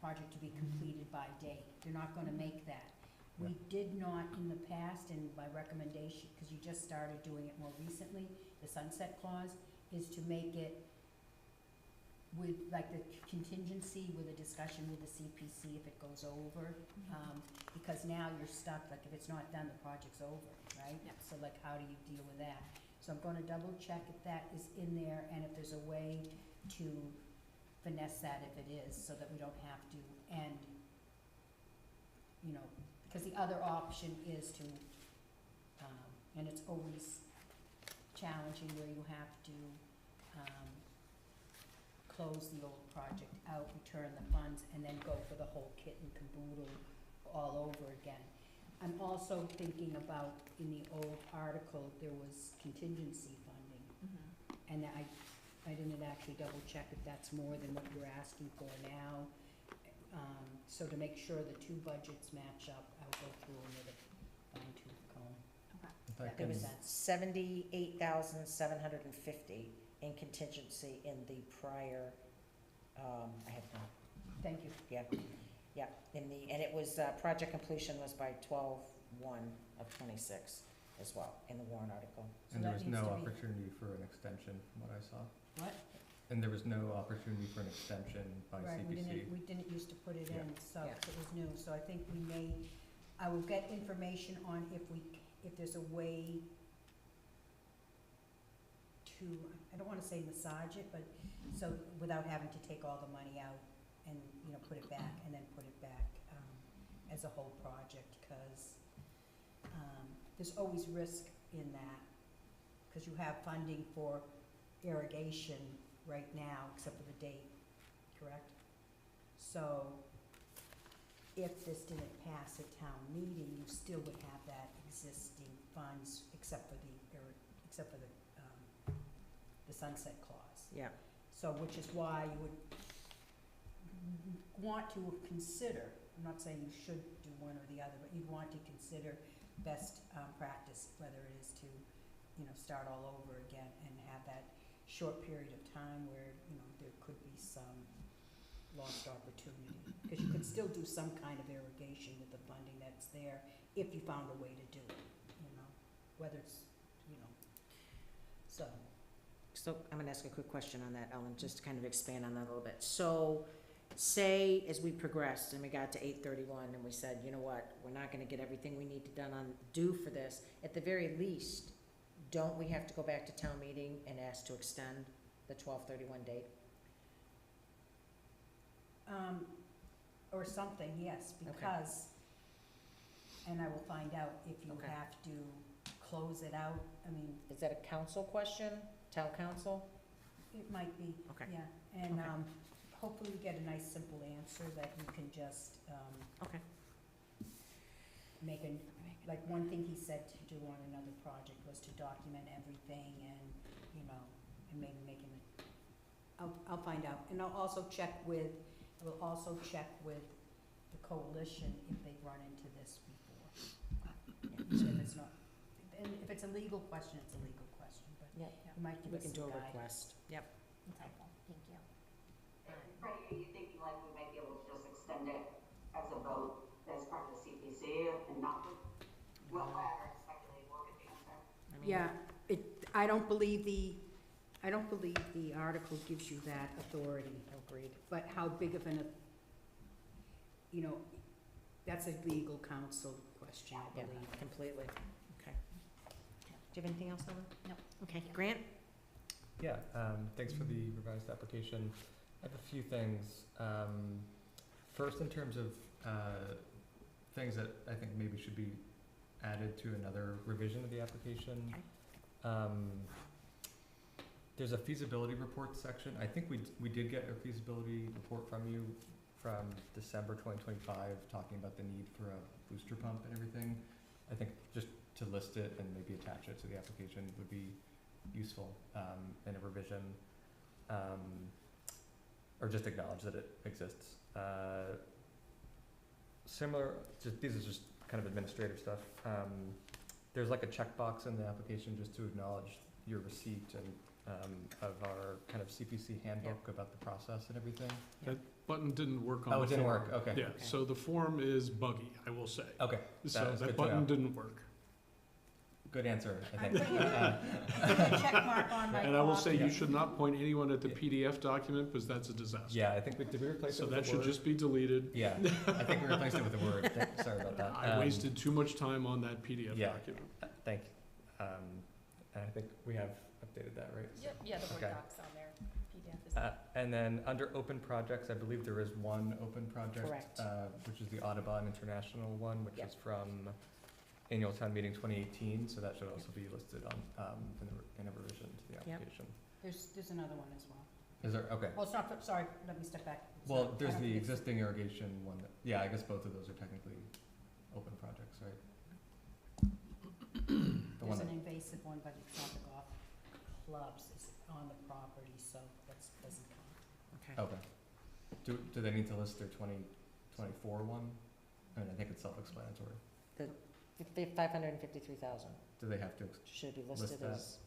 project to be completed by date. They're not gonna make that. We did not in the past, and my recommendation, because you just started doing it more recently, the sunset clause, is to make it with, like, the contingency with a discussion with the CPC if it goes over. Because now you're stuck, like, if it's not done, the project's over, right? Yep. So like, how do you deal with that? So I'm gonna double check if that is in there, and if there's a way to finesse that if it is, so that we don't have to, and, you know, because the other option is to, and it's always challenging where you have to, close the old project out, return the funds, and then go for the whole kit and caboodle all over again. I'm also thinking about, in the old article, there was contingency funding, and I didn't actually double check if that's more than what you're asking for now. So to make sure the two budgets match up, I'll go through them with a fine tooth comb. If I There can- was 78,750 in contingency in the prior, I have no, Thank you. and it was, project completion was by 12/1 of '26 as well, in the warrant article. So And there that was needs no to be- opportunity for an extension, from what I saw. What? And there was no opportunity for an extension by Right, CPC. we didn't used to put it Yeah. in, so Yeah. it was new, so I think we may, I will get information on if there's a way to, I don't wanna say massage it, but, so, without having to take all the money out and, you know, put it back, and then put it back, as a whole project, 'cause, there's always risk in that, 'cause you have funding for irrigation right now, except for the date, correct? So, if this didn't pass at town meeting, you still would have that existing funds, except for the sunset clause. Yeah. So, which is why you would want to consider, I'm not saying you should do one or the other, but you'd want to consider best, practice, whether it is to, you know, start all over again and have that short period of time where, you know, there could be some lost opportunity. Because you could still do some kind of irrigation with the funding that's there, if you found a way to do it, you know, whether it's, you know, so. So I'm gonna ask a quick question on that, Ellen, just to kind of expand on that a little bit. So, say as we progressed and we got to 8/31 and we said, you know what, we're not gonna get everything we need to do for this, at the very least, don't we have to go back to town meeting and ask to extend the 12/31 date? Or something, yes, Okay. because, and I will find out if you Okay. have to close it out, I mean, Is that a council question, town council? it might be, Okay. yeah. And, Okay. hopefully you get a nice simple answer that you can just, Okay. make a, like, one thing he said to do on another project was to document everything and, you know, and maybe make him, I'll find out. And I will also check with the coalition if they've run into this before. So if it's not, and if it's a legal question, it's a legal question, but Yeah. you might give We us can do some a guidance. request. Yep. That's helpful, thank you. Freddie, are you thinking like we might be able to just extend it as a vote as part of the CPC and not do, well, whatever, speculate, we'll get the answer. I mean, Yeah, I don't believe the article gives you that authority, Agreed. but how big of an, you know, that's a legal counsel question, I Yeah, believe. completely. Okay. Do you have anything else, Ellen? Nope. Okay, Grant? Yeah, thanks for the revised application. I have a few things. First, in terms of things that I think maybe should be added to another revision of the application. There's a feasibility report section. I think we did get a feasibility report from you from December 2025, talking about the need for a booster pump and everything. I think just to list it and maybe attach it to the application would be useful in a revision, or just acknowledge that it exists. These are just kind of administrative stuff. There's like a checkbox in the application just to acknowledge your receipt and of our kind of of CPC handbook about the process and everything. Button didn't work on the Oh, it didn't form. work, okay. Yeah, so the form is buggy, I will say. Okay, So that is that good to button know. didn't work. Good answer, I I'm think. putting a check mark on my And I will say, copy. you should not point anyone at the PDF document, because that's a disaster. Yeah, I think, did we replace it So with that a should Word? just be deleted. Yeah, I think we replaced it with a Word, sorry about that. I wasted too much time on that PDF yeah. document. Thank you. And I think we have updated that, right? So- Yep, yeah, the Word Okay. doc's on there, PDF is. And then under open projects, I believe there is one open project. Correct. Which is the Audubon International one, which Yep. is from annual town meeting 2018, so that should also be listed on, in a revision to the Yep. application. There's another one as well. Is there, okay. Well, it's not, sorry, let me step back. It's Well, not- I there's don't the think it's- existing irrigation one, yeah, I guess both of those are technically open projects, right? The one There's that, an invasive one, but it's not the golf clubs, it's on the property, so that doesn't count. Okay. okay. Do they need to list their 2024 one? I mean, I think it's self-explanatory. $553,000 Do they have to, should be List listed that. as.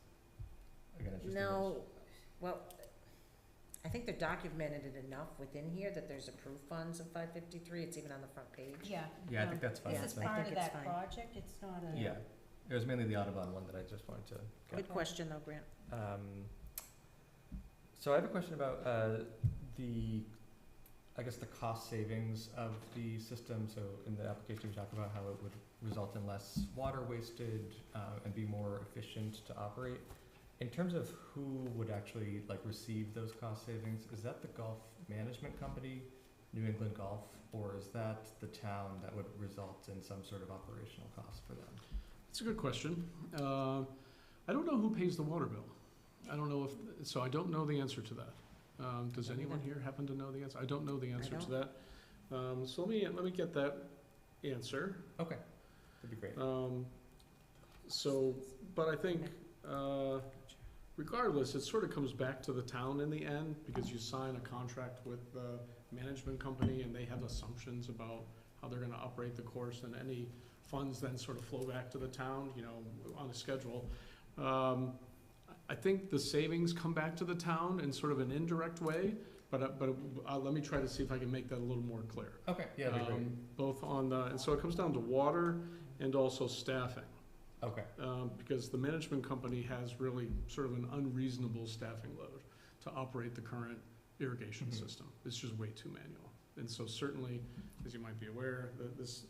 again, it's just. No, well, I think they're documented enough within here that there's approved funds of 553, it's even on the front page. Yeah. Yeah, I think that's fine. Yeah, This is I part think of it's that fine. project, it's not a. Yeah, it was mainly the Audubon one that I just wanted to get. Good question though, Grant. So I have a question about, I guess the cost savings of the system. So in the application, we talk about how it would result in less water wasted, and be more efficient to operate. In terms of who would actually like receive those cost savings, is that the golf management company, New England Golf, or is that the town that would result in some sort of operational cost for them? It's a good question. I don't know who pays the water bill. I don't know so I don't know the answer to that. Does Don't anyone either. here happen to know the answer? I don't know the answer to don't. that. So let me get that answer. Okay, that'd be great. But I think, regardless, it sort of comes back to the town in the end, because you sign a contract with the management company, and they have assumptions about how they're gonna operate the course, and any funds then sort of flow back to the town, on a schedule. I think the savings come back to the town in sort of an indirect way, but let me try to see if I can make that a little more clear. Okay, yeah, that'd be great. Both on and so it comes down to water and also staffing. Okay, Because the management company has really sort of an unreasonable staffing load to operate the current irrigation Mhm. system. It's just way too manual. And so certainly, as you might be aware, that this,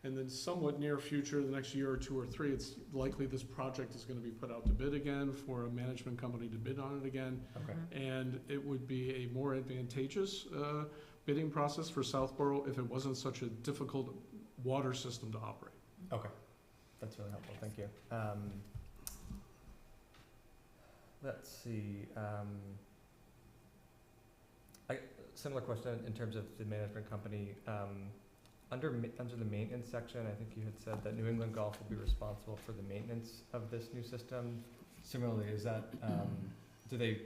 and then somewhat near future, the next year or two or three, it's likely this project is gonna be put out to bid again for a management company to bid on it again. okay, And it would be a more advantageous bidding process for Southborough if it wasn't such a difficult water system to operate. okay. That's really helpful, thank you. Let's see, similar question in terms of the management company. Under the maintenance section, I think you had said that New England Golf will be responsible for the maintenance of this new system. Similarly, is that, do they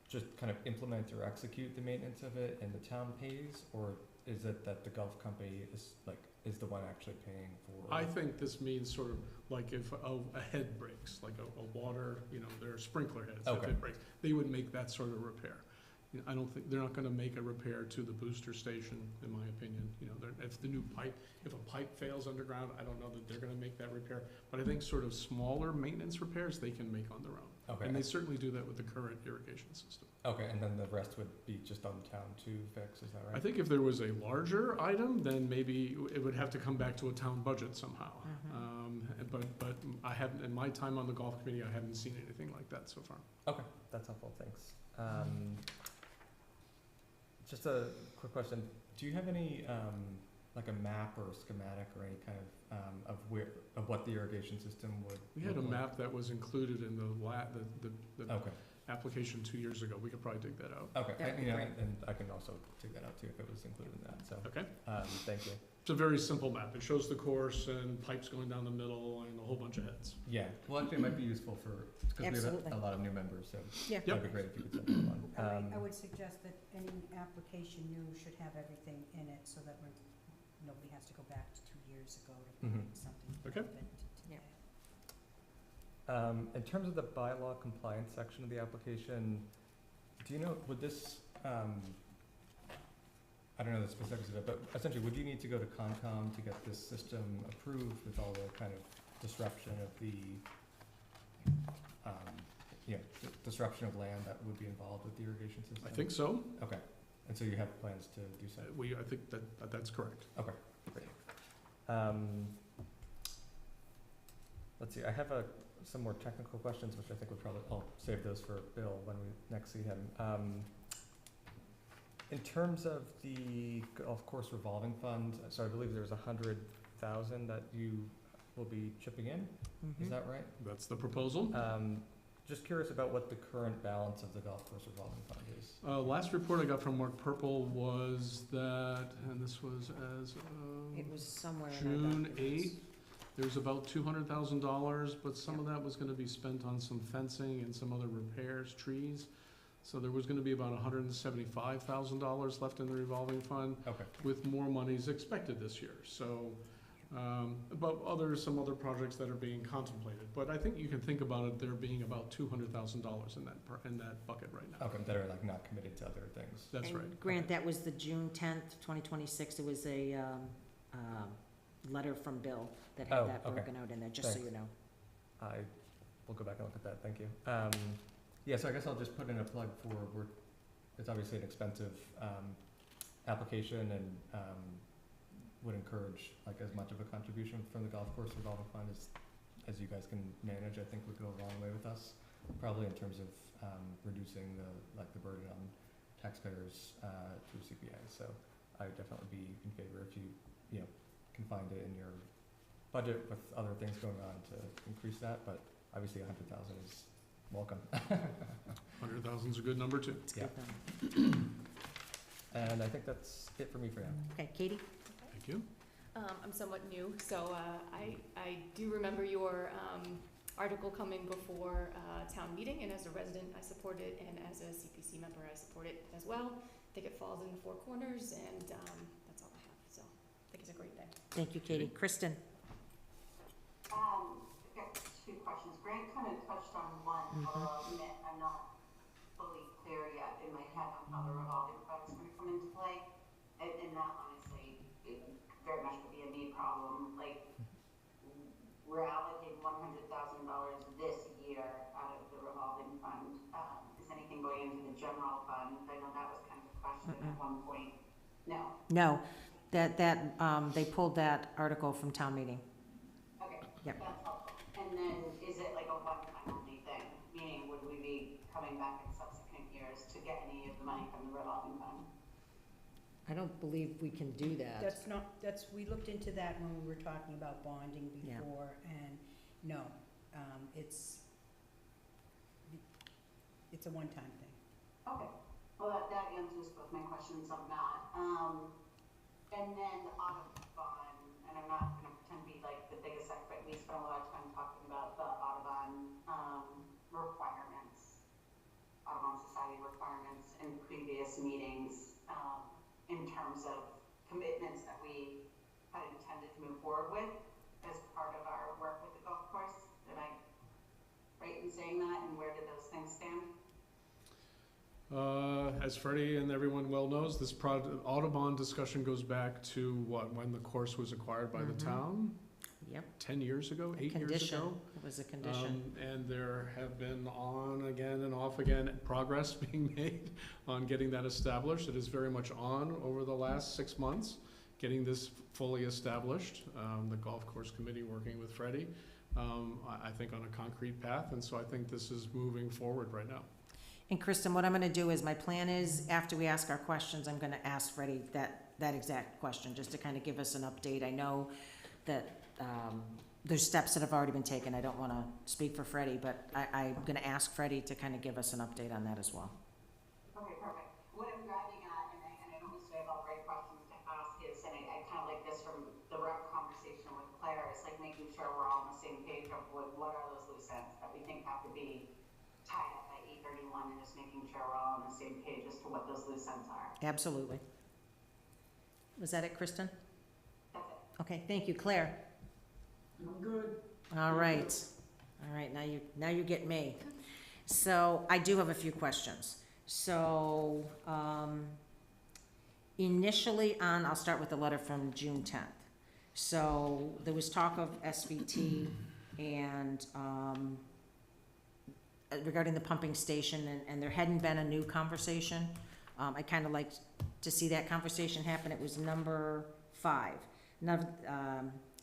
just kind of implement or execute the maintenance of it and the town pays? Or is it that the golf company is the one actually paying for? I think this means sort of like if a head breaks, like a water, there are sprinkler heads, if Okay. it breaks, they would make that sort of repair. I don't think, they're not gonna make a repair to the booster station, in my opinion. If a pipe fails underground, I don't know that they're gonna make that repair. But I think sort of smaller maintenance repairs, they can make on their own. Okay, And they certainly do that with the current irrigation system. okay, and then the rest would be just on the town to fix, is that right? I think if there was a larger item, then maybe it would have to come back to a town budget somehow. But I haven't, in my time on the golf committee, I haven't seen anything like that so far. Okay, that's helpful, thanks. Just a quick question, do you have any, like a map or a schematic or any kind of what the irrigation system would We had a look like? map that was included in the Okay, application 2 years ago. We could probably dig that out. okay, That'd be great. and I can also take that out too if it was included in that, so, Okay? thank you. It's a very simple map. It shows the course and pipes going down the middle and a whole bunch of heads. Yeah, well, actually, it might be useful because we have Absolutely. a lot of new members, so Yeah. that'd be great if you could send them along. I would suggest that any application new should have everything in it, so that nobody has to go back to 2 years ago to Mhm. find something Okay. relevant to Yeah. today. In terms of the bylaw compliance section of the application, Do you know, would this, I don't know the specifics of it, but essentially, would you need to go to Concom to get this system approved with all the kind of disruption of the, disruption of land that would be involved with the irrigation system? I think so. Okay, and so you have plans to do so? I think that's correct. Okay, great. Let's see, I have some more technical questions, which I think I'll save those for Bill when we next see him. In terms of the golf course revolving fund, so I believe there's 100,000 that you will be chipping in, is that right? That's the proposal. Just curious about what the current balance of the golf course revolving fund is. Last report I got from Mark Purple was that, and this was as It was somewhere in our June documents. 8th, there was about $200,000, but some of that was gonna be spent on some fencing and some other repairs, trees. So there was gonna be about $175,000 left in the revolving fund, Okay, with more monies expected this year. So, but some other projects that are being contemplated. But I think you can think about it, there being about $200,000 in that bucket right now. okay, that are like not committed to other things. That's And right. Grant, that was the June 10th, 2026. It was a letter from Bill that Oh, had that okay. broken out in there, just so you know. I will go back and look at that, thank you. Yeah, so I guess I'll just put in a plug for, it's obviously an expensive, application and, would encourage like as much of a contribution from the golf course revolving fund as you guys can manage, I think would go a long way with us. Probably in terms of, reducing the burden on taxpayers, through CPA, so I would definitely be in favor if you can find it in your budget with other things going on to increase that, but obviously 100,000 is welcome. 100,000 is a good number too. It's Yeah. good then. And I think that's it for me for now. Okay, Katie? Thank you. I'm somewhat new, so I do remember your article coming before town meeting, and as a resident, I support it, and as a CPC member, I support it as well. I think it falls in the four corners, and that's all I have, so I think it's a great day. Thank you, Katie. Kristen? I've got two questions. Grant kind of touched on one, although I'll admit I'm not fully clear yet in my head on how the revolving fund is going to come into play. And that honestly, it very much would be a me problem. Like, we're allocating $100,000 this year out of the revolving fund. Is anything going into the general fund? I know that was kind of a question at one point. No. No, they pulled that article from town meeting. Okay. Yep. That's helpful. And then is it like a one-time only thing? Meaning, would we be coming back in subsequent years to get any of the money from the revolving fund? I don't believe we can do that. We looked into that when we were talking about bonding Yeah. before, and no, it's a one-time thing. Okay. Well, that answers both my questions on that. And then the Audubon, and I'm not going to pretend to be like the biggest expert, we spent a lot of time talking about the Audubon requirements, Audubon Society requirements in previous meetings, in terms of commitments that we had intended to move forward with as part of our work with the golf course. Did I right in saying that, and where did those things stand? As Freddie and everyone well knows, this Audubon discussion goes back to when the course was acquired by the town? Yep. 10 years ago, 8 years Condition. ago? It was a condition. And there have been on again and off again progress being made on getting that established. It is very much on over the last 6 months, getting this fully established. The golf course committee working with Freddie, I think on a concrete path, and so I think this is moving forward right now. And Kristen, what I'm gonna do is, my plan is, after we ask our questions, I'm gonna ask Freddie that exact question, just to kind of give us an update. I know that, there's steps that have already been taken. I don't wanna speak for Freddie, but I'm gonna ask Freddie to kind of give us an update on that as well. Okay, perfect. What I'm driving at, and I don't necessarily have all the right questions to ask, is, and I kind of like this from the rep conversation with Claire, is like making sure we're all on the same page of what are those loose ends that we think have to be tied up by 8/31, and just making sure we're all on the same page as to what those loose ends are. Absolutely. Was that it, Kristen? That's it. Okay, thank you. Claire? I'm good. All right, now you get me. So I do have a few questions. So, initially I'll start with the letter from June 10th. So there was talk of SVT and, regarding the pumping station, and there hadn't been a new conversation. I kind of liked to see that conversation happen. It was number 5.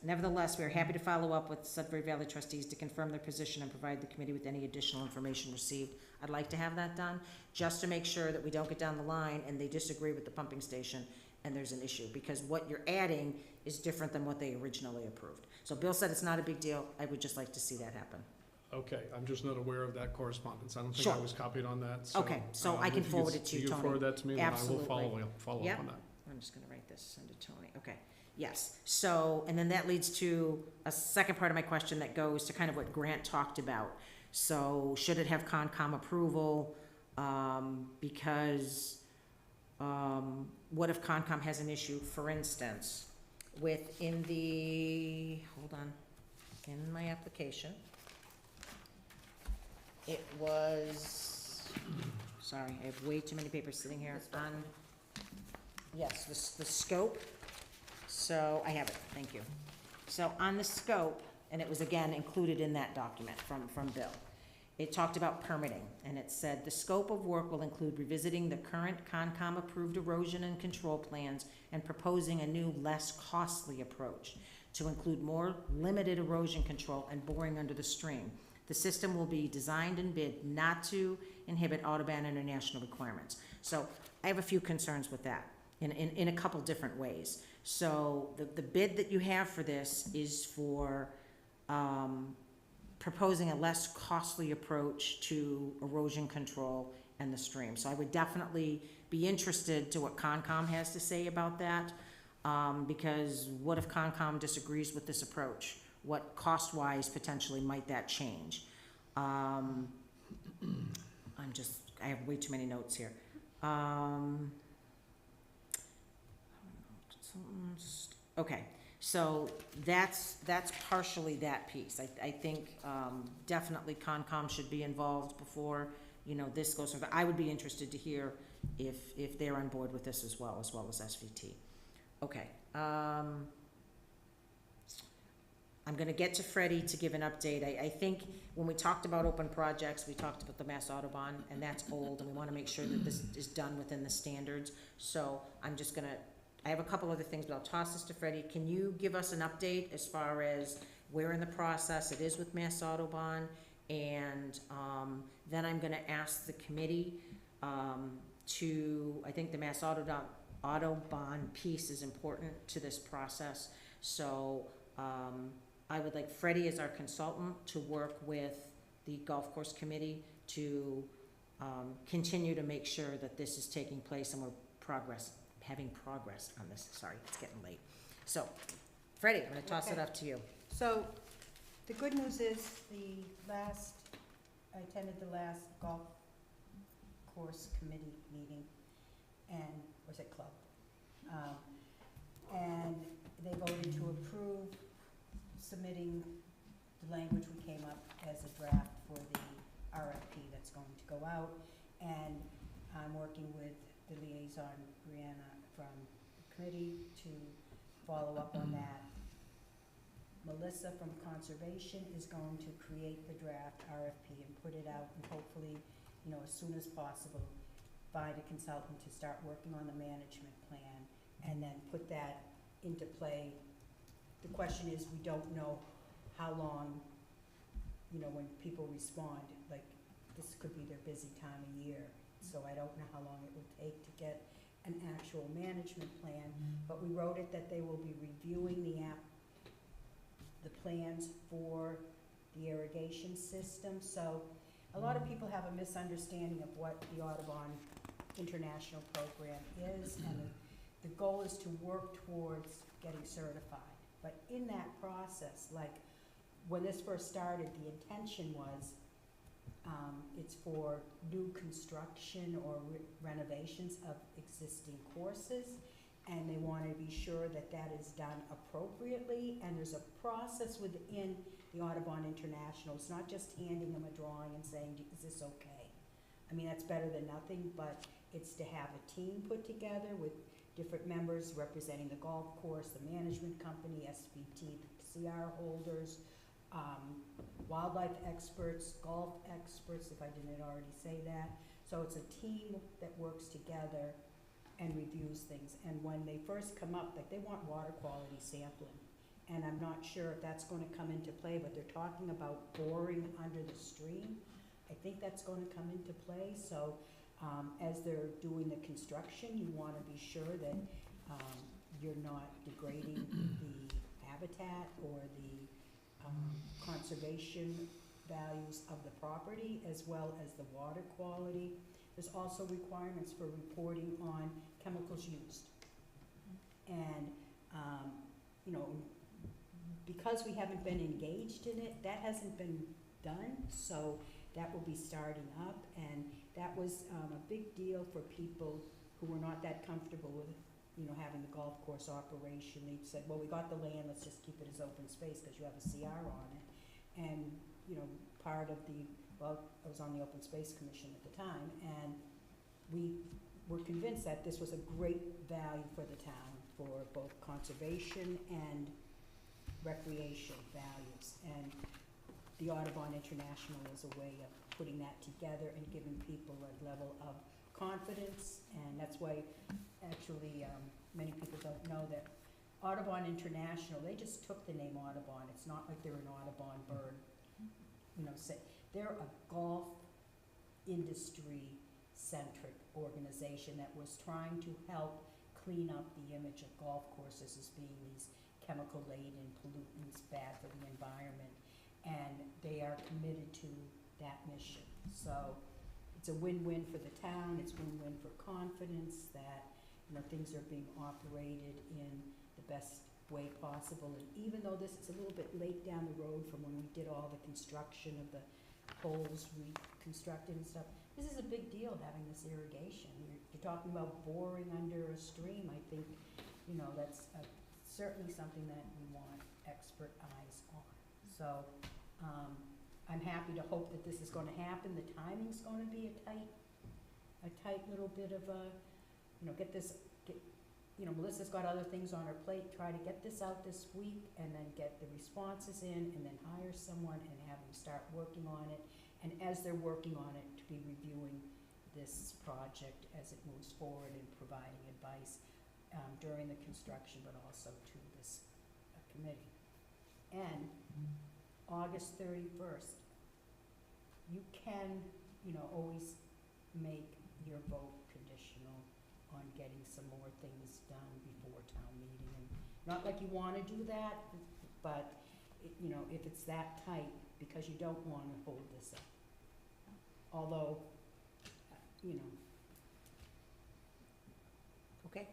Nevertheless, we are happy to follow up with Sudbury Valley trustees to confirm their position and provide the committee with any additional information received. I'd like to have that done, just to make sure that we don't get down the line and they disagree with the pumping station and there's an issue, because what you're adding is different than what they originally approved. So Bill said it's not a big deal. I would just like to see that happen. Okay, I'm just not aware of that correspondence. I don't think I Sure. was copied on that, so. Okay, so I can if you forward could- it to you, You Tony. can forward that to me, then I will Absolutely. follow Yep. up on that. I'm just gonna write this, send it to Tony, okay. Yes, so, and then that leads to a second part of my question that goes to kind of what Grant talked about. So, should it have Concom approval? Because, what if Concom has an issue, for instance, in my application, it was, sorry, I have way too many papers sitting here on, yes, the scope. So, I have it, thank you. So, on the scope, and it was again included in that document from Bill, it talked about permitting, and it said, the scope of work will include revisiting the current Concom-approved erosion and control plans and proposing a new, less costly approach to include more limited erosion control and boring under the stream. The system will be designed and bid not to inhibit Audubon International requirements. So, I have a few concerns with that in a couple different ways. So, the bid that you have for this is for, proposing a less costly approach to erosion control and the stream. So I would definitely be interested to what Concom has to say about that, because what if Concom disagrees with this approach? What cost-wise potentially might that change? I have way too many notes here. Okay. So that's partially that piece. I think definitely Concom should be involved before, this goes further. I would be interested to hear if they're on board with this as well as SVT. Okay. I'm gonna get to Freddie to give an update. I think when we talked about open projects, we talked about the Mass Audubon, and that's old, and we wanna make sure that this is done within the standards. So I have a couple other things, but I'll toss this to Freddie. Can you give us an update as far as where in the process it is with Mass Audubon? And then I'm gonna ask the committee I think the Mass Audubon piece is important to this process. So I would like Freddie as our consultant to work with the golf course committee to continue to make sure that this is taking place and we're having progress on this. Sorry, it's getting late. So, Freddie, I'm gonna toss it up to you. So, the good news is I attended the last golf course committee meeting, and, was it club? And they voted to approve submitting the language we came up as a draft for the RFP that's going to go out. And I'm working with the liaison, Brianna, from the committee to follow up on that. Melissa from Conservation is going to create the draft RFP and put it out, and hopefully, as soon as possible, find a consultant to start working on the management plan and then put that into play. The question is, we don't know how long, when people respond, like, this could be their busy time of year. So I don't know how long it will take to get an actual management plan, but we wrote it that they will be reviewing the plans for the irrigation system. So a lot of people have a misunderstanding of what the Audubon International Program is, and the goal is to work towards getting certified. But in that process, like when this first started, the intention was it's for new construction or renovations of existing courses, and they want to be sure that that is done appropriately, and there's a process within the Audubon International. It's not just handing them a drawing and saying, is this okay? I mean, that's better than nothing, but it's to have a team put together with different members representing the golf course, the management company, SVT, the CR holders, wildlife experts, golf experts, if I didn't already say that. So it's a team that works together and reviews things. And when they first come up, like, they want water quality sampling. And I'm not sure if that's gonna come into play, but they're talking about boring under the stream. I think that's gonna come into play, so, as they're doing the construction, you wanna be sure that, you're not degrading the habitat or the, conservation values of the property, as well as the water quality. There's also requirements for reporting on chemicals used. And, you know, because we haven't been engaged in it, that hasn't been done, so that will be starting up. And that was a big deal for people who were not that comfortable with, you know, having the golf course operation. They said, well, we got the land, let's just keep it as open space because you have a CR on it. And, you know, part of the, well, I was on the Open Space Commission at the time, and we were convinced that this was a great value for the town for both conservation and recreation values. And the Audubon International is a way of putting that together and giving people a level of confidence. And that's why, actually, many people don't know that Audubon International, they just took the name Audubon. It's not like they're an Audubon bird, you know, they're a golf industry-centric organization that was trying to help clean up the image of golf courses as being these chemical-laden pollutants, bad for the environment, and they are committed to that mission. So it's a win-win for the town, it's win-win for confidence that, you know, things are being operated in the best way possible. And even though this is a little bit late down the road from when we did all the construction of the holes reconstructed and stuff, this is a big deal having this irrigation. You're talking about boring under a stream. I think, you know, that's certainly something that we want expert eyes on. So I'm happy to hope that this is going to happen. The timing's going to be a tight little bit of a, you know, you know, Melissa's got other things on her plate, try to get this out this week and then get the responses in and then hire someone and have them start working on it. And as they're working on it, to be reviewing this project as it moves forward and providing advice during the construction, but also to this committee. And August 31st, you can, you know, always make your vote conditional on getting some more things done before town meeting. And not like you want to do that, but, you know, if it's that tight, because you don't want to hold this up. Although, you know. Okay.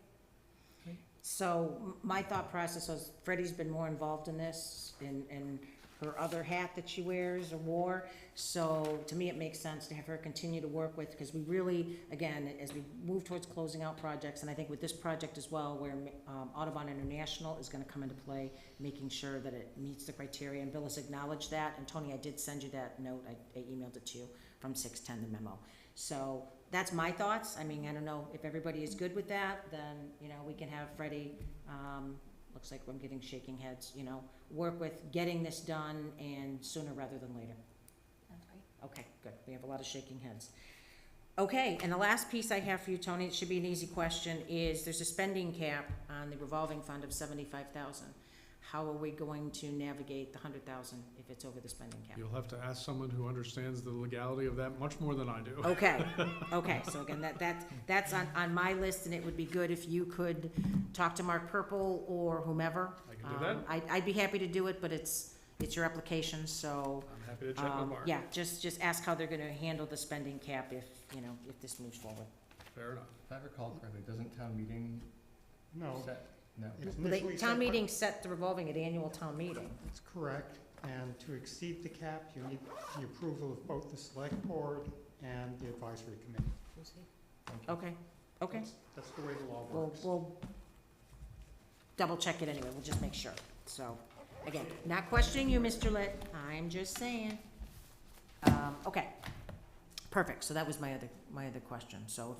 Great. So my thought process was Freddie's been more involved in this, in her other hat that she wears or wore. So to me, it makes sense to have her continue to work with, because we really, again, as we move towards closing out projects, and I think with this project as well, where Audubon International is gonna come into play, making sure that it meets the criteria, and Bill has acknowledged that, and Tony, I did send you that note, I emailed it to you from 610, the memo. So that's my thoughts. I mean, I don't know if everybody is good with that, then, you know, we can have Freddie, looks like I'm getting shaking heads, you know, work with getting this done and sooner rather than later. Sounds great. Okay, good. We have a lot of shaking heads. Okay, and the last piece I have for you, Tony, it should be an easy question, is there's a spending cap on the revolving fund of $75,000. How are we going to navigate the $100,000 if it's over the spending cap? You'll have to ask someone who understands the legality of that much more than I do. Okay, okay, so again, that's on my list, and it would be good if you could talk to Mark Purple or whomever. I can do that. I'd be happy to do it, but it's your application, so. I'm happy to check with Mark. Yeah, just ask how they're gonna handle the spending cap if, you know, if this moves forward. Fair enough. If I recall correctly, doesn't town meeting No, set? No. it's Well, initially town set- meeting set the revolving at annual town meeting. That's correct, and to exceed the cap, you need the approval of both the select board and the advisory committee. Okay, okay. That's the way the law We'll, works. we'll double check it anyway, we'll just make sure. So, again, not questioning you, Mr. Litt, I'm just saying. Okay. perfect, so that was my other question. So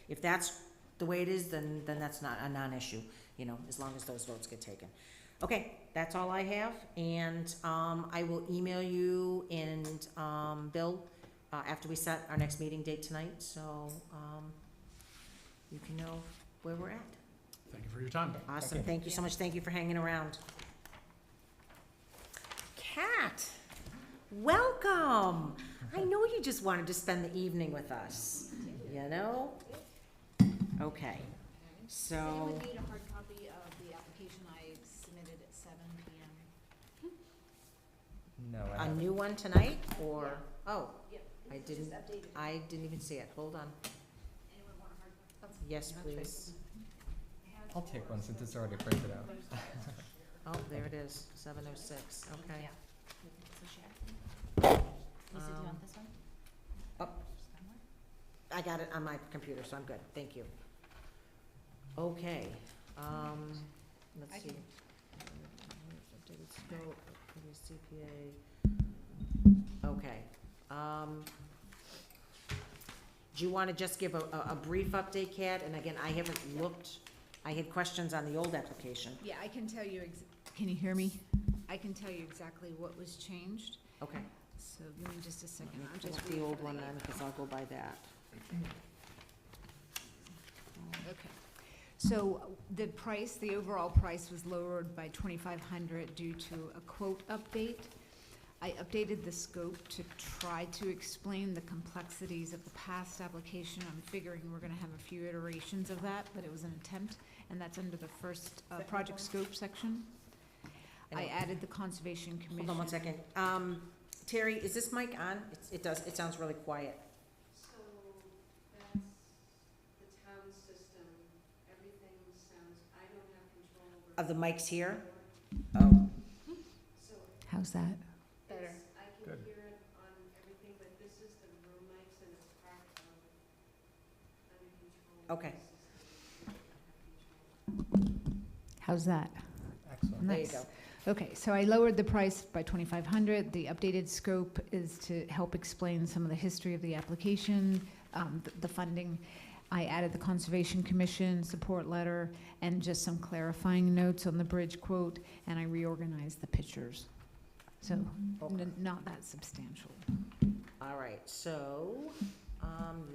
if that's the way it is, then that's not a non-issue, you know, as long as those votes get taken. Okay, that's all I have, and I will email you and Bill after we set our next meeting date tonight, so you can know where we're at. Thank you for your time. Awesome, thank you so much, thank you for hanging around. Kat, welcome. I know you just wanted to spend the evening with us, you know? Okay, so. Anyone need a hard copy of the application I submitted at 7 PM? No, I A haven't. new one tonight, or, oh, Yep. I It's just didn't, updated. I didn't even see it, hold on. Anyone want a hard copy? Yes, please. I'll take one since it's already printed out. Oh, there it is, 7:06, okay. Yeah. So share. Lisa, do you Um, want this one? Oh, I got it on my computer, so I'm good, thank you. Okay, let's I see. can- Updated scope, previous CPA. Okay, do you wanna just give a brief update, Kat? And again, I haven't looked, I had questions on the old application. Yeah, I can tell you, can you hear me? I can tell you exactly what was changed, Okay, so give me just a let second. me I'm pull just up the reading old from one the then, because I'll go by that. Okay. So the overall price was lowered by 2,500 due to a quote update. I updated the scope to try to explain the complexities of the past application. I'm figuring we're gonna have a few iterations of that, but it was an attempt, and that's under the first project scope section. I added the Conservation Commission. Hold on one second. Terry, is this mic on? It does, it sounds really quiet. So that's the town system, everything sounds, I don't have control over. Of the mics here? Oh, So How's that? Better. it's, I can Good. hear it on everything, but this is the room mics and it's part of uncontrolled. Okay. system. How's that? Excellent. there you Nice. go. Okay, so I lowered the price by 2,500. The updated scope is to help explain some of the history of the application, the funding. I added the Conservation Commission support letter and just some clarifying notes on the bridge quote, and I reorganized the pictures. So, Okay. not that substantial. All right, so,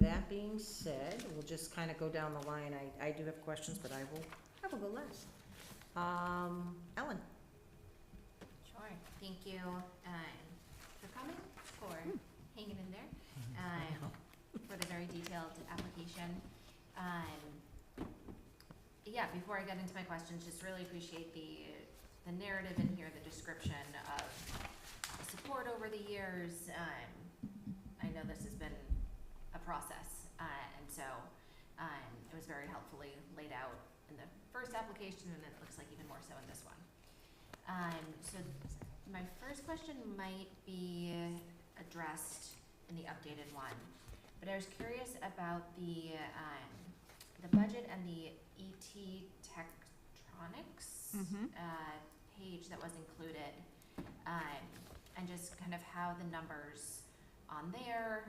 that being said, we'll just kind of go down the line. I do have questions, but I will go last. Ellen? Sure, thank you, for coming, for hanging in there, for the very detailed application. Yeah, before I get into my questions, just really appreciate the narrative in here, the description of support over the years. I know this has been a process, and so, it was very helpfully laid out in the first application, and it looks like even more so in this one. So my first question might be addressed in the updated one, but I was curious about the budget and the ET Tektronix page that was included, and just kind of how the numbers on there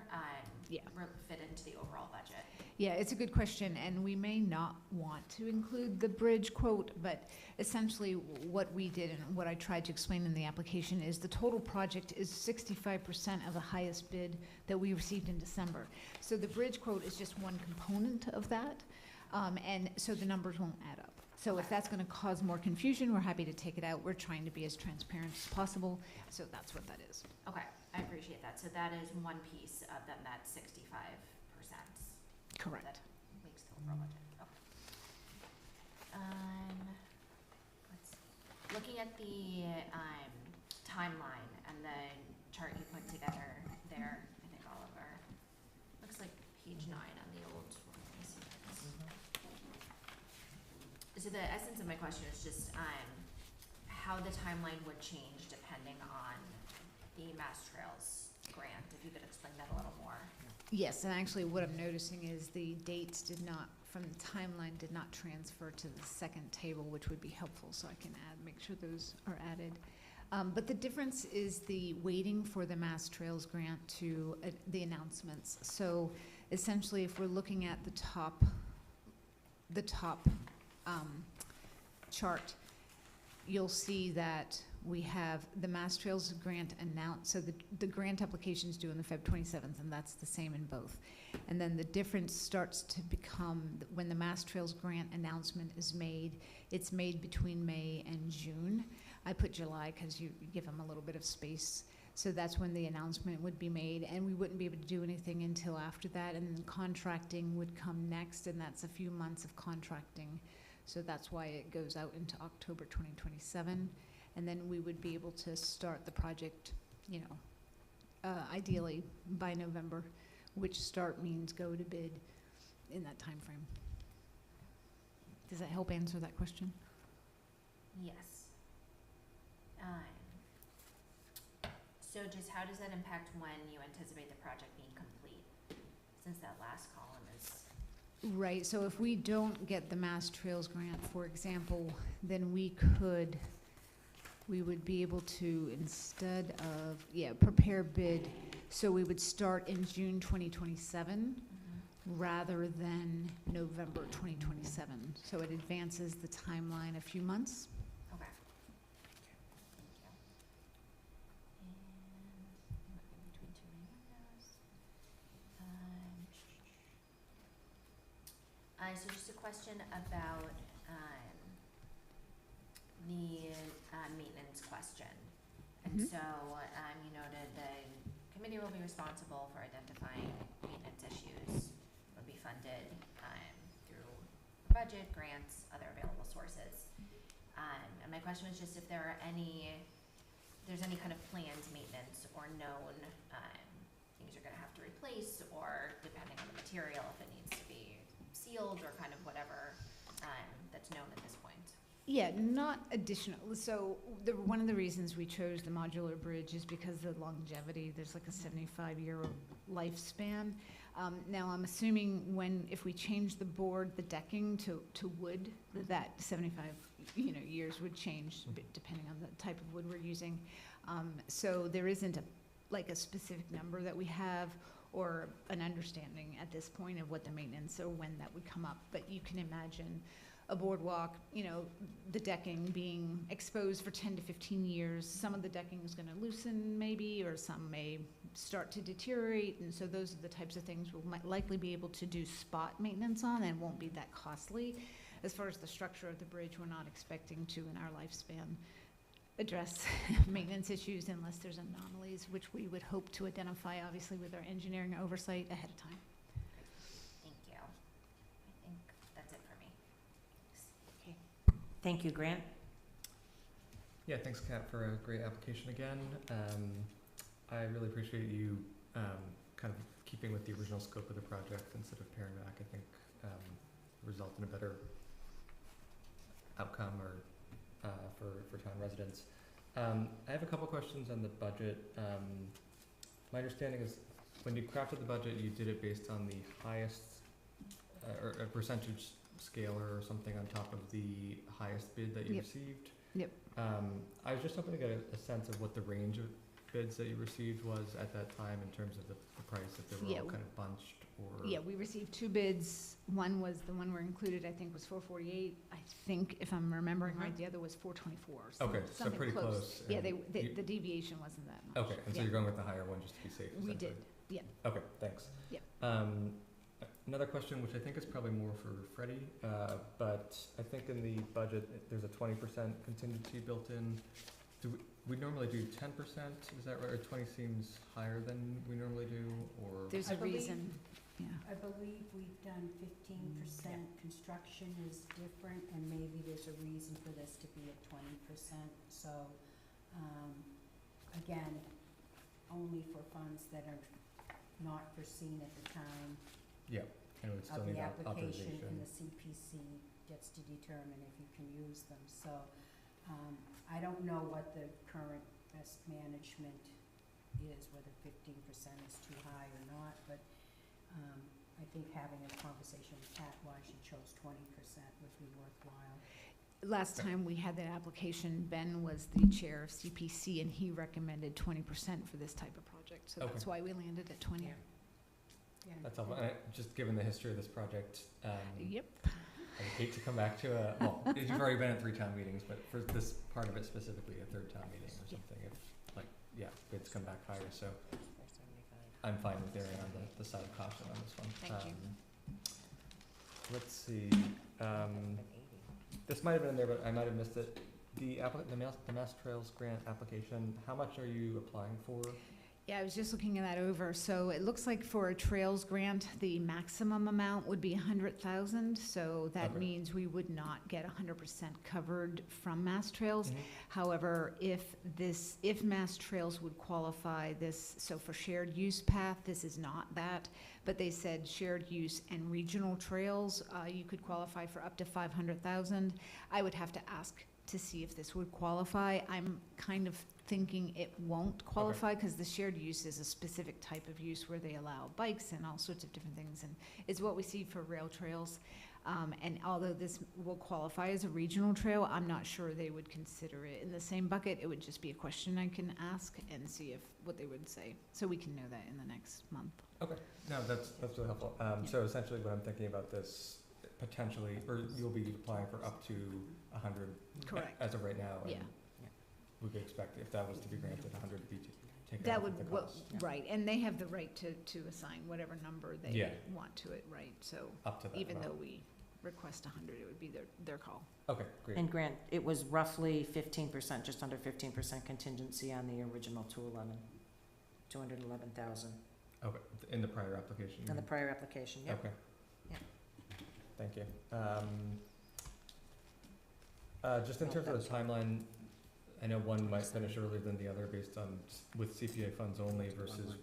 Yeah. fit into the overall budget. Yeah, it's a good question, and we may not want to include the bridge quote, but essentially what we did and what I tried to explain in the application is the total project is 65% of the highest bid that we received in December. So the bridge quote is just one component of that, and so the numbers won't add up. So if that's gonna cause more confusion, we're happy to take it out. We're trying to be as transparent as possible, so that's what that is. Okay, I appreciate that. So that is one piece of then that 65%. Correct. That makes the overall budget. Okay. Let's see. Looking at the timeline and the chart you put together there, I think Oliver, looks like page 9 on the old one. Let me see what it is. So the essence of my question is just how the timeline would change depending on the Mass Trails grant, if you could explain that a little more. Yes, and actually what I'm noticing is the dates did not, from the timeline, did not transfer to the second table, which would be helpful, so I can make sure those are added. But the difference is the waiting for the Mass Trails grant to the announcements. So essentially, if we're looking at the top chart, you'll see that we have the Mass Trails grant announced. So the grant application is due on the Feb 27th, and that's the same in both. And then the difference starts to become when the Mass Trails grant announcement is made. It's made between May and June. I put July because you give them a little bit of space. So that's when the announcement would be made, and we wouldn't be able to do anything until after that. And then contracting would come next, and that's a few months of contracting. So that's why it goes out into October 2027. And then we would be able to start the project, you know, ideally by November, which start means go to bid in that time frame. Does that help answer that question? Yes. So just how does that impact when you anticipate the project being complete? Since that last column is. Right, so if we don't get the Mass Trails grant, for example, then we would be able to, instead of, prepare bid, so we would start in June 2027 rather than November 2027. So it advances the timeline a few months. Okay. Thank you. And I'm looking between two windows. So just a question about the maintenance question. And so you noted the committee will be responsible for identifying maintenance issues, will be funded through budget, grants, other available sources. And my question was just if there's any kind of planned maintenance or known things you're gonna have to replace, or depending on the material, if it needs to be sealed or kind of whatever that's known at this point. Yeah, not additional. So one of the reasons we chose the modular bridge is because of the longevity. There's like a 75-year lifespan. Now I'm assuming if we change the board, the decking to wood, that 75 years would change depending on the type of wood we're using. So there isn't a specific number that we have or an understanding at this point of what the maintenance or when that would come up. But you can imagine a boardwalk, the decking being exposed for 10 to 15 years. Some of the decking is going to loosen maybe, or some may start to deteriorate. And so those are the types of things we'll likely be able to do spot maintenance on and won't be that costly. As far as the structure of the bridge, we're not expecting to, in our lifespan, address maintenance issues unless there's anomalies, which we would hope to identify, obviously, with our engineering oversight ahead of time. Thank you. I think that's it for me. Okay. Thank you, Grant. Yeah, thanks, Kat, for a great application again. I really appreciate you kind of keeping with the original scope of the project instead of paring back. I think result in a better outcome or for town residents. I have a couple questions on the budget. My understanding is when you crafted the budget, you did it based on the highest or a percentage scaler or something on top of the highest bid that you received. Yep. I was just hoping to get a sense of what the range of bids that you received was at that time in terms of the price, if they were all kind of bunched or. Yeah, we received two bids. One was the one we're included, I think was $448. I think, if I'm remembering right, the other was $424. Okay, so pretty close. Yeah, the deviation wasn't that much. Okay, and so you're going with the higher one just to be safe. We did, yeah. Okay, thanks. Yeah. Another question, which I think is probably more for Freddie, but I think in the budget, there's a 20% contingency built in. We normally do 10%, is that right? Or 20 seems higher than we normally do, or? There's a reason, yeah. I believe we've done 15%. Construction is different, and maybe there's a reason for this to be at 20%. So, again, only for funds that are not foreseen at the time Yeah, and we still of need the application, authorization. and the CPC gets to determine if you can use them. So, I don't know what the current best management is, whether 15% is too high or not, but I think having a conversation with Pat why she chose 20% would be worthwhile. Last time we had that application, Ben was the chair of CPC, and he recommended 20% for this type of project, so that's why we landed at 20. Yeah. That's helpful. Just given the history of this project, Yep. I hate to come back to well, you've already been at 3 town meetings, but for this part of it specifically, a 3rd town meeting or something, if, bids come back higher, so I'm fine with erring on the side of caution on this one. Thank you. Let's see, this might have been in there, but I might have missed it. The Mass Trails grant application, how much are you applying for? Yeah, I was just looking at that over. So it looks like for a trails grant, the maximum amount would be 100,000. So that Okay. means we would not get 100% covered from Mass Trails. However, if Mass Trails would qualify this, so for shared use path, this is not that, but they said shared use and regional trails, you could qualify for up to 500,000. I would have to ask to see if this would qualify. I'm kind of thinking it won't qualify because the shared use is a specific type of use where they allow bikes and all sorts of different things, and it's what we see for rail trails. And although this will qualify as a regional trail, I'm not sure they would consider it in the same bucket. It would just be a question I can ask and see what they would say, so we can know that in the next month. Okay, no, that's really helpful. So essentially what I'm thinking about this, potentially, or you'll be applying for up to 100. Correct. As of right now. And Yeah. we could expect, if that was to be granted, 100 to be taken That out would, of the cost. right, and they have the right to assign whatever number they Yeah. want to it, right? So Up to that even though amount. we request 100, it would be their call. Okay, great. And Grant, it was roughly 15%, just under 15% contingency on the original 211,000 Okay, in the prior application. in the prior application, yep. Okay. Yep. Thank you. Just in terms of the timeline, I know one might finish earlier than the other based on, with CPA funds only versus,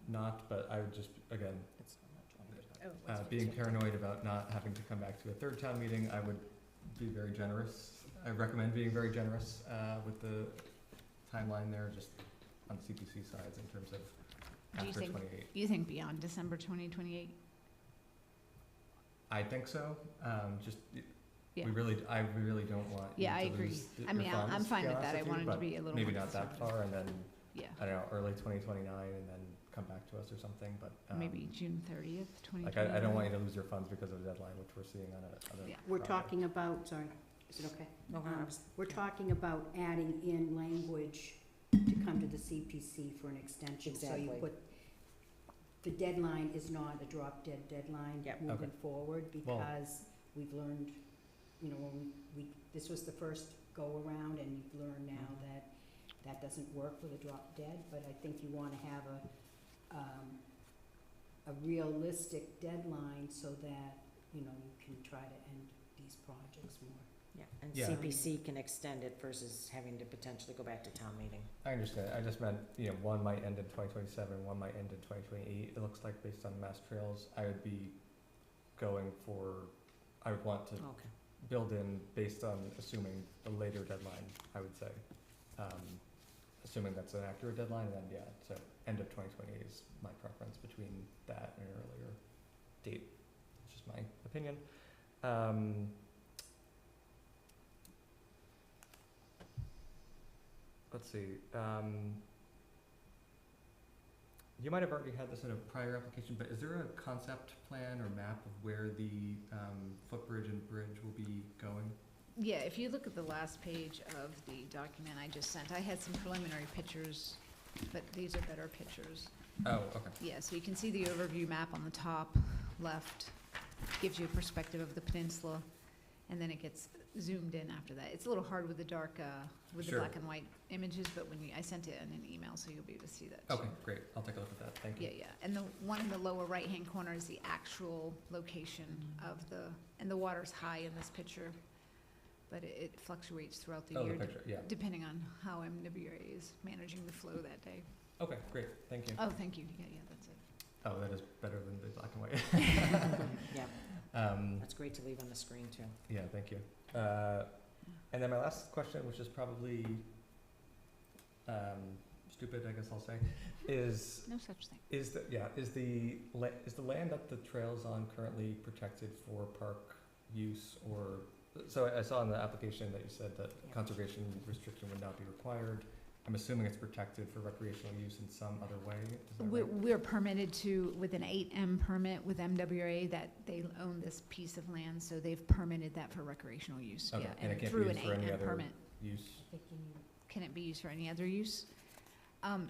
not, but I would just, again, being paranoid about not having to come back to a 3rd town meeting, I would be very generous. I recommend being very generous, with the timeline there, just on the CPC sides in terms of Do you after think- 28. You think beyond December 2028? I think so, just, Yeah. I really don't want you Yeah, I to agree. lose I mean, your funds, I'm to fine be with honest that. I with you, wanted to but be a little maybe more not that conservative. far, and then, Yeah, I don't know, early 2029, and then come back to us or something, but, maybe June 30th, like, 2029. I don't want you to lose your funds because of the deadline, which we're seeing on other Yeah. We're projects. talking about, sorry, is it okay? No, I was- We're talking about adding in language to come to the CPC for an extension. So Exactly. you put, the deadline is not a drop dead deadline Yep. moving Okay. forward, Well- because we've learned, when this was the first go around, and you've learned now that that doesn't work with a drop dead, but I think you wanna have a realistic deadline so that, you can try to end these projects more. Yeah, and Yeah. CPC can extend it versus having to potentially go back to town meeting. I understand, I just meant, one might end in 2027, one might end in 2028, it looks like, based on Mass Trails. I would be going for, I would want to Okay. build in based on assuming the later deadline, I would say. Assuming that's an accurate deadline, and then, so end of 2028 is my preference between that and an earlier date. It's just my opinion. Let's see, you might have already had this in a prior application, but is there a concept plan or map of where the, footbridge and bridge will be going? Yeah, if you look at the last page of the document I just sent, I had some preliminary pictures, but these are better pictures. Oh, okay. Yeah, so you can see the overview map on the top left, gives you a perspective of the peninsula, and then it gets zoomed in after that. It's a little hard with the dark, with the Sure. black and white images, but I sent it in an email, so you'll be able to see that too. Okay, great, I'll take a look at that, thank you. Yeah, and the one in the lower right-hand corner is the actual location of and the water's high in this picture, but it fluctuates throughout the Oh, year. the picture, yeah. Depending on how MWA is managing the flow that day. Okay, great, thank you. Oh, thank you, yeah, that's it. Oh, that is better than the black and white. Yeah, that's great to leave on the screen too. Yeah, thank you. And then my last question, which is probably, stupid, I guess I'll say, is, No such thing. is the land that the trail's on currently protected for park use, or So I saw in the application that you said that Yeah. conservation restriction would not be required. I'm assuming it's protected for recreational use in some other way, is that right? We're permitted to, with an 8M permit with MWA, that they own this piece of land, so they've permitted that for recreational use, Okay, yeah. and it can't be through an used for any 8M other permit. use? Can it be used for any other use?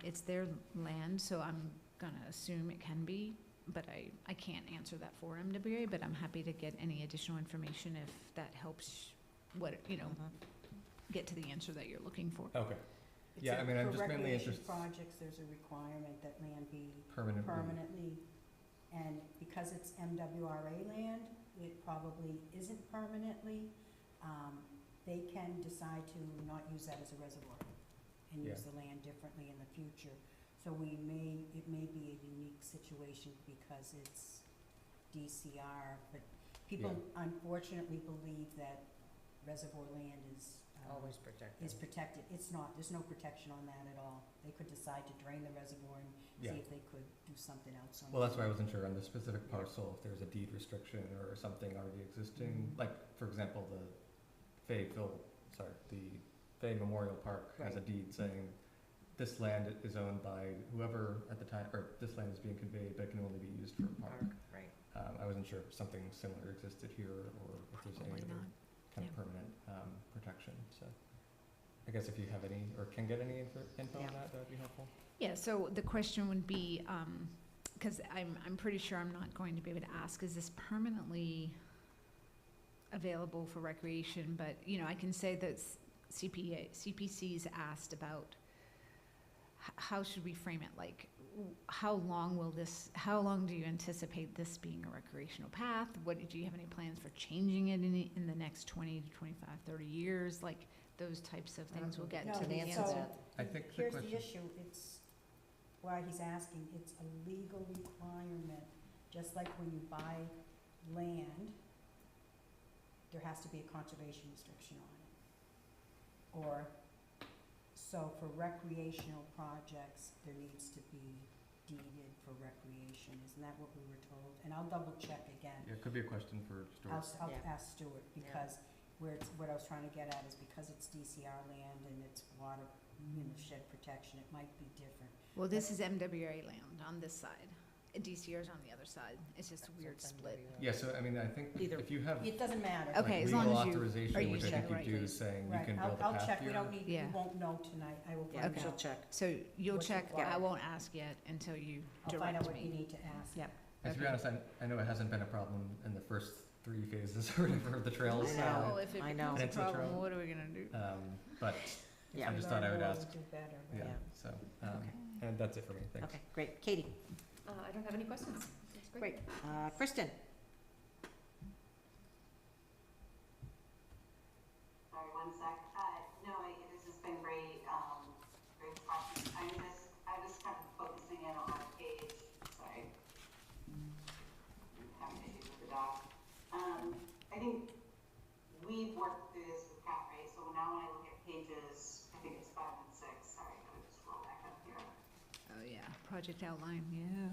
It's their land, so I'm gonna assume it can be, but I can't answer that for MWA, but I'm happy to get any additional information if that helps, get to the answer that you're looking for. Okay, yeah, I mean, I'm just mainly interested. For recreation projects, there's a requirement that land be Permanently. and because it's MWRA land, it probably isn't permanently. They can decide to not use that as a reservoir and use Yeah. the land differently in the future. So it may be a unique situation because it's DCR, but people unfortunately believe that reservoir land is Always protected. is protected. It's not, there's no protection on that at all. They could decide to drain the reservoir and Yeah. see if they could do something else on it. Well, that's why I wasn't sure on the specific parcel, if there's a deed restriction or something already existing. Like, for example, the Fay Memorial Park has a deed saying this land is owned by whoever at the time, or this land is being conveyed, but it can only be used for a park. Right. I wasn't sure if something similar existed here or if there's any Probably other not. kind of permanent protection, so. I guess if you have any, or can get any info on that, that'd be helpful. Yeah, so the question would be, because I'm pretty sure I'm not going to be able to ask, is this permanently available for recreation? But, I can say that CPC's asked about how should we frame it? Like, how long do you anticipate this being a recreational path? Do you have any plans for changing it in the next 20 to 25, 30 years? Like, those types of things we'll get No, to the answer answer. that. I think the Here's question. the issue, it's why he's asking, it's a legal requirement, just like when you buy land, there has to be a conservation restriction on it. Or, so for recreational projects, there needs to be deeded for recreation, isn't that what we were told? And I'll double check again. Yeah, it could be a question for Stuart. I'll Yeah. ask Stuart, because what I was trying to get at is because it's DCR land and it's water, shed protection, it might be different. Well, this is MWA land on this side. DCR's on the other side. It's just a weird split. Yeah, so I mean, I think Either- if you have It doesn't matter. Okay, like as long legal as you- authorization, are you which I sure? think you Right. do, saying you Right, can build a I'll path check, we here. don't need, we Yeah. won't know tonight, I will Yeah. find She'll out. check. So you'll What's check, required. I won't ask yet until you I'll find out direct what you me. need to ask. Yep. And to be honest, I know it hasn't been a problem in the first 3 phases or whatever of the trails. I know. If it I know. becomes a It's a problem, trail. what are we gonna do? But Yeah. I just thought I would Learn more, ask. do better, Yeah, Yeah. so, Okay. and that's it for me, thanks. Okay, great. Katie? I don't have any questions. That's great. Kristen? Sorry, one sec. This has been great, great discussion. I was kind of focusing in on our page, sorry. I'm having issues with the dog. I think we've worked through this with Kat, right? So now when I look at pages, I think it's 5 and 6, sorry, I'm gonna scroll back up here. Oh, yeah, project outline, yeah.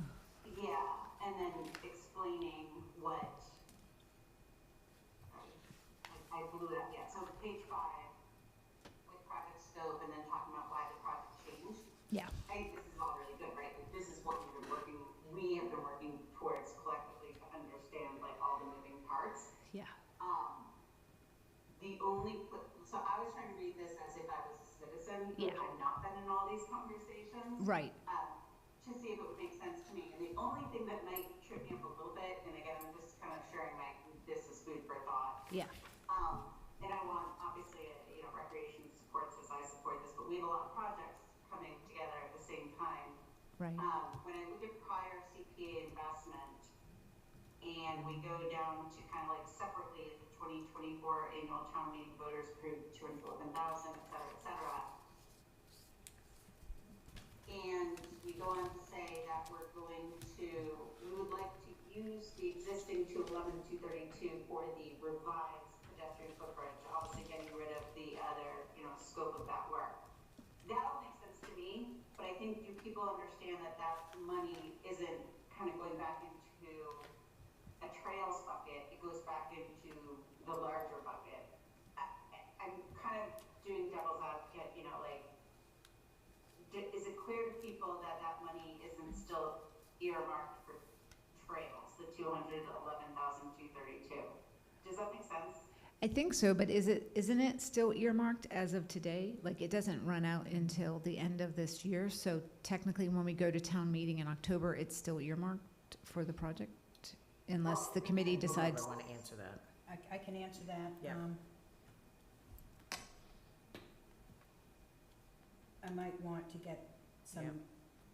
Yeah, and then explaining what, I blew it up, yeah, so page 5, with project scope and then talking about why the project changed. Yeah. I think this is all really good, right? Like, this is what we have been working towards collectively to understand like all the moving parts. Yeah. So I was trying to read this as if I was a citizen, who Yeah. had not been in all these conversations. Right. To see if it would make sense to me. And the only thing that might trip me up a little bit, and again, I'm just kind of sharing this is food for thought. Yeah. And I want, obviously, recreation supports this, I support this, but we have a lot of projects coming together at the same time. Right. When I look at prior CPA investment, and we go down to kind of like separately, the 2024 annual town meeting voters approved 211,000, et cetera, and we go on to say that we would like to use the existing 211,232 for the revised pedestrian footbridge, obviously getting rid of the other, scope of that work. That all makes sense to me, but I think do people understand that that money isn't kind of going back into a trails bucket, it goes back into the larger bucket. earmarked for trails, the 211,232. Does that make sense? I think so, but isn't it still earmarked as of today? Like, it doesn't run out until the end of this year, so technically when we go to town meeting in October, it's still earmarked for the project? Unless the committee decides. I want to answer that. I can answer that. Yeah. I might want to get some Yeah.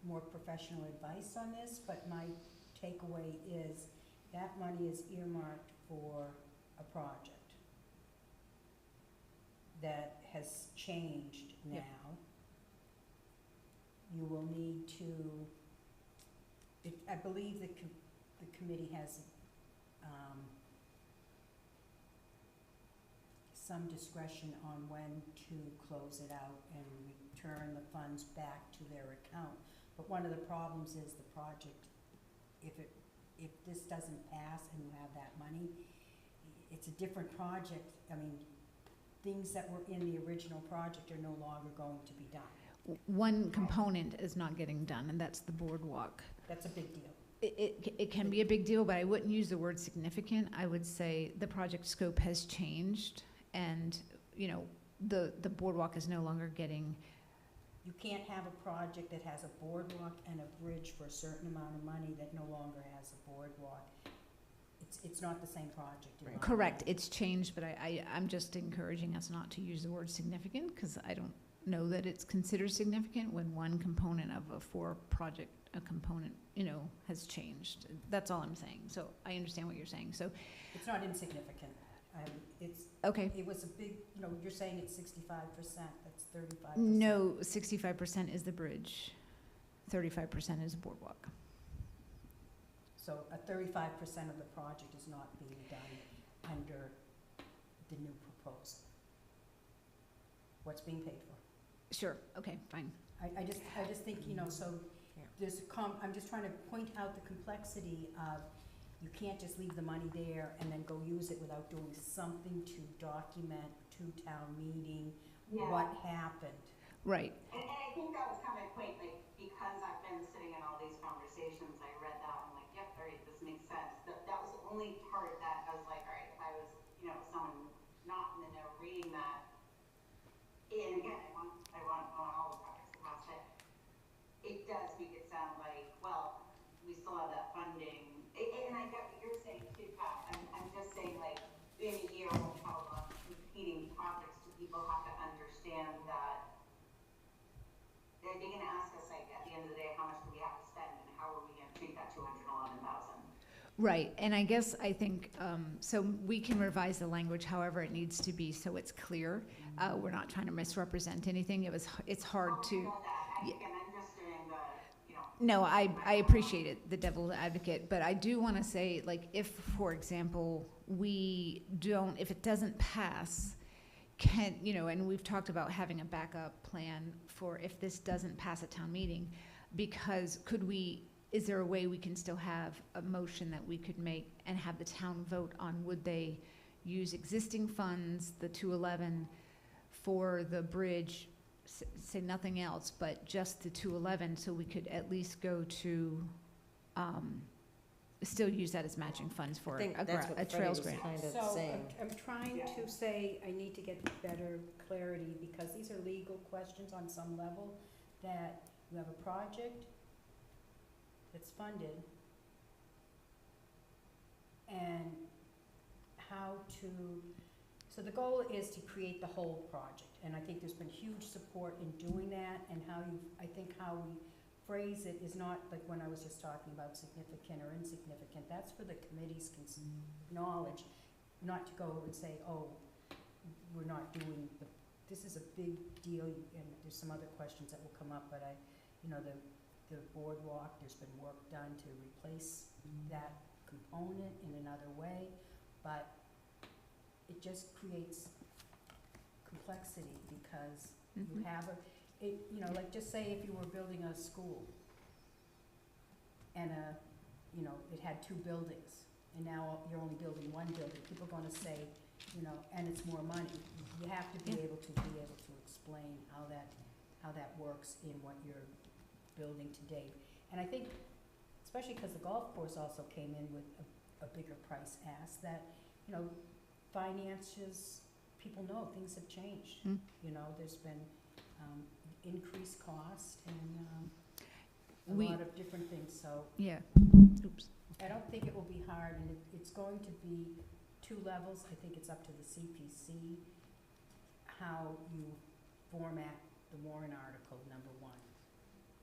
more professional advice on this, but my takeaway is that money is earmarked for a project that has changed now. Yep. You will need to, I believe the committee has, some discretion on when to close it out and return the funds back to their account. But one of the problems is the project, if this doesn't pass and you have that money, it's a different project. I mean, things that were in the original project are no longer going to be done. One component is not getting done, and that's the boardwalk. That's a big deal. It can be a big deal, but I wouldn't use the word significant. I would say the project scope has changed, and, you know, the boardwalk is no longer getting. You can't have a project that has a boardwalk and a bridge for a certain amount of money that no longer has a boardwalk. It's not the same project. in my Correct, opinion. it's changed, but I'm just encouraging us not to use the word significant, because I don't know that it's considered significant when one component of a project, a component, you know, has changed. That's all I'm saying. So I understand what you're saying. So, It's not insignificant. It's, okay. it was a big, you know, you're saying it's 65%, that's 35%. No, 65% is the bridge, 35% is the boardwalk. So a 35% of the project is not being done under the new proposal. What's being paid for? Sure, okay, fine. I just think, you know, so Yeah. there's I'm just trying to point out the complexity of, you can't just leave the money there and then go use it without doing something to document to town meeting Yeah. what happened. Right. And I think that was kind of my point, like, because I've been sitting in all these conversations, I read that, and I'm like, yep, all right, this makes sense. That was the only part that I was like, all right, if I was, you know, someone not in the know reading that, and again, I want all the projects to pass it does make it sound like, well, we still have that funding. And I get what you're saying too, Pat. I'm just saying, like, in a year when we have a lot of competing projects, do people have to understand that they're gonna ask us, like, at the end of the day, how much do we have to spend, and how are we gonna treat that 211,000? Right, and I guess I think, so we can revise the language however it needs to be so it's clear. We're not trying to misrepresent anything. It's hard to. I know that. Again, I'm just doing the, you know. No, I appreciate it, the devil's advocate, but I do want to say, like, if, for example, if it doesn't pass, you know, and we've talked about having a backup plan for if this doesn't pass at town meeting, because is there a way we can still have a motion that we could make and have the town vote on, would they use existing funds, the 211, for the bridge, say nothing else, but just the 211, so we could at least go to, still use that as matching funds for I think a that's what Freddie trails was grant. kind of So saying. I'm trying to say, I need to get better clarity, because these are legal questions on some level, that you have a project that's funded, and so the goal is to create the whole project, and I think there's been huge support in doing that, and I think how we phrase it is not like when I was just talking about significant or insignificant. That's for the committee's knowledge, not to go and say, oh, we're not doing this is a big deal, and there's some other questions that will come up, but you know, the boardwalk, there's been work done to replace that component in another way, but it just creates complexity, because you have you know, like, just say if you were building a school and you know, it had 2 buildings, and now you're only building 1 building, people are gonna say, you know, and it's more money. You have to be able to explain how that works in what you're building to date. And I think, especially because the golf course also came in with a bigger price ask, that, you know, finances, people know things have changed. Mm. You know, there's been, increased cost and, a We- lot of different things, so Yeah. Oops. I don't think it will be hard, and it's going to be 2 levels. I think it's up to the CPC, how you format the warrant article, number 1.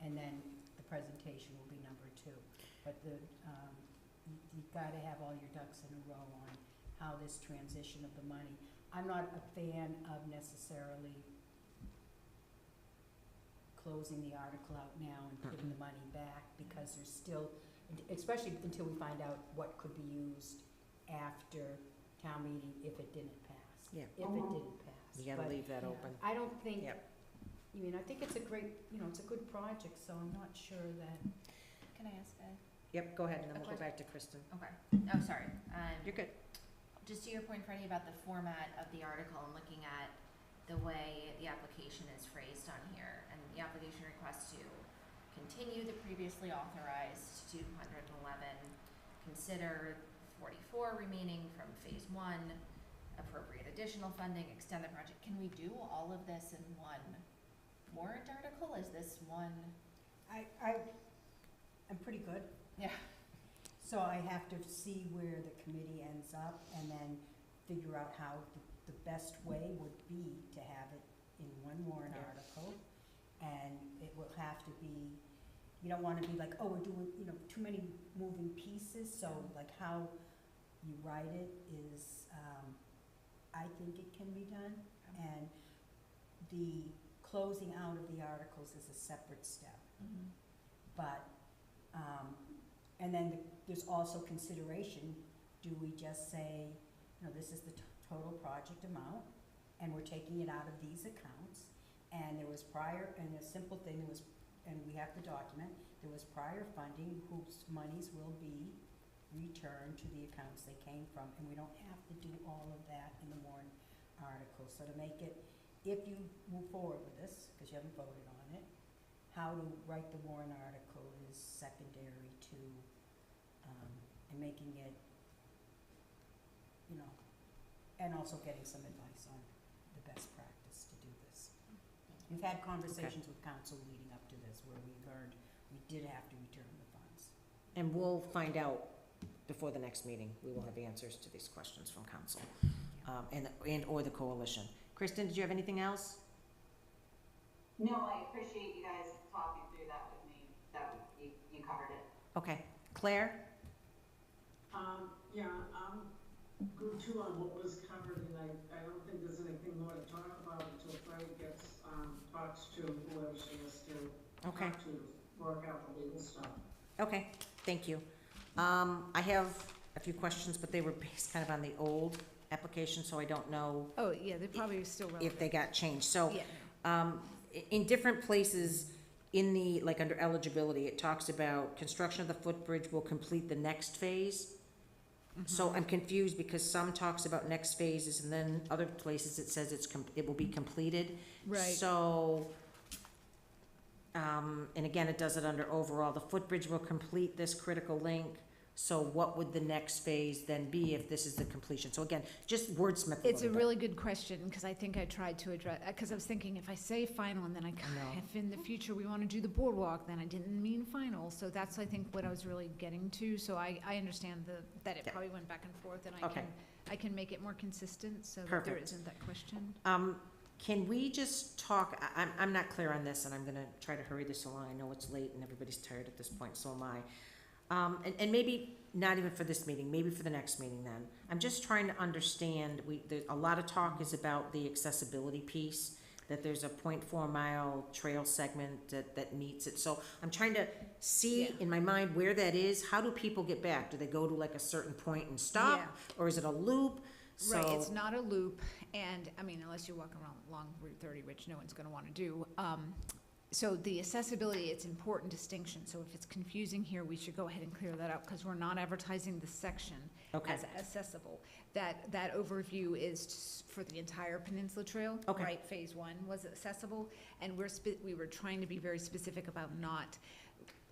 And then the presentation will be number 2. But you've gotta have all your ducks in a row on how this transition of the money. I'm not a fan of necessarily closing the article out now and putting the money back, because there's still, especially until we find out what could be used after town meeting if it didn't pass. Yeah. If it didn't pass. You gotta But leave that open. I don't think, Yep. I mean, I think it's a great, you know, it's a good project, so I'm not sure that, Can I ask a? Yep, go ahead, and then we'll go Okay. back to Kristen. Okay. Oh, sorry. You're good. Just to your point, Freddie, about the format of the article and looking at the way the application is phrased on here, and the application requests to continue the previously authorized 211, consider 44 remaining from phase 1, appropriate additional funding, extend the project. Can we do all of this in one warrant article? Is this one? I'm pretty good. Yeah. So I have to see where the committee ends up and then figure out how the best way would be to have it in one warrant Yeah. article. And it will have to be, you don't wanna be like, oh, we're doing, you know, too many moving pieces, so like how you write it is, I think it can be done. And the closing out of the articles is a separate step. But, and then there's also consideration, do we just say, you know, this is the total project amount, and we're taking it out of these accounts, and there was prior, and a simple thing, there was, and we have the document, there was prior funding whose monies will be returned to the accounts they came from, and we don't have to do all of that in the warrant article. So to make it, if you move forward with this, because you haven't voted on it, how to write the warrant article is secondary to, and making it, you know, and also getting some advice on the best practice to do this. We've had conversations with council leading up to this where we learned we did have to return the funds. And we'll find out before the next meeting. We will have answers to these questions from council, and/or the coalition. Kristen, did you have anything else? No, I appreciate you guys talking through that with me. You covered it. Okay. Claire? Yeah, I'm good too on what was covered, and I don't think there's anything more to talk about until Freddie talks to whoever she has to Okay. talk to work out the legal stuff. Okay, thank you. I have a few questions, but they were based kind of on the old application, so I don't know Oh, yeah, they're probably still relevant. if they got changed. So, Yeah. in different places in the, like under eligibility, it talks about construction of the footbridge will complete the next phase. So I'm confused because some talks about next phases and then other places it says it will be completed. Right. So, and again, it does it under overall, the footbridge will complete this critical link. So what would the next phase then be if this is the completion? So again, just wordsmith a It's a little bit. really good question, because I think I tried to address, because I was thinking if I say final and then know. if in the future we want to do the boardwalk, then I didn't mean final. So that's, I think, what I was really getting to. So I understand that it Yeah. probably went back and forth, and Okay. I can make it more consistent so that there Perfect. isn't that question. Can we just talk, I'm not clear on this, and I'm gonna try to hurry this along. I know it's late and everybody's tired at this point, so am I. And maybe not even for this meeting, maybe for the next meeting then. I'm just trying to understand, a lot of talk is about the accessibility piece, that there's a 0.4 mile trail segment that meets it. So I'm trying to see Yeah. in my mind where that is. How do people get back? Do they go to like a certain point and stop? Yeah. Or is it a loop? Right, So- it's not a loop, and, I mean, unless you're walking around along Route 30, which no one's gonna wanna do. So the accessibility, it's important distinction, so if it's confusing here, we should go ahead and clear that up, because we're not advertising the section Okay. as accessible. That overview is for the entire Peninsula Trail. Okay. Right, phase 1 was accessible, and we were trying to be very specific about not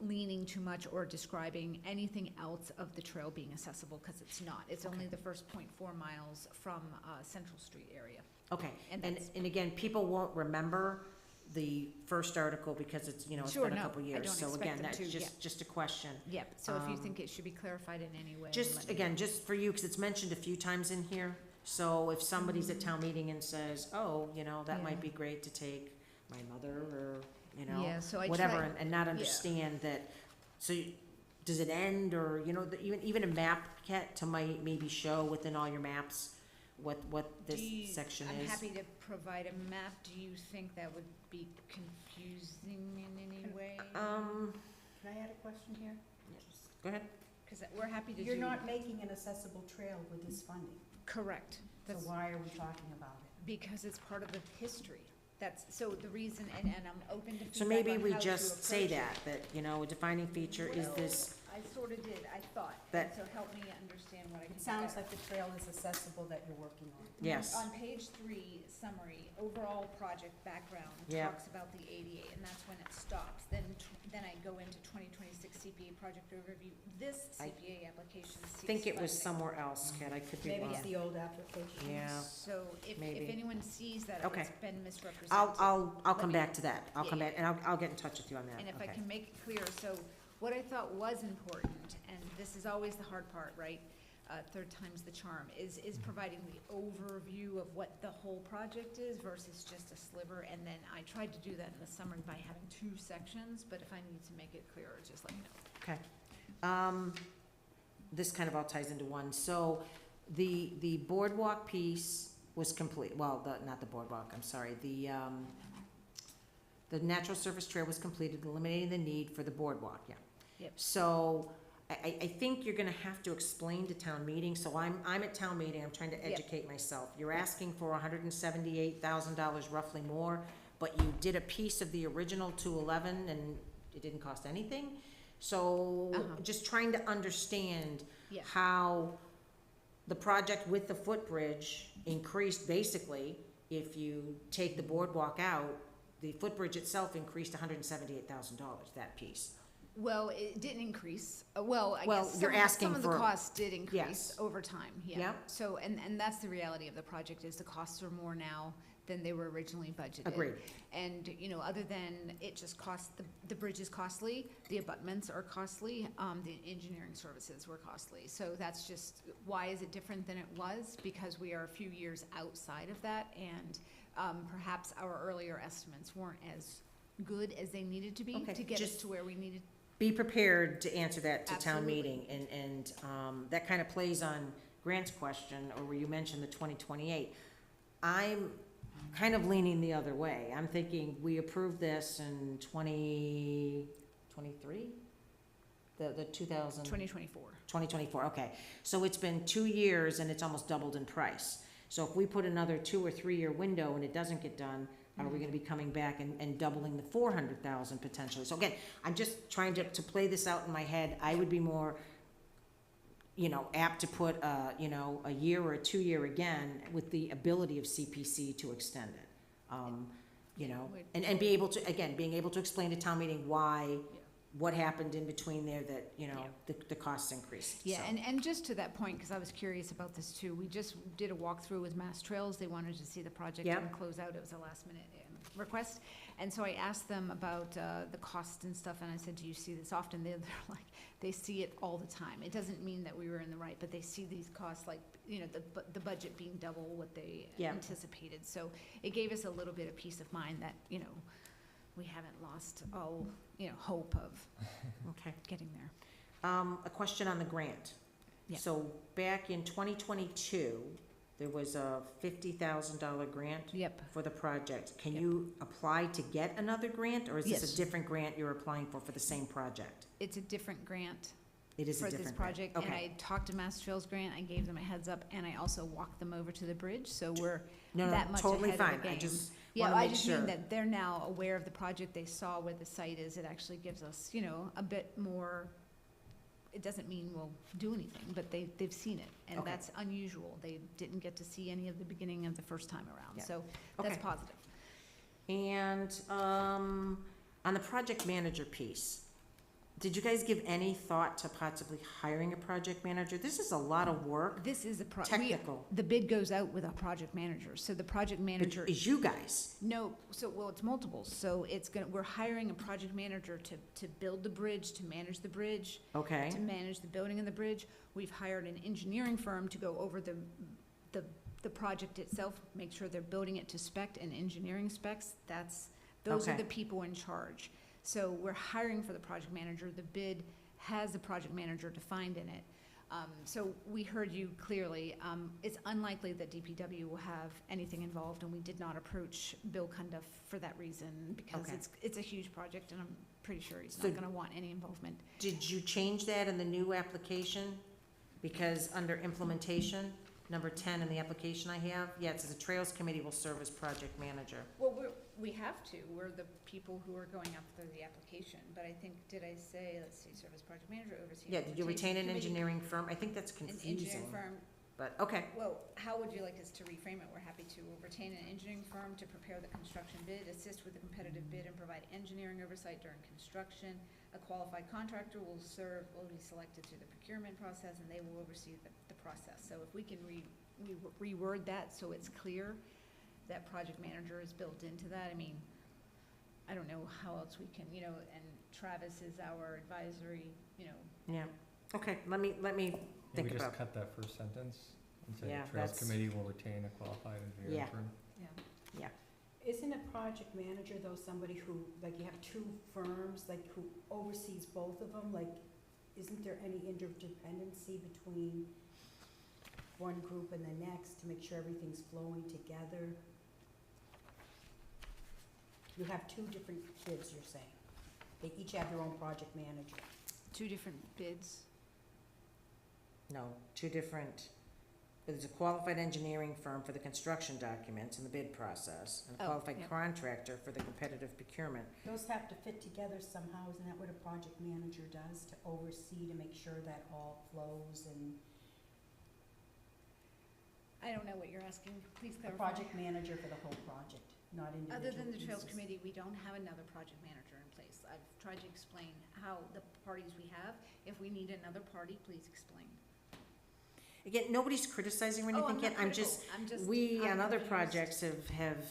leaning too much or describing anything else of the trail being accessible, because it's not. It's only the first 0.4 miles from Central Street area. Okay, And and, that's- and again, people won't remember the first article because it's, you know, it's Sure, been a no, couple I years. don't So expect again, them that's to, just a question. Yep, so if you Um, think it should be clarified in any way. Just, let me again, know. just for you, because it's mentioned a few times in here. So if somebody's at town meeting and says, oh, you know, that might Yeah. be great to take my mother or, you know, Yeah, so I whatever, try- and not understand that, so does it end, or, you know, even a map, Kat, to maybe show within all your maps what this Do you- section I'm is? happy to provide a map. Do you think that would be confusing in any way? Um, Can I add a question here? go ahead. Because we're happy to do. You're not making an accessible trail with this funding, Correct. so That's why are we talking about it? because it's part of the history. That's, so the reason, and I'm open to feedback So maybe on we how to just say approach it. that, you know, a defining feature is Well, this, I sort of did, I thought, That- so help me understand what I can do It sounds better. like the trail is accessible that you're working on. yes. On page 3, summary, overall project background Yeah. talks about the ADA, and that's when it stops. Then I go into 2026 CPA project overview. This I CPA application seeks I think it was funding. somewhere else, Kat, I could be Maybe wrong. it's the old application. Yeah. So if maybe. anyone sees that Okay. it's been misrepresented. I'll let come me- back to that. I'll Yeah, come yeah, back, and I'll get in touch with you on that. And if I Okay. can make it clear, so what I thought was important, and this is always the hard part, right? Third time's the charm, is providing the overview of what the whole project is versus just a sliver. And then I tried to do that in the summary by having 2 sections, but if I need to make it clearer, just let me know. Okay. This kind of all ties into one. So the boardwalk piece was complete, well, not the boardwalk, I'm sorry, the natural surface trail was completed, eliminating the need for the boardwalk, yeah. Yep. So I think you're gonna have to explain to town meeting, so I'm at town meeting, I'm trying to Yep. educate myself. You're asking for $178,000 roughly more, but you did a piece of the original 211 and it didn't cost anything? So, just trying to understand Yeah. how the project with the footbridge increased, basically, if you take the boardwalk out, the footbridge itself increased $178,000, that piece. Well, it didn't increase. I Well, guess you're asking some of the for- costs did increase Yes. over time, yeah. Yep. So, and that's the reality of the project, is the costs are more now than they were originally budgeted. Agreed. And, you know, other than it just costs, the bridge is costly, the abutments are costly, the engineering services were costly. So that's just, why is it different than it was? Because we are a few years outside of that, and perhaps our earlier estimates weren't as good as they needed to be Okay, to get us just to where we needed. Be prepared to answer that to town Absolutely. meeting, and that kind of plays on Grant's question, or where you mentioned the 2028. I'm kind of leaning the other way. I'm thinking we approved this in 2023? The 2024. 2024, okay. So it's been 2 years and it's almost doubled in price. So if we put another 2 or 3 year window and it doesn't get done, are we gonna be coming back and doubling the 400,000 potentially? So again, I'm just trying to play this out in my head. I would be more, you know, apt to put a year or a 2 year again with the ability of CPC to extend it. You know, and be able to, again, being able to explain to town meeting why, what happened in between there that, you know, the costs increased. Yeah, So- and just to that point, because I was curious about this too, we just did a walkthrough with Mass Trails. They wanted to see the project Yep. and close out. It was a last minute request. And so I asked them about the cost and stuff, and I said, do you see this often? They're like, they see it all the time. It doesn't mean that we were in the right, but they see these costs, like, you know, the budget being double what they Yeah. anticipated. So it gave us a little bit of peace of mind that, you know, we haven't lost all, you know, hope of Okay. getting there. A question on the grant. Yeah. So back in 2022, there was a $50,000 grant Yep. for the project. Can Yep. you apply to get another grant, or is this Yes. a different grant you're applying for the same project? It's a different grant It is a for this different grant. project, and Okay. I talked to Mass Trails Grant, I gave them a heads up, and I also walked them over to the bridge, so we're No, that no, much totally ahead of the fine. I game. just Yeah, wanna I make just sure. mean that they're now aware of the project, they saw where the site is, it actually gives us, you know, a bit more, it doesn't mean we'll do anything, but they've seen it, and Okay. that's unusual. They didn't get to see any of the beginning of the first time around, Yeah. so that's Okay. positive. And on the project manager piece, Did you guys give any thought to possibly hiring a project manager? This is a lot of work, This is technical. the bid goes out with a project manager, so the project manager. Is you guys? No, well, it's multiple, so we're hiring a project manager to build the bridge, to manage the bridge, Okay, to manage the building of the bridge. We've hired an engineering firm to go over the project itself, make sure they're building it to spec and engineering specs. Those are Okay. the people in charge. So we're hiring for the project manager. The bid has the project manager defined in it. So we heard you clearly. It's unlikely that DPW will have anything involved, and we did not approach Bill Cundiff for that reason, because Okay. it's a huge project, and I'm pretty sure he's So- not gonna want any involvement. did you change that in the new application? Because under implementation, number 10 in the application I have, yeah, it says the Trails Committee will serve as project manager. Well, we have to. We're the people who are going after the application, but I think, did I say, let's see, service project manager, oversee. Yeah, did you retain an committee, engineering firm? I think that's An engineering confusing, firm. but, okay. Well, how would you like us to reframe it? We're happy to retain an engineering firm to prepare the construction bid, assist with the competitive bid, and provide engineering oversight during construction. A qualified contractor will be selected through the procurement process, and they will oversee the process. So if we can reword that so it's clear that project manager is built into that, I mean, I don't know how else we can, and Travis is our advisory, Yeah, okay, let me Maybe think just about, cut that first sentence and say Yeah, Trails that's- Committee will retain a qualified engineering Yeah. firm. yeah. Isn't a project manager though somebody who, like you have two firms, like who oversees both of them? Like, isn't there any interdependency between one group and the next to make sure everything's flowing together? You have two different bids, you're saying. They each have their own project manager. Two different bids. no, two different, there's a qualified engineering firm for the construction documents and the bid process, and a Oh, qualified yeah. contractor for the competitive procurement. Those have to fit together somehow, isn't that what a project manager does, to oversee, to make sure that all flows? And I don't know what you're asking. Please a clarify. project manager for the whole project, not individual Other than the Trails pieces. Committee, we don't have another project manager in place. I've tried to explain how the parties we have. If we need another party, please explain. Again, nobody's criticizing or Oh, anything I'm yet, not I'm critical. just, I'm just. we I'm on other confused. projects have,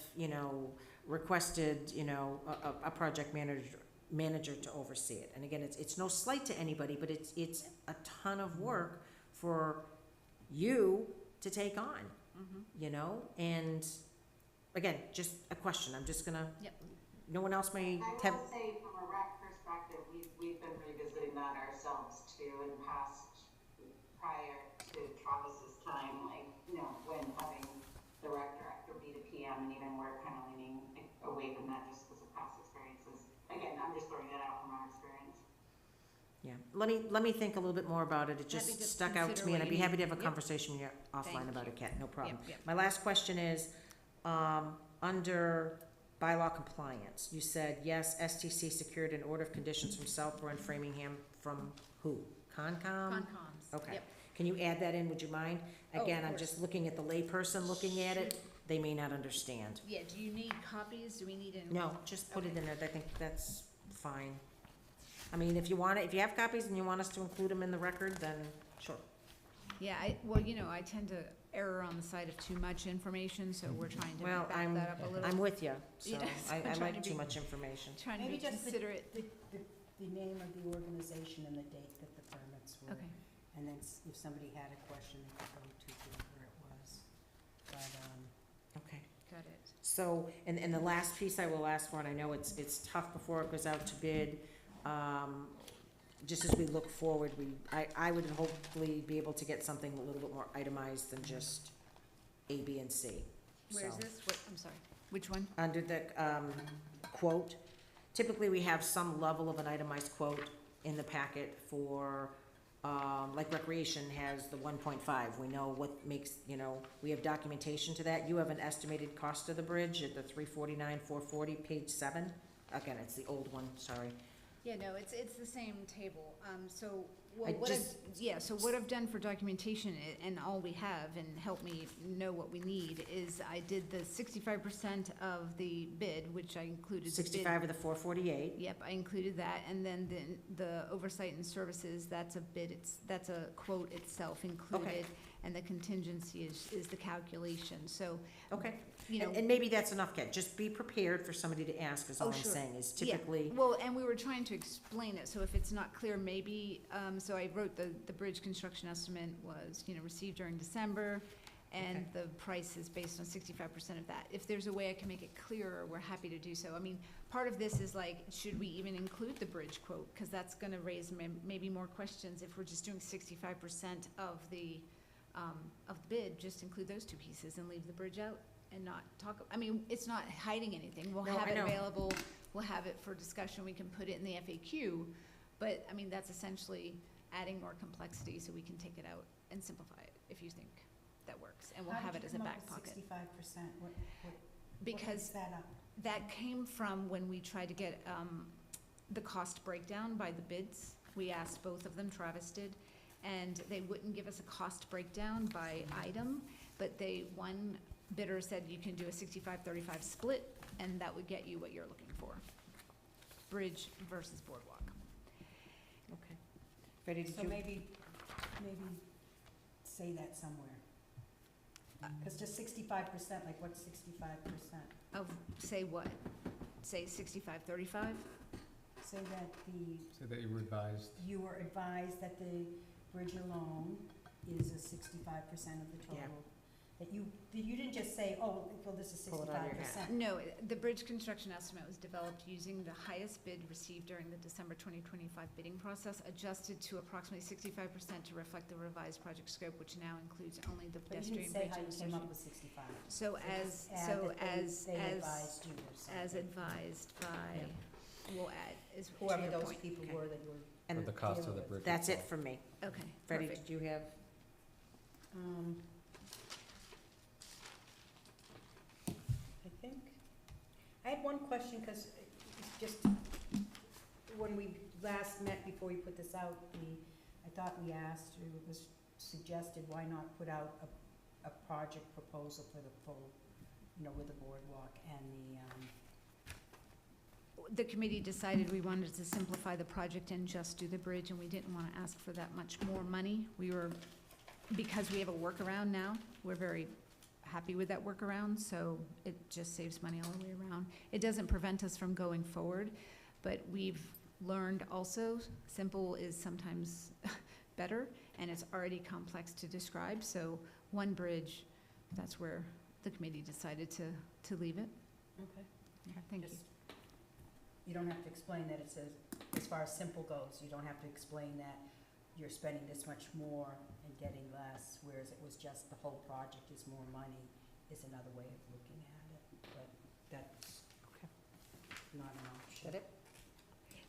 requested, a project manager to oversee it. And again, it's no slight to anybody, but it's a ton of work for you to take on, Mhm. and again, just a question, I'm just gonna. Yep. No one else may I have, will say from a rec perspective, we've been revisiting that ourselves too in past, prior to Travis's time, like, when having the rec director be the PM, and even we're kind of leaning away from that just because of past experiences. Again, I'm just throwing that out from our experience. yeah, let me think a little bit more about it, it Happy just to stuck out to consider me, and what I'd be you happy to need. have a Yep. conversation with you offline Thank about it, Kat, no problem. Yep, yep. My last question is, under bylaw compliance, you said, yes, STC secured an order of conditions from Southborough and Framingham from who? Concom? Concoms. Okay. Yep. Can you add that in, would you mind? Oh, of Again, I'm course. just looking at the layperson looking at it, they may not understand. Yeah, do you need copies? Do we need an? No, just put it Okay. in there, I think that's fine. I mean, if you want it, if you have copies and you want us to include them in the record, then sure. Yeah, I tend to err on the side of too much information, so we're trying to Well, back that up a little. I'm with you, so Yeah, so I I'm trying like to too be- much information. Trying to be Maybe just considerate. the name of the organization and the date that the permits were. Okay. And then if somebody had a question, they could go to whoever it was. But, Okay. Got it. So, and the last piece I will ask for, and I know it's tough before it goes out to bid, just as we look forward, I would hopefully be able to get something a little bit more itemized than just A, B, and C. Where's So, this? I'm sorry. Which one? under the, quote, typically we have some level of an itemized quote in the packet for, like recreation has the 1.5, we know what makes, we have documentation to that. You have an estimated cost of the bridge at the 349,440, page 7. Again, it's the old one, sorry. Yeah, no, it's the same table. So I Well, just- so what I've done for documentation and all we have, and help me know what we need, is I did the 65% of the bid, which I included the bid. 65 of the 448. Yep, I included that, and then the oversight and services, that's a bid, that's a quote itself included. And the contingency is the calculation, so, Okay. you know. And maybe that's enough, Ken. Just be prepared for somebody to ask, is all Oh, I'm sure. saying, is Yeah. typically. Well, and we were trying to explain it, so if it's not clear, maybe, so I wrote the bridge construction estimate was, received during December, and the price is based on 65% of that. If there's a way I can make it clearer, we're happy to do so. I mean, part of this is like, should we even include the bridge quote? Because that's gonna raise maybe more questions if we're just doing 65% of the bid, just include those two pieces and leave the bridge out and not talk, I mean, it's not hiding anything. We'll No, have I it know. available, we'll have it for discussion, we can put it in the FAQ, but, I mean, that's essentially adding more complexity so we can take it out and simplify it, if you think that works, and we'll have it as a back pocket. 65%, what Because is that up? that came from when we tried to get the cost breakdown by the bids. We asked both of them, Travis did, and they wouldn't give us a cost breakdown by item, but one bidder said you can do a 65-35 split, and that would get you what you're looking for. Bridge versus boardwalk. Okay. Freddie, did So you? maybe say that somewhere. Because just 65%, like what's 65%? Of, say what? Say 65-35? Say that Say that you revised. you were advised that the bridge alone is a 65% of the total. Yeah. That you didn't just say, oh, well, this is Pull it out of your hat. 65%. No, the bridge construction estimate was developed using the highest bid received during the December 2025 bidding process, adjusted to approximately 65% to reflect the revised project scope, which now includes only the But you pedestrian didn't say bridge how and you came up associated. with 65. So just add that they as advised you or something. advised by, we'll add, is to Whoever your those point. people Okay. were that you were. And For the cost of the dealing with. bridge. that's it itself. for me. Okay, Freddie, perfect. did you have? I think, I had one question, because it's just, when we last met before we put this out, I thought we asked, or it was suggested, why not put out a project proposal for the full, with the boardwalk and The committee decided we wanted to simplify the project and just do the bridge, and we didn't want to ask for that much more money. Because we have a workaround now, we're very happy with that workaround, so it just saves money all the way around. It doesn't prevent us from going forward, but we've learned also, simple is sometimes better, and it's already complex to describe, so one bridge, that's where the committee decided to leave it. Okay. Okay, thank you. Just- You don't have to explain that it says, as far as simple goes, you don't have to explain that you're spending this much more and getting less, whereas it was just the whole project is more money, is another way of looking at it, but that's not an option. That it?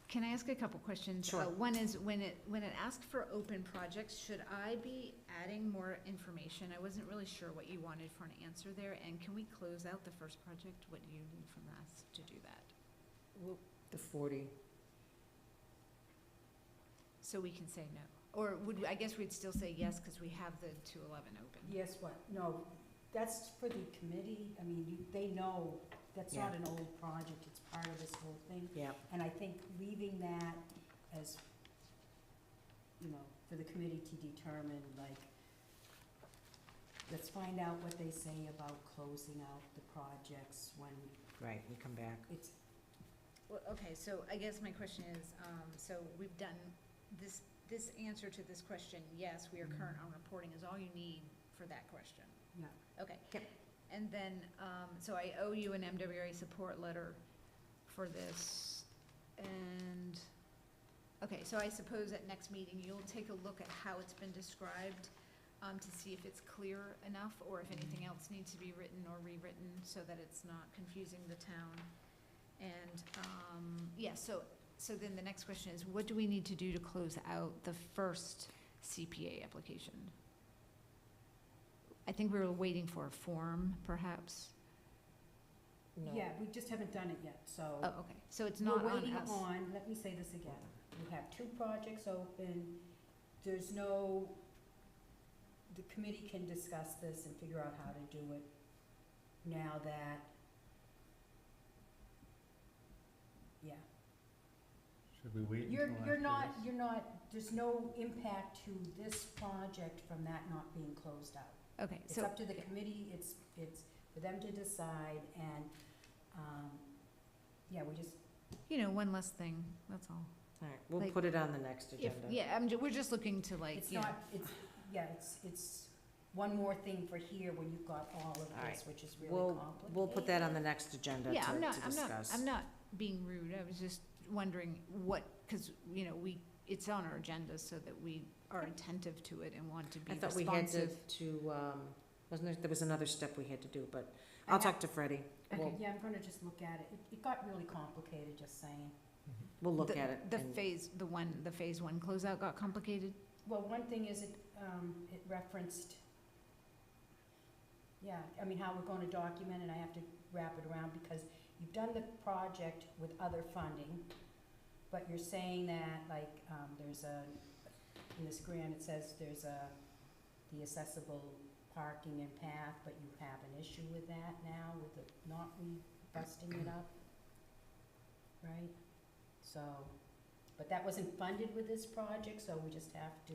Can I ask a couple questions? Sure. One is, when it asked for open projects, should I be adding more information? I wasn't really sure what you wanted for an answer there, and can we close out the first project? What do you need from us to do that? The 40. So we can say no? Or I guess we'd still say yes, because we have the 211 open. Yes, what, no, that's for the committee, I mean, they know, that's not an old project, it's part of this whole thing. Yeah. And I think leaving that as, for the committee to determine, like, let's find out what they say about closing out the projects when Right, we come back. it's, Well, okay, so I guess my question is, so we've done this answer to this question, yes, we are current on reporting, is all you need for that question? yeah. Okay. Yep. And then, so I owe you an MWA support letter for this, and, okay, so I suppose at next meeting, you'll take a look at how it's been described, to see if it's clear enough, or if anything else needs to be written or rewritten, so that it's not confusing the town. And, yeah, so then the next question is, what do we need to do to close out the first CPA application? I think we were waiting for a form, perhaps. No. Yeah, we just haven't done it yet, so. Oh, okay, so it's not We're on waiting us. on, let me say this again, we have 2 projects open, there's no, the committee can discuss this and figure out how to do it now that, yeah. Should we wait You're, until you're after not, this? you're not, there's no impact to this project from that not being closed out. Okay, It's so, up to the committee, it's for them to decide, and, yeah, we just, one less thing, that's all. All right, we'll Like, put it on the next If, agenda. we're just looking to like, it's not, it's one more thing for here when you've got all of All right. this, which is really We'll, complicated. we'll put that on the next agenda to Yeah, discuss. I'm not being rude, I was just wondering what, because, it's on our agenda so that we are attentive to it and want to be I thought responsive. we had there was another step we had to do, but I'll talk to Freddie. Okay, We'll, yeah, I'm gonna just look at it. It got really complicated, just saying. we'll look The- at it. The and- phase one closeout got complicated? Well, one thing is it referenced, how we're gonna document, and I have to wrap it around, because you've done the project with other funding, but you're saying that, there's in this grant, it says there's the accessible parking and path, but you have an issue with that now, with the not busting it up, right? So, but that wasn't funded with this project, so we just have to.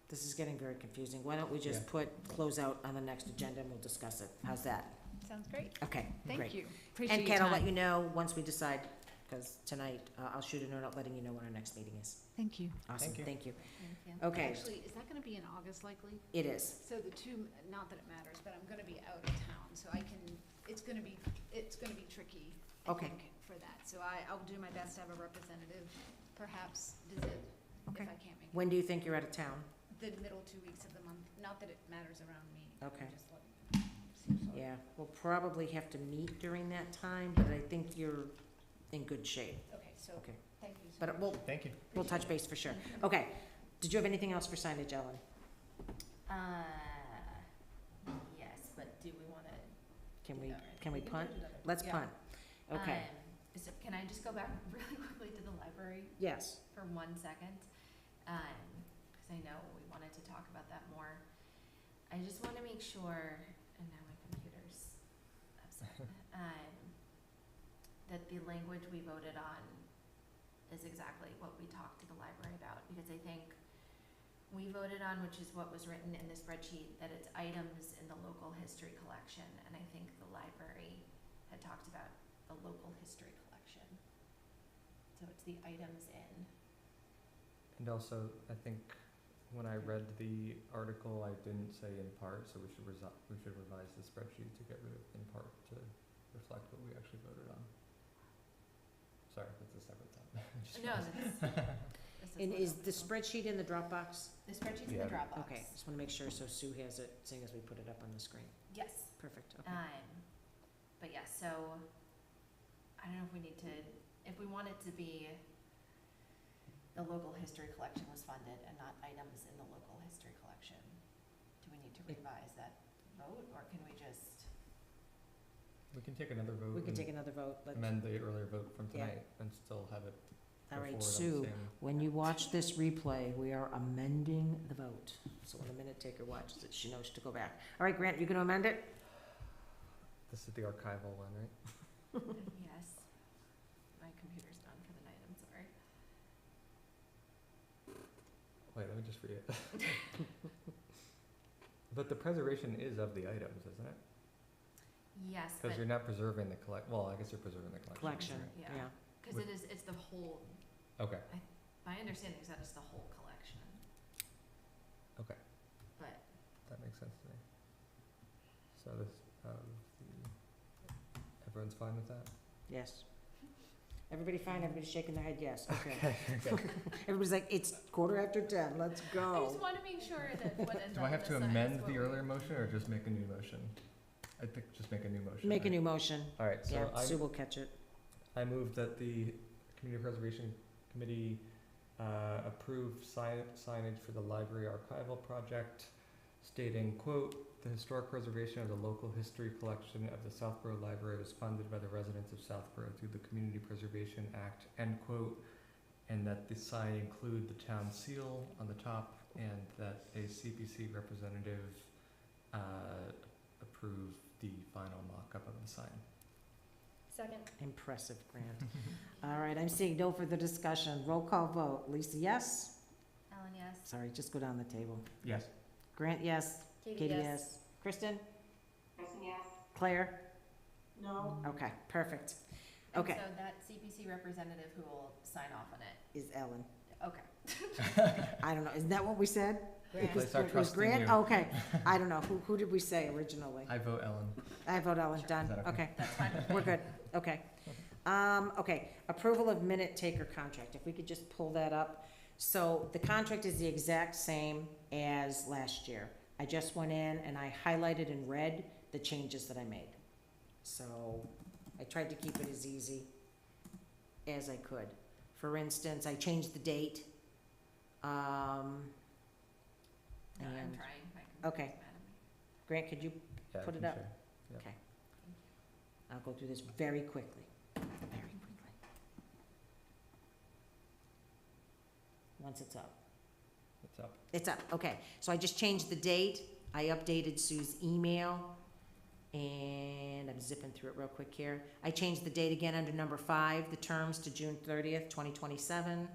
This is getting very confusing. Why don't we just Yeah. put closeout on the next agenda and we'll discuss it? How's that? Sounds great. Okay, great. Thank you. Appreciate And your Kat, I'll let time. you know once we decide, because tonight, I'll shoot a note out letting you know when our next meeting is. Thank you. Awesome, Thank you. thank you. Thank you. Okay, Actually, is that gonna be in August likely? it is. So the two, not that it matters, but I'm gonna be out of town, so it's gonna be tricky, I Okay. think, for that. So I'll do my best to have a representative, perhaps visit if Okay. I can't make it. When do you think you're out of town? The middle 2 weeks of the month, not that it matters around me. Okay. I'm just letting you know. Yeah, we'll probably have to meet during that time, but I think you're in good shape. Okay, so, Okay. thank you so But much. Thank you. we'll touch base for sure. Okay, did you have anything else for signage, Ellen? Yes, but do we wanna? Can do we, that right? can we can punt? do that right. Let's Yeah. punt. Okay, So can I just go back really quickly to the library yes. for 1 second? Because I know we wanted to talk about that more. I just want to make sure, and now my computer's upset, that the language we voted on is exactly what we talked to the library about. Because I think we voted on, which is what was written in the spreadsheet, that it's items in the local history collection. And I think the library had talked about the local history collection. So it's the items in. And also, I think when I read the article, I didn't say in part, so we should revise the spreadsheet to get rid of in part to reflect what we actually voted on. Sorry, that's a separate time. No, this And what is I'm- the spreadsheet in the Dropbox? The spreadsheet's in Yeah. the Dropbox. Okay, just wanna make sure, so Sue has it, seeing as we put it up on the screen. Yes. Perfect, okay. But yeah, so I don't know if we need to, if we want it to be the local history collection was funded and not items in the local history collection. Do we need to revise that vote, or can we just? We can take another vote. We can and take another vote, let's, Amend the earlier vote from Yeah. tonight and still have it go all right, forward on the Sue, same. when you watch this replay, we are amending the vote. So when a minute taker watches it, she knows to go back. All right, Grant, you gonna amend it? This is the archival one, right? Yes. My computer's done for the night, I'm sorry. Wait, let me just read it. But the preservation is of the items, isn't it? Yes, but, Because you're not preserving the well, I guess you're preserving the collection. Collection, Yeah. yeah. cause With- it's the whole, Okay, my understanding is that it's the whole collection, okay, but that makes sense to me. So this, everyone's fine with that? Yes. Everybody fine, everybody's shaking their head yes, okay. Okay. Everybody's like, it's 10:15, let's I go. just wanna make sure that what ends Do up I have in to the sign is amend what the we- earlier motion or just make a new motion? I think just make a new motion. Make a right? new motion, All right, so yeah, Sue will catch it. I move that the Community Preservation Committee approve signage for the library archival project stating, quote, "The historic preservation of the local history collection of the Southborough Library was funded by the residents of Southborough through the Community Preservation Act," end quote, and that the sign include the town seal on the top, and that a CPC representative approve the final mock-up of the sign. Second. Impressive, Grant. All right, I'm seeing no further discussion. Roll call vote. Lisa, yes? Ellen, yes. Sorry, just go down the table. Yes. Grant, yes? Katie, yes. Kristen? Kristen, yes? Claire? No, Okay, perfect. And Okay. so that CPC representative who will sign off on it. Is Ellen. Okay. I don't know, isn't that what we said? Grant. It was- Place our it was trust in Grant? you. Okay, I don't know, who did we say originally? I vote Ellen. I vote Ellen, Sure. done, Is that okay? okay, That's fine with me. we're good, okay. Okay, approval of minute taker contract, if we could just pull that up. So the contract is the exact same as last year. I just went in and I highlighted in red the changes that I made. So I tried to keep it as easy as I could. For instance, I changed the date. I'm And, trying. My computer's okay. mad at me. Grant, could you Yeah, I put it can up? share. Yep. Okay. I'll go through this very quickly, very quickly. Once it's up. It's up. It's up, okay. So I just changed the date. I updated Sue's email. And I'm zipping through it real quick here. I changed the date again under number 5, the terms to June 30th, 2027.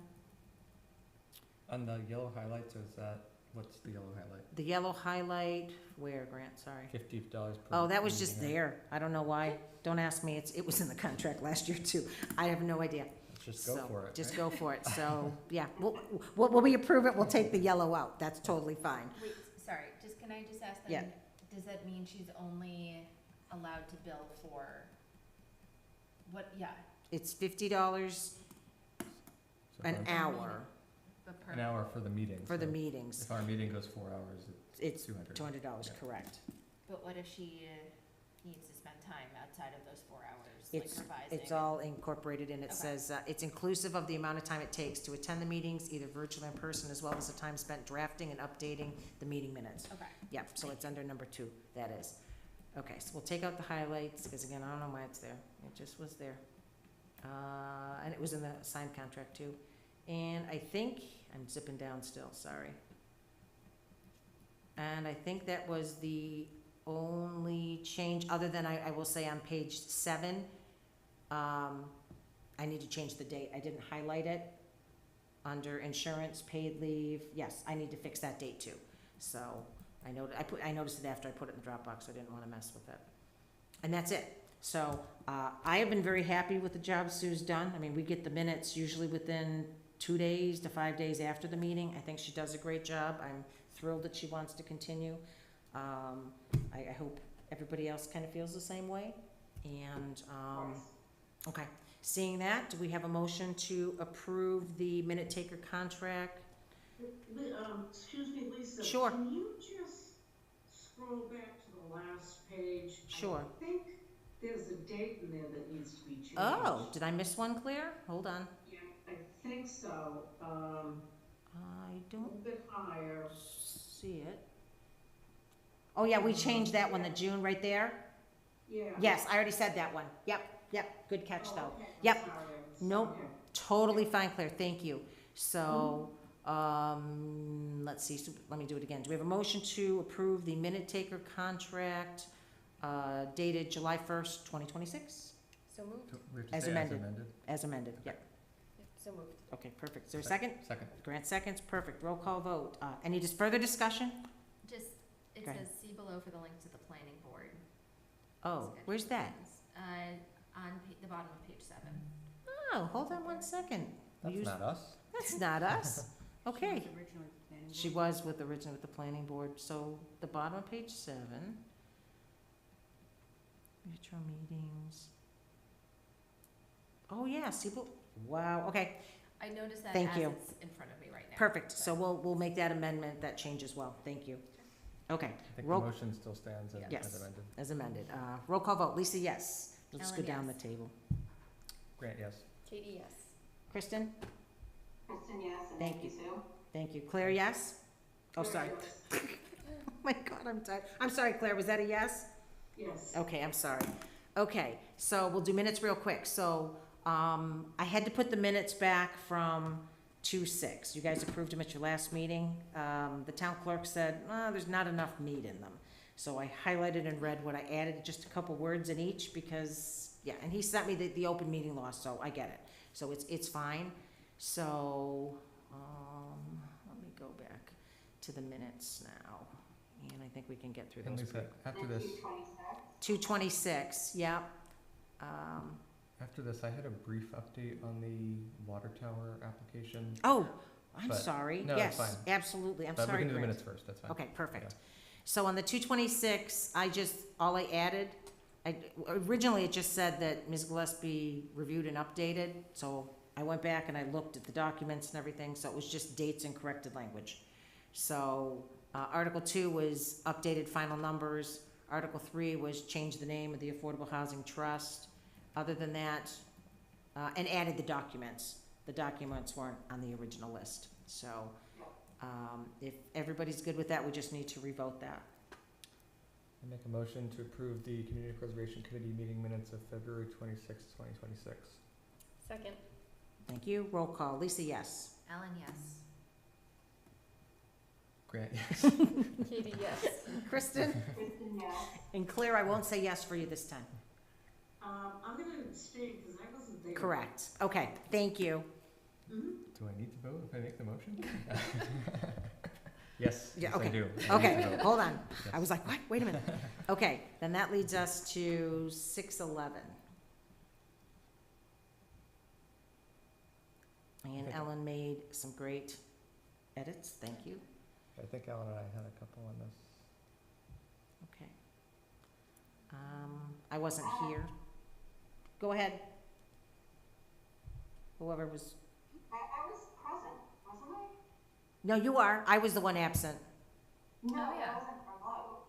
On the yellow highlights, is that, what's the yellow highlight? The yellow highlight, where, Grant, sorry? $50 per. Oh, that was just meeting, right? there. I don't know why. Don't ask me. It was in the contract last year too. I have no idea. Let's just go So, for it. Just right? go for it. So, yeah, when we approve it, we'll take the yellow out. That's totally fine. Wait, sorry, can I just ask Yeah. then, does that mean she's only allowed to bill for, what, yeah, It's $50 So an if hour but per. An hour for the meeting. for the so meetings. If our meeting goes 4 hours, It's $200. $200, Yeah. correct. But what if she needs to spend time outside of those 4 hours, like It's, revising? it's all incorporated in. It Okay. says, it's inclusive of the amount of time it takes to attend the meetings, either virtually or in person, as well as the time spent drafting and updating the meeting minutes. Okay, Yep, so it's under number 2, that is. Okay, so we'll take out the highlights, because again, I don't know why it's there. It just was there. And it was in the signed contract too. And I think, I'm zipping down still, sorry. And I think that was the only change, other than I will say on page 7, I need to change the date. I didn't highlight it. Under insurance, paid leave, yes, I need to fix that date too. So, I noticed it after I put it in the Dropbox, so I didn't want to mess with it. And that's it. So, I have been very happy with the job Sue's done. I mean, we get the minutes usually within 2 days to 5 days after the meeting. I think she does a great job. I'm thrilled that she wants to continue. I hope everybody else kind of feels the same way. And, okay. Seeing that, do we have a motion to approve the minute taker contract? excuse me, Lisa. Sure. Can you just scroll back to the last page? Sure. I think there's a date in there that needs to be changed. Oh, did I miss one, Claire? Hold on. Yeah, I think so. I A don't little bit higher. see it. Oh, yeah, we changed that one, the June right there. Yeah. Yes, I already said that one. Yep, good catch Oh, though. okay. I'm Yep. sorry, I was- Nope. okay. Totally fine, Claire, thank you. So, let's see, so let me do it again. Do we have a motion to approve the minute taker contract dated July 1st, 2026? So moved. Do we have to As say amended. As amended? As amended, yep. Yep, so moved. Okay, perfect. Is there a second? Second. Grant seconds, perfect. Roll call vote. Any just further discussion? just, it Go ahead. says see below for the link to the planning board. Oh, where's that? On the bottom of page 7. Oh, hold on one second. That's Use- not us. That's not us. Okay. She was originally the planning She board. was originally with the planning board, so the bottom of page 7. Future meetings. Oh, yeah, see, wow, okay, I noticed that Thank as you. it's in front of me right now. perfect. So we'll make that amendment, that change as well. Thank you. Okay, I think the Roll- motion still stands as Yes. as amended. as amended. Roll call vote. Lisa, yes. Let's go Ellen, down the yes. table. Grant, yes. Katie, yes. Kristen? Kristen, yes, and Thank thank you, Sue. Thank you. Claire, yes? Oh, sorry. Oh my God, I'm tired. I'm sorry, Claire, was that a yes? Yes. Okay, I'm sorry. Okay, so we'll do minutes real quick. So, I had to put the minutes back from 2/6. You guys approved them at your last meeting. The town clerk said, there's not enough meat in them. So I highlighted and read what I added, just a couple words in each because, yeah, and he sent me the open meeting law, so I get it. So it's fine. So, let me go back to the minutes now. And I think we can get through And those. Lisa, after this, 226, yeah. after this, I had a brief update on the water tower application. Oh, I'm But- sorry. no, it's Yes, fine. absolutely. I'm But sorry. we can do the Grant. minutes first, that's fine. Okay, perfect. So on the 226, all I added, originally it just said that Ms. Gillespie reviewed and updated, so I went back and I looked at the documents and everything, so it was just dates and corrected language. So, Article 2 was updated final numbers, Article 3 was change the name of the Affordable Housing Trust. Other than that, and added the documents. The documents weren't on the original list, so, if everybody's good with that, we just need to revote that. I make a motion to approve the Community Preservation Committee meeting minutes of February 26, 2026. Second. Thank you. Roll call. Lisa, yes. Ellen, yes. Grant, yes. Katie, yes. Kristen? Kristen, yes. And Claire, I won't say yes for you this time. I'm gonna abstain because I wasn't there. Correct. Okay, thank you. Mhm. Do I need to vote if I make the motion? Yes, Yeah, yes, I okay. do. I need Okay, to vote. hold on. Yes. I was like, what? Wait a minute. Okay, then that leads us to 611. And Okay. Ellen made some great edits. Thank you. I think Alan and I had a couple on this. Okay. I wasn't here. Go ahead. Whoever was, I was present, wasn't I? no, you are. I was the one absent. No, Oh, yeah. I wasn't remote,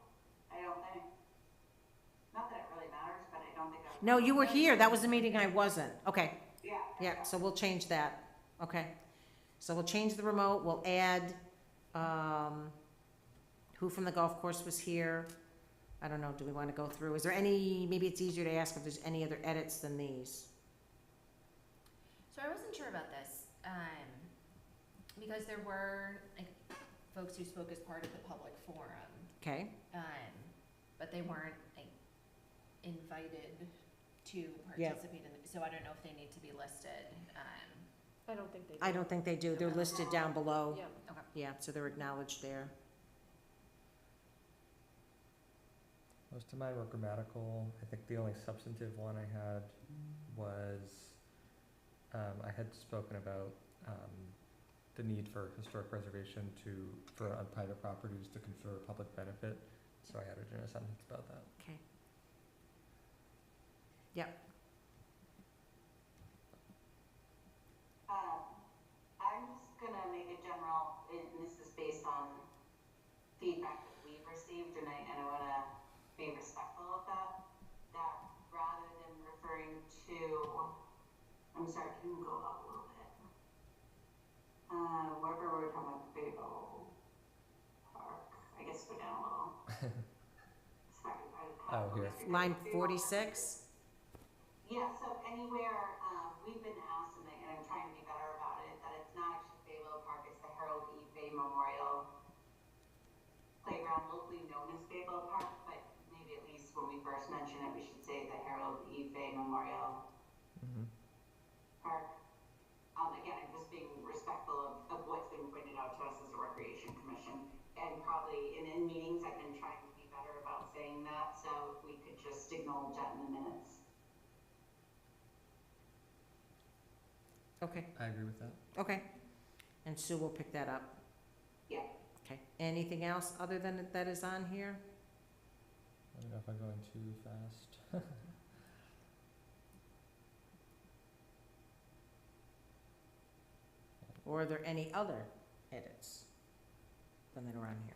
I don't think. Not that it really matters, but I don't think I was. No, you were here. That was the meeting I wasn't. Okay. Yeah. Yeah, so we'll change that. Okay. So we'll change the remote. We'll add, who from the golf course was here? I don't know. Do we want to go through? Is there any, maybe it's easier to ask if there's any other edits than these? So I wasn't sure about this, because there were, like, folks who spoke as part of the public forum, Okay. but they weren't, like, invited to Yeah. participate in, so I don't know if they need to be listed, I don't think they do. I don't think they do. They're listed down below. Yeah. okay. Yeah, so they're acknowledged there. Most of mine were grammatical. I think the only substantive one I had was, I had spoken about, the need for historic preservation for on private properties to confer public benefit. So I added in a sentence about that. Okay. Yep. I'm just gonna make a general, and this is based on feedback that we've received, and I wanna be respectful of that rather than referring to, I'm sorry, can you go up a little bit? Wherever we're talking about Bagel Park, I guess go down a little. Sorry, Oh, here. Line 46? Yeah, so anywhere, we've been asked, and I'm trying to be better about it, that it's not actually Bayville Park, it's the Harold E. Fay Memorial Playground, locally known as Bayville Park, but maybe at least when we first mention it, we should say the Harold E. Fay Memorial Mm-hmm. Park. Again, I'm just being respectful of what's been pointed out to us as a Recreation Commission, and probably in meetings, I've been trying to be better about saying that, so if we could just acknowledge that in the minutes. Okay, I agree with that. okay. And Sue will pick that up. Yeah. Okay. Anything else other than that is on here? I don't know if I'm going too fast. Or are there any other edits than that are on here?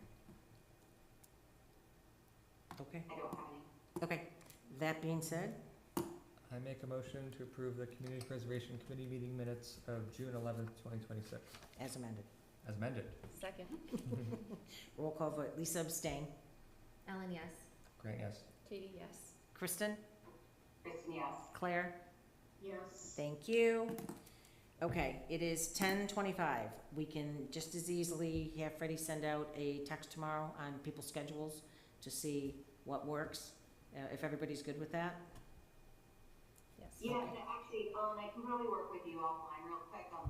Okay, I don't have any. okay. That being said, I make a motion to approve the Community Preservation Committee meeting minutes of June 11th, 2026, as amended. as amended. Second. Roll call vote. Lisa abstain. Ellen, yes. Grant, yes. Katie, yes. Kristen? Kristen, yes. Claire? Yes. Thank you. Okay, it is 10:25. We can just as easily have Freddie send out a text tomorrow on people's schedules to see what works, if everybody's good with that. Yes. Yeah, Okay. and actually, Ellen, I can probably work with you offline real quick on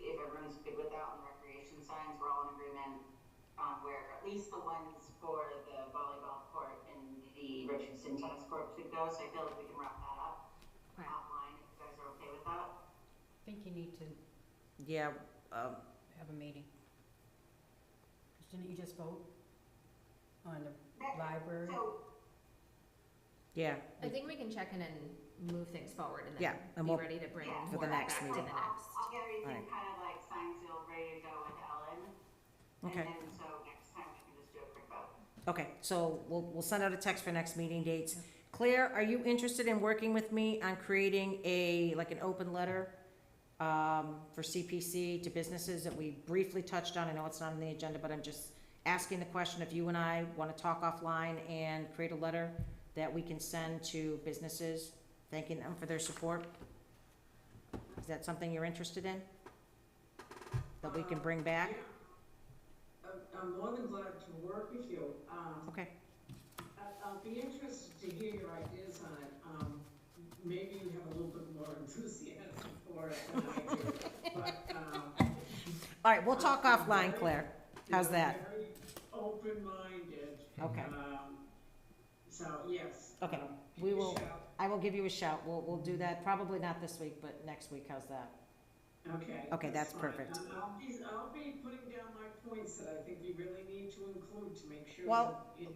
if everyone's good with that on the recreation signs, we're all in agreement on where at least the ones for the volleyball court and the Richardson tennis court should go, so I feel like we can wrap that up Okay. offline if you guys are okay with that. I think you need to Yeah, have a meeting. 'Cause didn't you just vote on the library? So, yeah, I think we can check in and move things forward and Yeah, then and be we'll- ready to bring yeah, for the more next back to meeting. the next. I'll get everything Alright. kind of like signed, sealed, ready to go with Ellen. okay. And then, so next time we can just do a quick vote. Okay, so we'll send out a text for next meeting dates. Claire, are you interested in working with me on creating an open letter for CPC to businesses that we briefly touched on? I know it's not on the agenda, but I'm just asking the question if you and I want to talk offline and create a letter that we can send to businesses, thanking them for their support. Is that something you're interested in? That we can bring back? Yeah. I'm more than glad to work with you. Okay. I'll be interested to hear your ideas on it. Maybe you have a little bit more enthusiasm for it than I do, but, All right, we'll talk I'm offline, very- Claire. How's that? Very open-minded. Okay. So, yes. Okay, give we me a will- shout. I will give you a shout. We'll do that, probably not this week, but next week. How's that? Okay. Okay, that's fine. perfect. And I'll be putting down my points that I think you really need to include to make sure Well- that,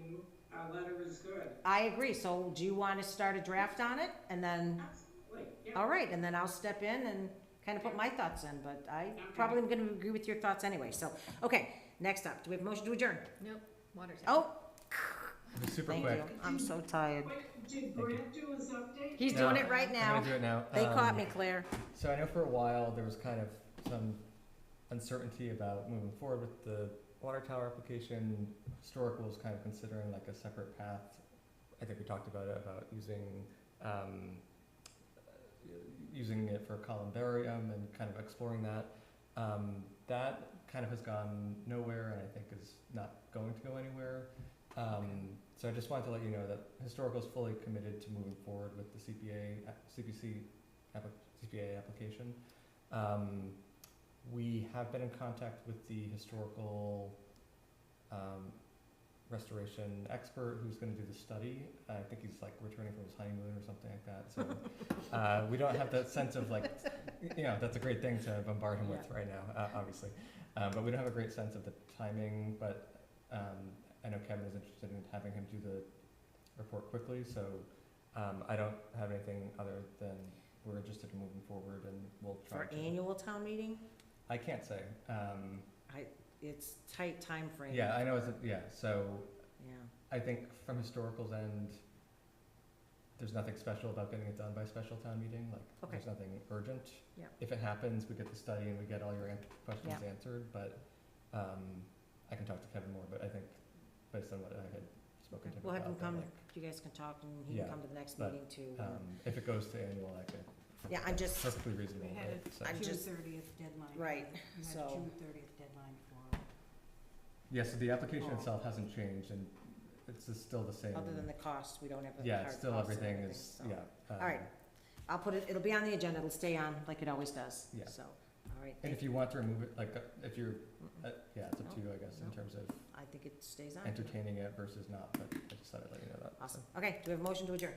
our letter is good. I agree. So do you want to start a draft on it? And then, Absolutely, yeah. all right, and then I'll step in and kind of put my thoughts in, but I probably am going to agree with your thoughts anyway. So, okay, next up, do we have a motion to adjourn? Nope, water tower. Oh, It'll be super thank quick. you. I'm so tired. Wait, did Grant do his update? He's No, doing it right I'm now. gonna do it now. They caught me, Claire. So I know for a while there was kind of some uncertainty about moving forward with the water tower application. Historical was kind of considering like a separate path. I think we talked about it, about using it for columbarium and kind of exploring that. That kind of has gone nowhere and I think is not going to go anywhere. So I just wanted to let you know that Historical is fully committed to moving forward with the CPC application. We have been in contact with the historical restoration expert who's going to do the study. I think he's like returning from his honeymoon or something like that. So we don't have that sense of like, that's a great thing to bombard him with right now, obviously. But we don't have a great sense of the timing. But I know Kevin is interested in having him do the report quickly. So I don't have anything other than we're interested in moving forward and we'll try For annual town meeting? I can't say. It's tight time frame. Yeah, I know so Yeah. I think from Historical's end, there's nothing special about getting it done by special town meeting, like, Okay. there's nothing urgent. Yeah. If it happens, we get the study and we get all your questions Yeah. answered, but, I can talk to Kevin more, but I think based on what I had spoken to him We'll have him about, that, come, like, you guys can talk and he Yeah, can come to the next but, meeting too. if it goes to annual, I could, Yeah, I'm just, perfectly reasonable, We had right, so. I'm June just- 30th deadline. Right, You had so- a June 30th deadline for, Yeah, so the application Oh. itself hasn't changed and it's just still the same. other than the cost, we don't have the Yeah, hard it's still costs and everything everything, is, so. yeah. All right. I'll put it, it'll be on the agenda, it'll stay on like it always does, Yeah. so, all right. And thank if you want to remove it, like, if you're, Mm-mm. yeah, it's up to you, I guess, in No. terms of I think it stays on. entertaining it versus not, but I just thought I'd let you know that. Awesome. Okay, do we have a motion to adjourn?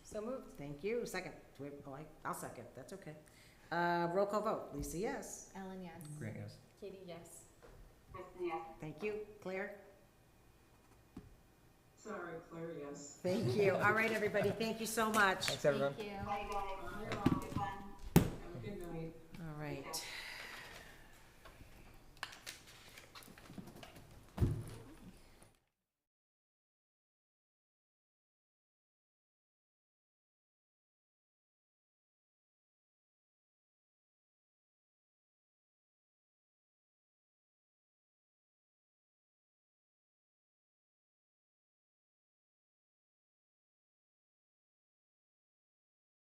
So moved. Thank you. Second. Do we have, I'll second, that's okay. Roll call vote. Lisa, yes. Ellen, yes. Grant, yes. Katie, yes. Kristen, yes. Thank you. Claire? Sorry, Claire, yes. Thank you. All right, everybody, thank you so much. Thanks, everyone. Thank you. Bye, guys. Bye. Good one. Have a good night. All right.